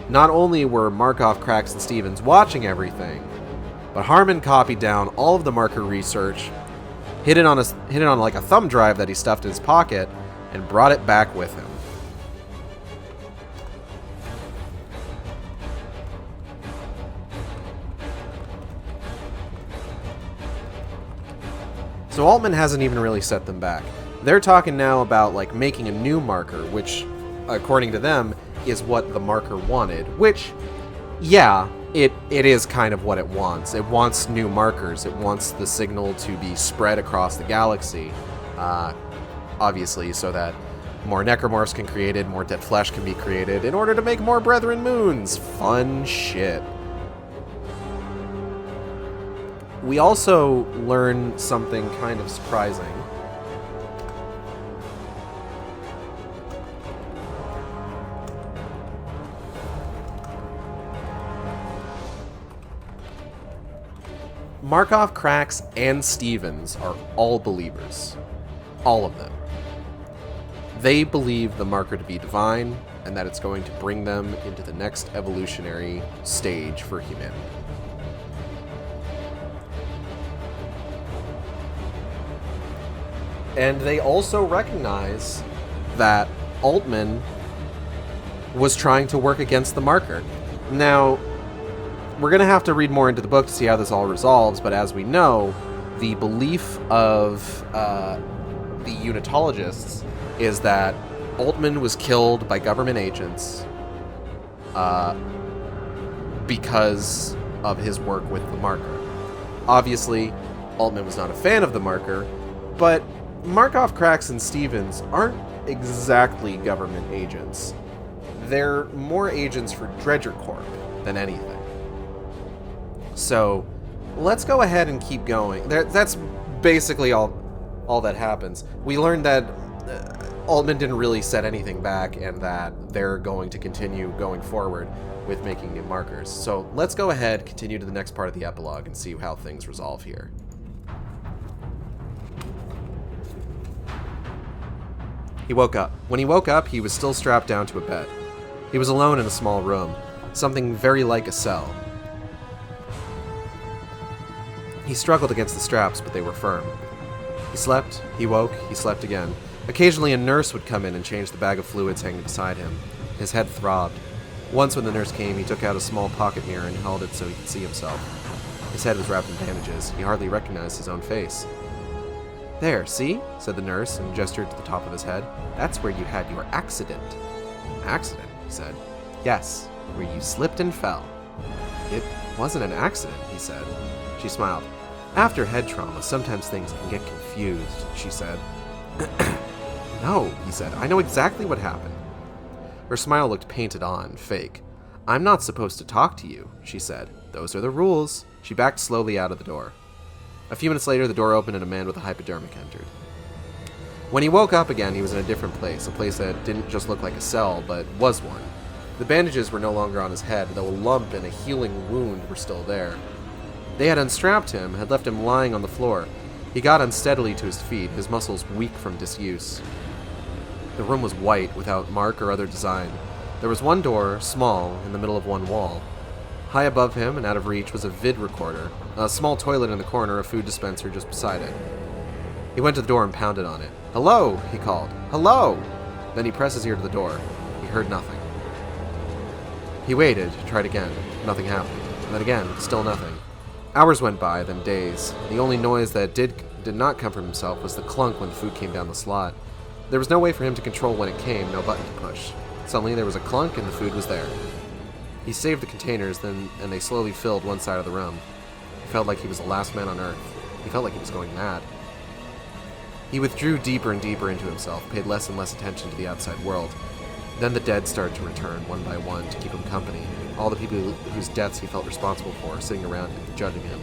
not only were Markov, Crax, and Stevens watching everything, but Harmon copied down all of the marker research, hid it on like a thumb drive that he stuffed in his pocket, and brought it back with him. So Altman hasn't even really set them back. They're talking now about like making a new marker, which, according to them, is what the marker wanted. Which, yeah, it is kind of what it wants. It wants new markers. It wants the signal to be spread across the galaxy, obviously, so that more necromorphs can be created, more dead flesh can be created, in order to make more Brethren moons. Fun shit. We also learn something kind of surprising. Markov, Crax, and Stevens are all believers. All of them. They believe the marker to be divine, and that it's going to bring them into the next evolutionary stage for humanity. And they also recognize that Altman was trying to work against the marker. Now, we're going to have to read more into the book to see how this all resolves, but as we know, the belief of the Unitologists is that Altman was killed by government agents because of his work with the marker. Obviously, Altman was not a fan of the marker, but Markov, Crax, and Stevens aren't exactly government agents. They're more agents for Dredger Corp than anything. So, let's go ahead and keep going. That's basically all that happens. We learned that Altman didn't really set anything back, and that they're going to continue going forward with making new markers. So let's go ahead, continue to the next part of the epilogue, and see how things resolve here. He woke up. When he woke up, he was still strapped down to a bed. He was alone in a small room, something very like a cell. He struggled against the straps, but they were firm. He slept, he woke, he slept again. Occasionally a nurse would come in and change the bag of fluids hanging beside him. His head throbbed. Once when the nurse came, he took out a small pocket mirror and held it so he could see himself. His head was wrapped in bandages. He hardly recognized his own face. "There, see?" said the nurse and gestured to the top of his head. "That's where you had your accident." "Accident?" he said. "Yes, where you slipped and fell." "It wasn't an accident," he said. She smiled. "After head trauma, sometimes things can get confused," she said. "No," he said. "I know exactly what happened." Her smile looked painted on, fake. "I'm not supposed to talk to you," she said. "Those are the rules." She backed slowly out of the door. A few minutes later, the door opened and a man with a hypodermic entered. When he woke up again, he was in a different place, a place that didn't just look like a cell, but was one. The bandages were no longer on his head, though a lump and a healing wound were still there. They had unstrapped him, had left him lying on the floor. He got unsteadily to his feet, his muscles weak from disuse. The room was white, without mark or other design. There was one door, small, in the middle of one wall. High above him and out of reach was a vid recorder, a small toilet in the corner, a food dispenser just beside it. He went to the door and pounded on it. "Hello," he called. "Hello!" Then he pressed his ear to the door. He heard nothing. He waited, tried again. Nothing happened. And then again, still nothing. Hours went by, then days. The only noise that did not come from himself was the clunk when the food came down the slot. There was no way for him to control when it came, no button to push. Suddenly there was a clunk and the food was there. He saved the containers, and they slowly filled one side of the room. He felt like he was the last man on Earth. He felt like he was going mad. He withdrew deeper and deeper into himself, paid less and less attention to the outside world. Then the dead started to return, one by one, to keep him company. All the people whose deaths he felt responsible for, sitting around him, judging him.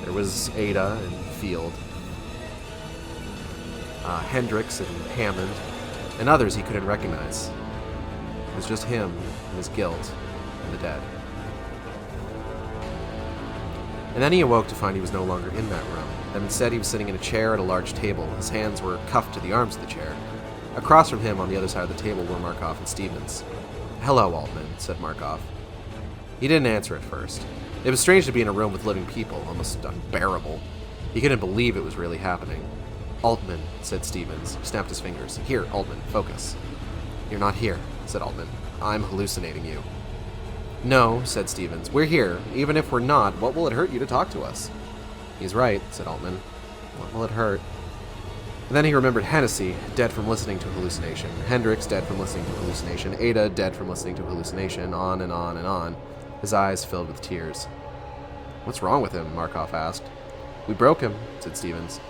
There was Ada and Field, Hendricks and Hammond, and others he couldn't recognize. It was just him and his guilt and the dead. And then he awoke to find he was no longer in that room, that instead he was sitting in a chair at a large table. His hands were cuffed to the arms of the chair. Across from him, on the other side of the table, were Markov and Stevens. "Hello, Altman," said Markov. He didn't answer at first. It was strange to be in a room with living people, almost unbearable. He couldn't believe it was really happening. "Altman," said Stevens, snapped his fingers. "Here, Altman, focus." "You're not here," said Altman. "I'm hallucinating you." "No," said Stevens. "We're here. Even if we're not, what will it hurt you to talk to us?" "He's right," said Altman. "What will it hurt?" And then he remembered Hennessy, dead from listening to hallucination. Hendricks, dead from listening to hallucination. Ada, dead from listening to hallucination. On and on and on. His eyes filled with tears. "What's wrong with him?" Markov asked. "We broke him," said Stevens.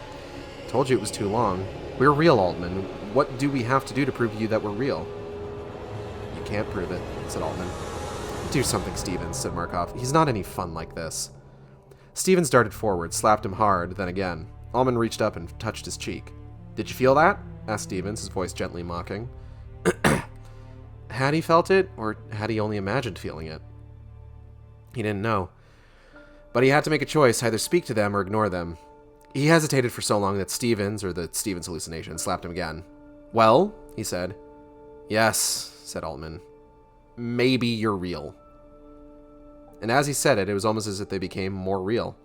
"Told you it was too long. We're real, Altman. What do we have to do to prove to you that we're real?" "You can't prove it," said Altman. "Do something, Stevens," said Markov. "He's not any fun like this." Stevens darted forward, slapped him hard, then again. Altman reached up and touched his cheek. "Did you feel that?" asked Stevens, his voice gently mocking. Had he felt it, or had he only imagined feeling it? He didn't know. But he had to make a choice, either speak to them or ignore them. He hesitated for so long that Stevens hallucination, slapped him again. "Well?" he said. "Yes," said Altman. "Maybe you're real." And as he said it, it was almost as if they became more real.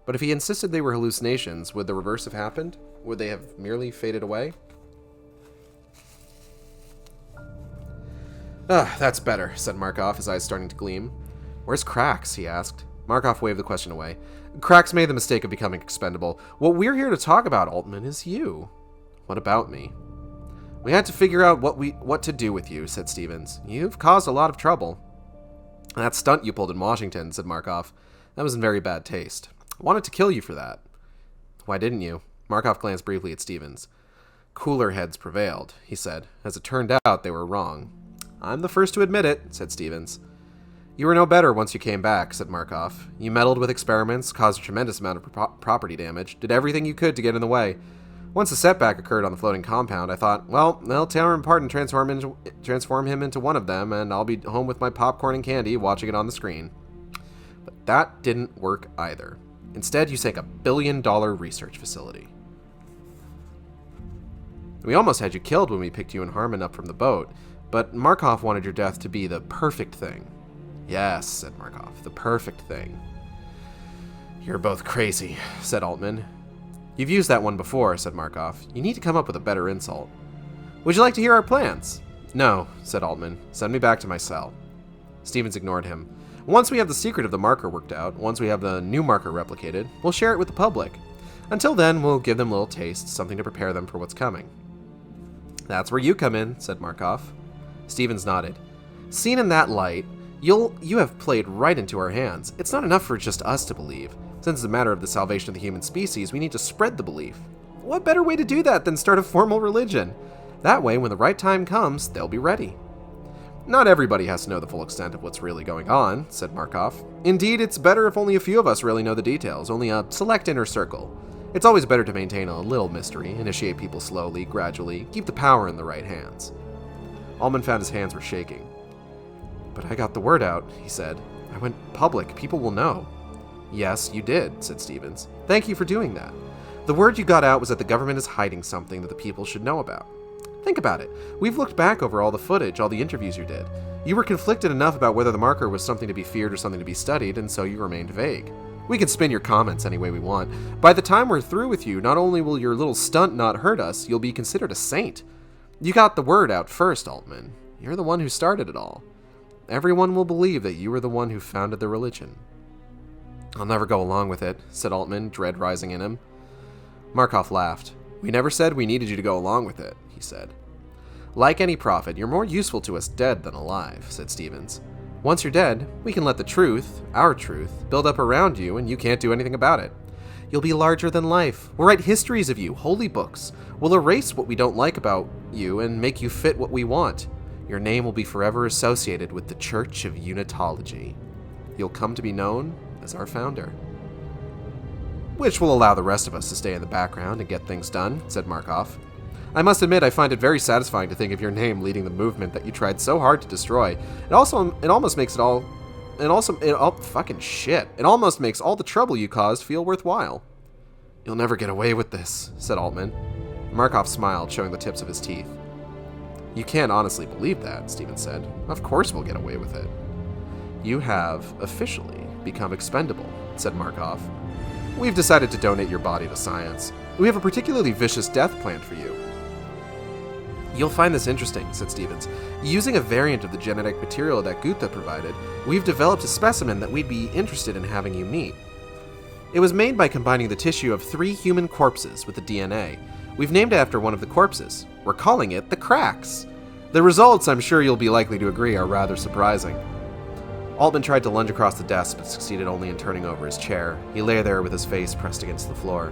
But if he insisted they were hallucinations, would the reverse have happened? Would they have merely faded away? That's better, said Markov, his eyes starting to gleam. "Where's Krax?" he asked. Markov waved the question away. "Krax made the mistake of becoming expendable. What we're here to talk about, Altman, is you." "What about me?" "We had to figure out what to do with you," said Stevens. "You've caused a lot of trouble." "That stunt you pulled in Washington," said Markov. "That was in very bad taste. I wanted to kill you for that." "Why didn't you?" Markov glanced briefly at Stevens. "Cooler heads prevailed," he said. "As it turned out, they were wrong." "I'm the first to admit it," said Stevens. You were no better once you came back, said Markov. You meddled with experiments, caused a tremendous amount of property damage, did everything you could to get in the way. Once a setback occurred on the floating compound, I thought, well, they'll tear him apart and transform him into one of them, and I'll be home with my popcorn and candy watching it on the screen. But that didn't work either. Instead, you sank $1 billion research facility. We almost had you killed when we picked you and Harmon up from the boat, but Markov wanted your death to be the perfect thing. Yes, said Markov, the perfect thing. You're both crazy, said Altman. You've used that one before, said Markov. You need to come up with a better insult. Would you like to hear our plans? No, said Altman. Send me back to my cell. Stevens ignored him. Once we have the secret of the marker worked out, once we have the new marker replicated, we'll share it with the public. Until then, we'll give them little tastes, something to prepare them for what's coming. That's where you come in, said Markov. Stevens nodded. Seen in that light, you have played right into our hands. It's not enough for just us to believe. Since it's a matter of the salvation of the human species, we need to spread the belief. What better way to do that than start a formal religion? That way, when the right time comes, they'll be ready. Not everybody has to know the full extent of what's really going on, said Markov. Indeed, it's better if only a few of us really know the details, only a select inner circle. It's always better to maintain a little mystery, initiate people slowly, gradually, keep the power in the right hands. Allman found his hands were shaking. But I got the word out, he said. I went public, people will know. Yes, you did, said Stevens. Thank you for doing that. The word you got out was that the government is hiding something that the people should know about. Think about it. We've looked back over all the footage, all the interviews you did. You were conflicted enough about whether the marker was something to be feared or something to be studied, and so you remained vague. We can spin your comments any way we want. By the time we're through with you, not only will your little stunt not hurt us, you'll be considered a saint. You got the word out first, Altman. You're the one who started it all. Everyone will believe that you were the one who founded the religion. I'll never go along with it, said Altman, dread rising in him. Markov laughed. We never said we needed you to go along with it, he said. Like any prophet, you're more useful to us dead than alive, said Stevens. Once you're dead, we can let the truth, our truth, build up around you and you can't do anything about it. You'll be larger than life. We'll write histories of you, holy books. We'll erase what we don't like about you and make you fit what we want. Your name will be forever associated with the Church of Unitology. You'll come to be known as our founder. Which will allow the rest of us to stay in the background and get things done, said Markov. I must admit I find it very satisfying to think of your name leading the movement that you tried so hard to destroy. It almost makes all the trouble you caused feel worthwhile. You'll never get away with this, said Altman. Markov smiled, showing the tips of his teeth. You can't honestly believe that, Stevens said. Of course we'll get away with it. You have officially become expendable, said Markov. We've decided to donate your body to science. We have a particularly vicious death planned for you. You'll find this interesting, said Stevens. Using a variant of the genetic material that Gupta provided, we've developed a specimen that we'd be interested in having you meet. It was made by combining the tissue of 3 human corpses with the DNA. We've named it after one of the corpses. We're calling it the Cracks. The results, I'm sure you'll be likely to agree, are rather surprising. Altman tried to lunge across the desk, but succeeded only in turning over his chair. He lay there with his face pressed against the floor.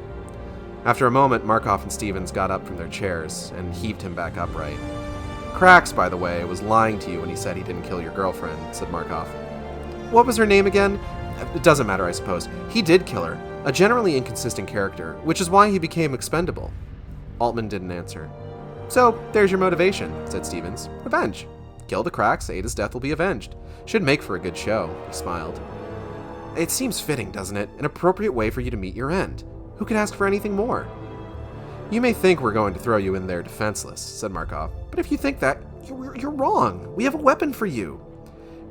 After a moment, Markov and Stevens got up from their chairs and heaved him back upright. Cracks, by the way, was lying to you when he said he didn't kill your girlfriend, said Markov. What was her name again? It doesn't matter, I suppose. He did kill her, a generally inconsistent character, which is why he became expendable. Altman didn't answer. So, there's your motivation, said Stevens. Revenge. Kill the Cracks, Ada's death will be avenged. Should make for a good show, he smiled. It seems fitting, doesn't it? An appropriate way for you to meet your end. Who could ask for anything more? You may think we're going to throw you in there defenseless, said Markov, but if you think that, you're wrong. We have a weapon for you.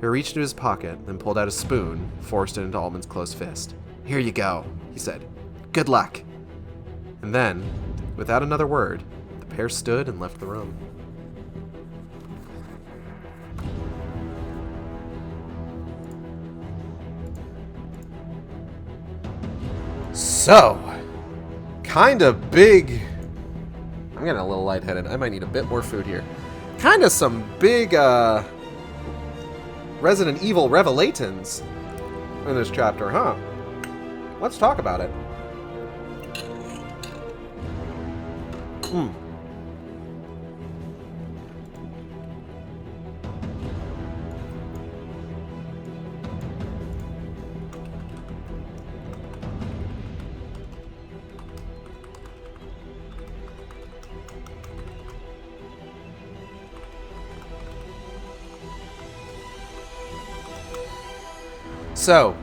He reached into his pocket and pulled out a spoon, forced it into Altman's closed fist. Here you go, he said. Good luck. And then, without another word, the pair stood and left the room. So, kinda big. I'm getting a little lightheaded. I might need a bit more food here. Kinda some big, Resident Evil revelatins in this chapter, huh? Let's talk about it. So,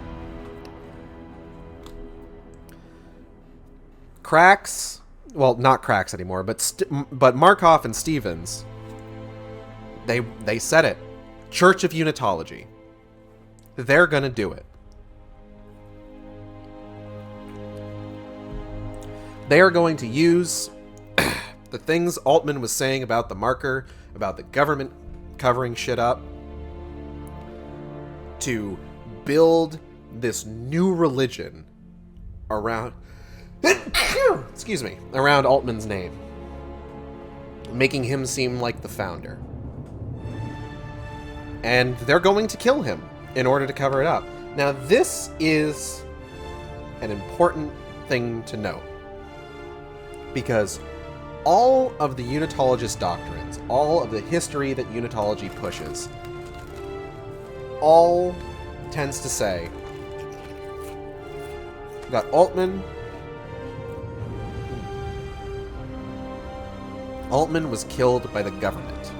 Cracks, well, not Cracks anymore, but Markov and Stevens, they said it. Church of Unitology. They're gonna do it. They are going to use the things Altman was saying about the marker, about the government covering shit up, to build this new religion around excuse me, around Altman's name, making him seem like the founder. And they're going to kill him in order to cover it up. Now, this is an important thing to note, because all of the Unitologist doctrines, all of the history that Unitology pushes, all tends to say that Altman was killed by the government.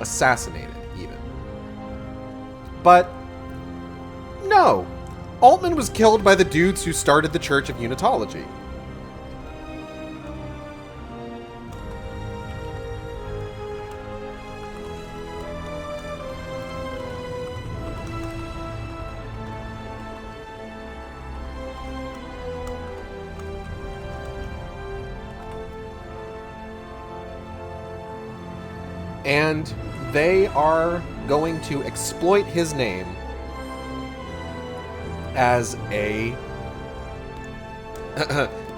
Assassinated, even. But no! Altman was killed by the dudes who started the Church of Unitology. And they are going to exploit his name as a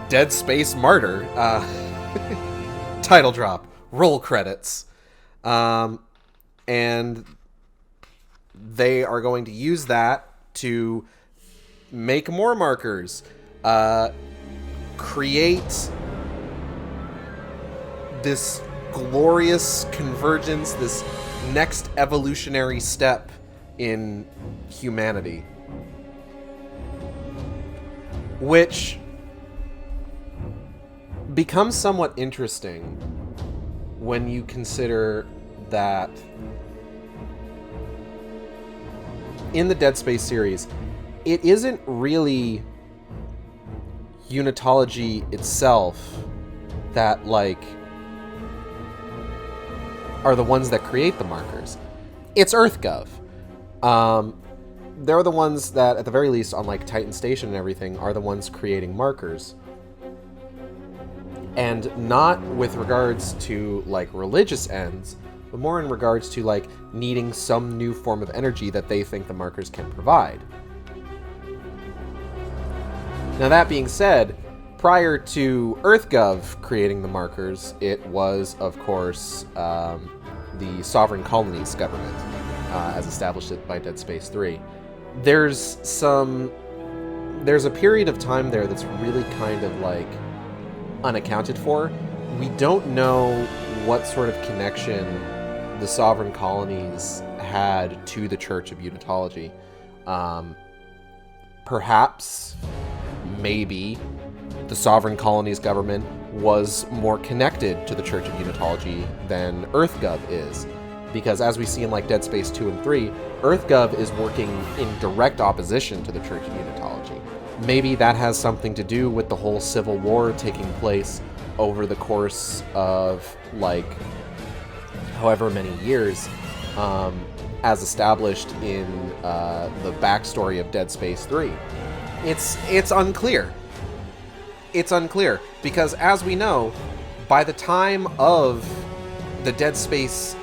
Dead Space Martyr. Title drop. Roll credits. And they are going to use that to make more markers. Create this glorious convergence, this next evolutionary step in humanity, which becomes somewhat interesting when you consider that in the Dead Space series, it isn't really Unitology itself that, like, are the ones that create the markers. It's EarthGov. They're the ones that, at the very least, on like Titan Station and everything, are the ones creating markers. And not with regards to like religious ends, but more in regards to like needing some new form of energy that they think the markers can provide. Now, that being said, prior to EarthGov creating the markers, it was, of course, the Sovereign Colonies government, as established by Dead Space 3. There's a period of time there that's really kind of like unaccounted for. We don't know what sort of connection the Sovereign Colonies had to the Church of Unitology. Perhaps, maybe, the Sovereign Colonies government was more connected to the Church of Unitology than EarthGov is. Because as we see in like Dead Space 2 and 3, EarthGov is working in direct opposition to the Church of Unitology. Maybe that has something to do with the whole civil war taking place over the course of like however many years, as established in the backstory of Dead Space 3. It's unclear. It's unclear, because as we know, by the time of the Dead Space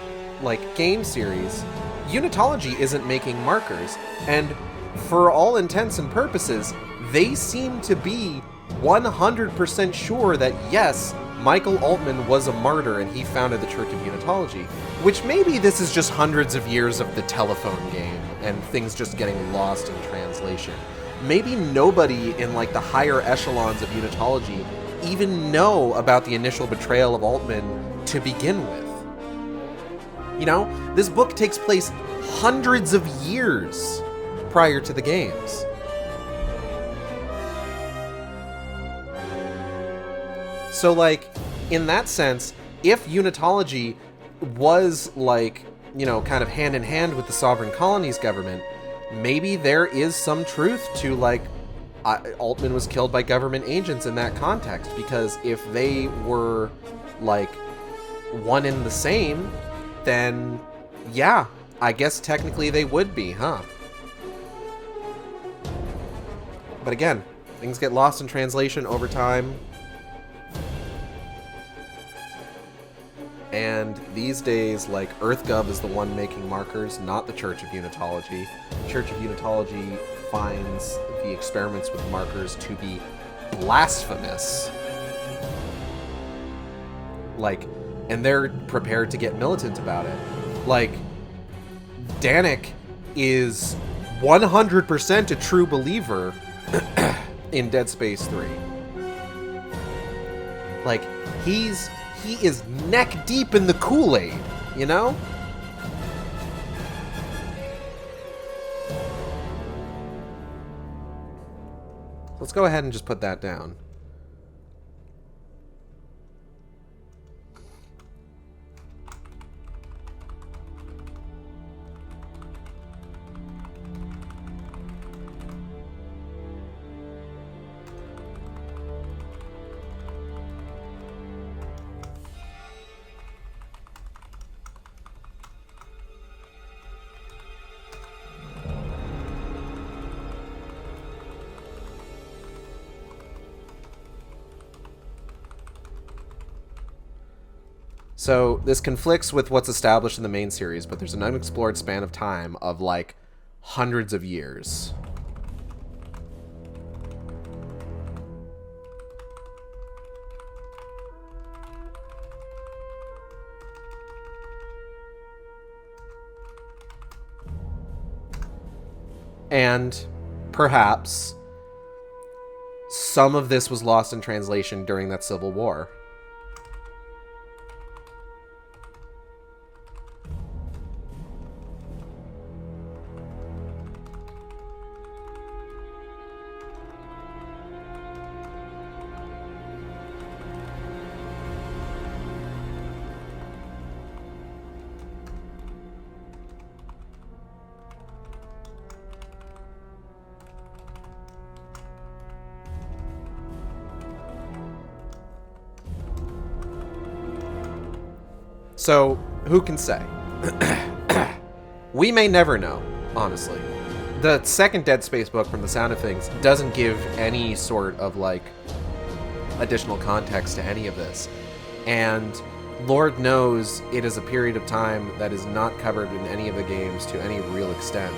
like game series, Unitology isn't making markers, and for all intents and purposes, they seem to be 100% sure that yes, Michael Altman was a martyr and he founded the Church of Unitology, which maybe this is just hundreds of years of the telephone game and things just getting lost in translation. Maybe nobody in like the higher echelons of Unitology even know about the initial betrayal of Altman to begin with. You know, this book takes place hundreds of years prior to the games. So like, in that sense, if Unitology was like, you know, kind of hand in hand with the Sovereign Colonies government, maybe there is some truth to, like, Altman was killed by government agents in that context, because if they were, like, one and the same, then, yeah, I guess technically they would be, huh? But again, things get lost in translation over time. And these days, like, EarthGov is the one making markers, not the Church of Unitology. Church of Unitology finds the experiments with markers to be blasphemous. Like, and they're prepared to get militant about it. Like, Danik is 100% a true believer in Dead Space 3. Like, he is neck deep in the Kool-Aid, you know? Let's go ahead and just put that down. So this conflicts with what's established in the main series, but there's an unexplored span of time of, like, hundreds of years. And perhaps some of this was lost in translation during that Civil War. So, who can say? We may never know, honestly. The second Dead Space book, from the sound of things, doesn't give any sort of, like, additional context to any of this. And Lord knows it is a period of time that is not covered in any of the games to any real extent.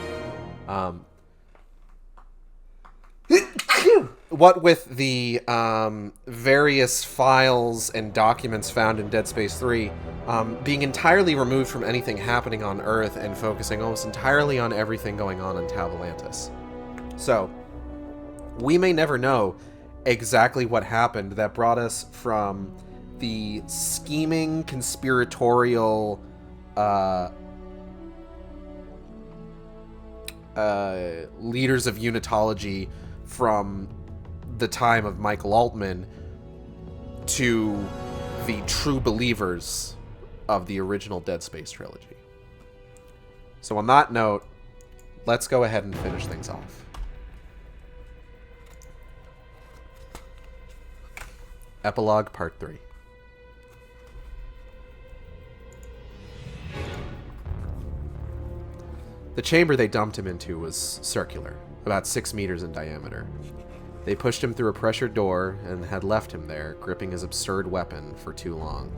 What with the various files and documents found in Dead Space 3 being entirely removed from anything happening on Earth and focusing almost entirely on everything going on in Tau Volantis. So, we may never know exactly what happened that brought us from the scheming, conspiratorial leaders of Unitology from the time of Michael Altman to the true believers of the original Dead Space trilogy. So on that note, let's go ahead and finish things off. Epilogue Part 3. The chamber they dumped him into was circular, about 6 meters in diameter. They pushed him through a pressure door and had left him there, gripping his absurd weapon for too long.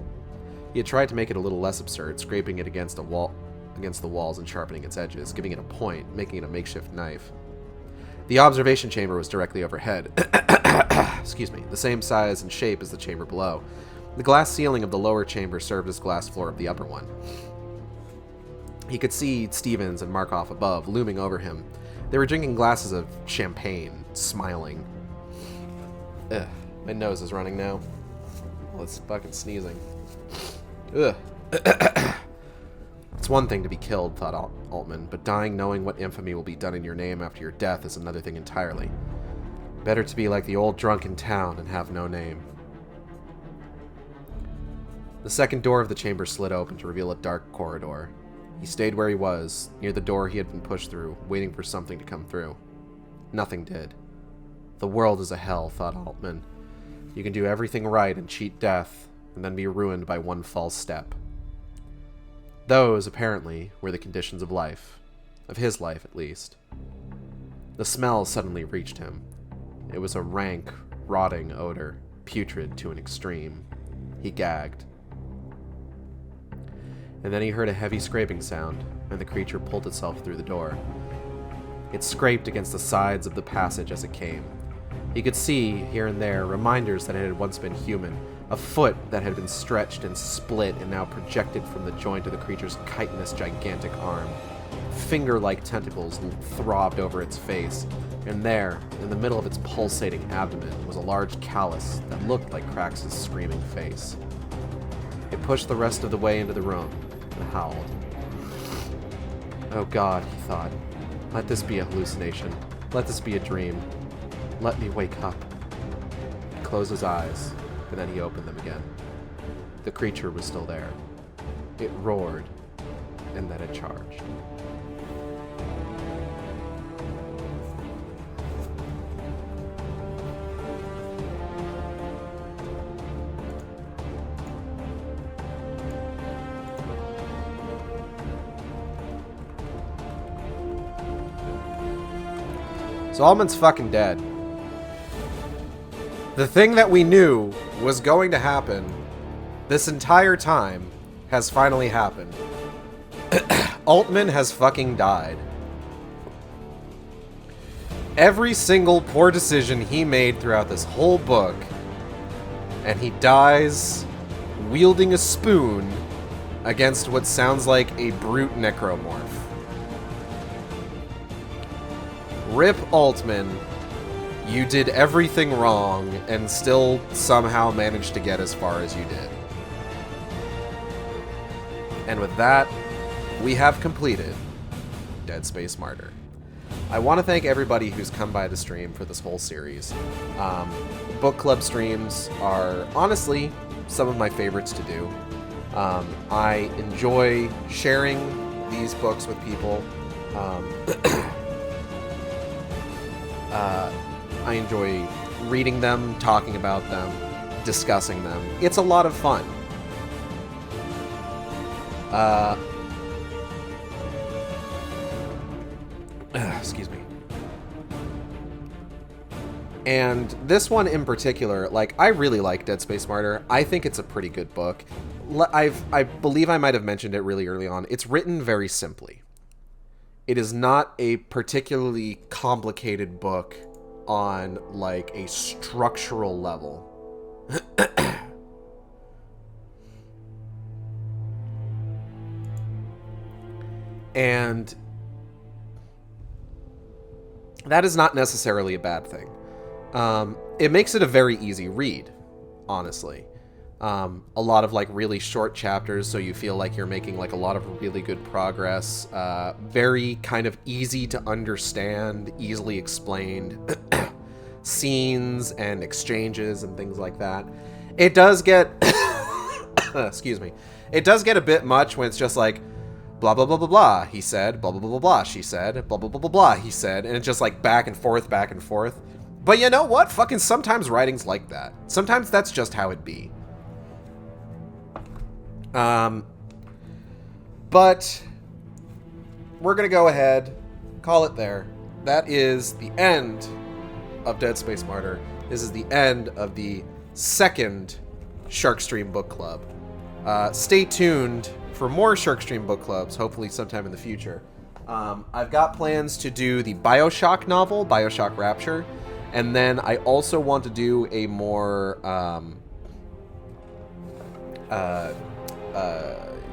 He had tried to make it a little less absurd, scraping it against the walls and sharpening its edges, giving it a point, making it a makeshift knife. The observation chamber was directly overhead. Excuse me, the same size and shape as the chamber below. The glass ceiling of the lower chamber served as glass floor of the upper one. He could see Stevens and Markov above, looming over him. They were drinking glasses of champagne, smiling. Ugh, my nose is running now. Well, it's fucking sneezing. Ugh. It's one thing to be killed, thought Altman, but dying knowing what infamy will be done in your name after your death is another thing entirely. Better to be like the old drunk in town and have no name. The second door of the chamber slid open to reveal a dark corridor. He stayed where he was, near the door he had been pushed through, waiting for something to come through. Nothing did. The world is a hell, thought Altman. You can do everything right and cheat death, and then be ruined by one false step. Those, apparently, were the conditions of life. Of his life, at least. The smell suddenly reached him. It was a rank, rotting odor, putrid to an extreme. He gagged. And then he heard a heavy scraping sound, and the creature pulled itself through the door. It scraped against the sides of the passage as it came. He could see, here and there, reminders that it had once been human, a foot that had been stretched and split and now projected from the joint of the creature's chitinous, gigantic arm. Finger-like tentacles throbbed over its face, and there, in the middle of its pulsating abdomen, was a large callus that looked like Krax's screaming face. It pushed the rest of the way into the room and howled. Oh God, he thought. Let this be a hallucination. Let this be a dream. Let me wake up. He closed his eyes, and then he opened them again. The creature was still there. It roared, and then it charged. So Altman's fucking dead. The thing that we knew was going to happen this entire time has finally happened. Altman has fucking died. Every single poor decision he made throughout this whole book, and he dies wielding a spoon against what sounds like a brute necromorph. Rip Altman, you did everything wrong and still somehow managed to get as far as you did. And with that, we have completed Dead Space Martyr. I want to thank everybody who's come by the stream for this whole series. Book club streams are honestly some of my favorites to do. I enjoy sharing these books with people. I enjoy reading them, talking about them, discussing them. It's a lot of fun. Excuse me. And this one in particular, like, I really like Dead Space Martyr. I think it's a pretty good book. I believe I might have mentioned it really early on. It's written very simply. It is not a particularly complicated book on, like, a structural level. And that is not necessarily a bad thing. It makes it a very easy read, honestly. A lot of, like, really short chapters, so you feel like you're making, like, a lot of really good progress. Very kind of easy to understand, easily explained scenes and exchanges and things like that. It does get excuse me. It does get a bit much when it's just like blah blah blah blah blah, he said, blah blah blah blah blah, she said, blah blah blah blah blah, he said, and it's just like back and forth, back and forth. But you know what? Fucking sometimes writing's like that. Sometimes that's just how it be. But we're gonna go ahead, call it there. That is the end of Dead Space Martyr. This is the end of the second Sharkstream book club. Stay tuned for more Sharkstream book clubs, hopefully sometime in the future. I've got plans to do the BioShock novel, BioShock Rapture, and then I also want to do a more,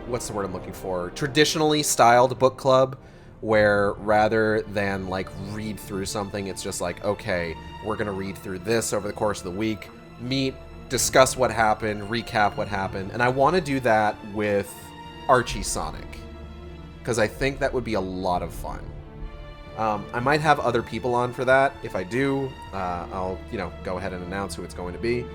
what's the word I'm looking for? Traditionally styled book club, where rather than like read through something, it's just like, okay, we're gonna read through this over the course of the week, meet, discuss what happened, recap what happened, and I want to do that with Archie Sonic, because I think that would be a lot of fun. I might have other people on for that. If I do, I'll, go ahead and announce who it's going to be.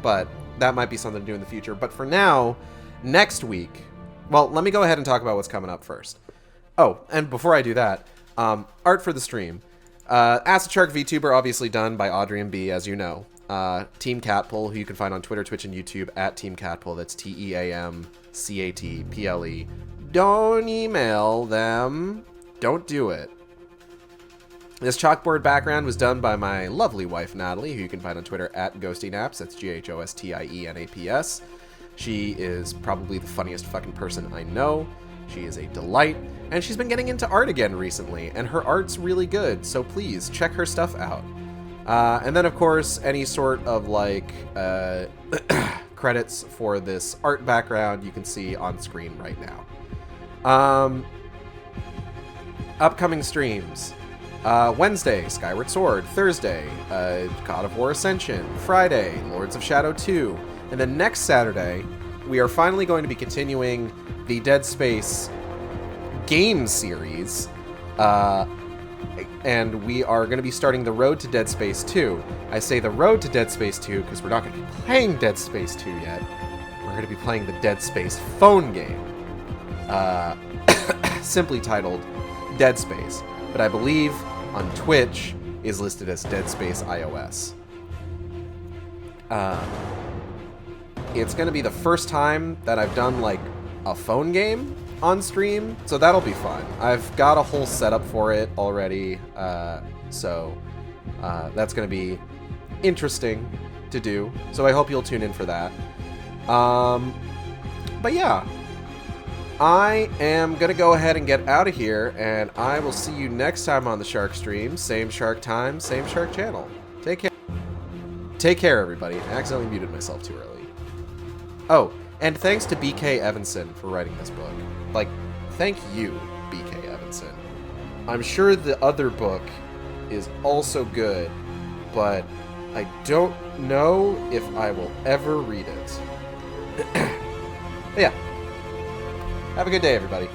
But that might be something to do in the future. But for now, next week, Well, let me go ahead and talk about what's coming up first. Oh, and before I do that, art for the stream. Acid Shark VTuber, obviously done by Audrey and B, as you know. Team Catpull, who you can find on Twitter, Twitch, and YouTube at Team Catpull. That's TEAMCATPLE. Don't email them. Don't do it. This chalkboard background was done by my lovely wife, Natalie, who you can find on Twitter at GhostyNaps. That's GHOSTIENAPS. She is probably the funniest fucking person I know. She is a delight, and she's been getting into art again recently, and her art's really good, so please check her stuff out. And then, of course, any sort of, like, credits for this art background you can see on screen right now. Upcoming streams. Wednesday, Skyward Sword. Thursday, God of War Ascension. Friday, Lords of Shadow 2. And then next Saturday, we are finally going to be continuing the Dead Space game series. And we are going to be starting the road to Dead Space 2. I say the road to Dead Space 2 because we're not going to be playing Dead Space 2 yet. We're going to be playing the Dead Space phone game. Simply titled Dead Space. But I believe on Twitch is listed as Dead Space iOS. It's going to be the first time that I've done, like, a phone game on stream, so that'll be fun. I've got a whole setup for it already, so that's going to be interesting to do, so I hope you'll tune in for that. But yeah, I am going to go ahead and get out of here, and I will see you next time on the Sharkstream. Same Shark time, same Shark channel. Take care. Take care, everybody. I accidentally muted myself too early. Oh, and thanks to BK Evanson for writing this book. Like, thank you, BK Evanson. I'm sure the other book is also good, but I don't know if I will ever read it. But yeah. Have a good day, everybody.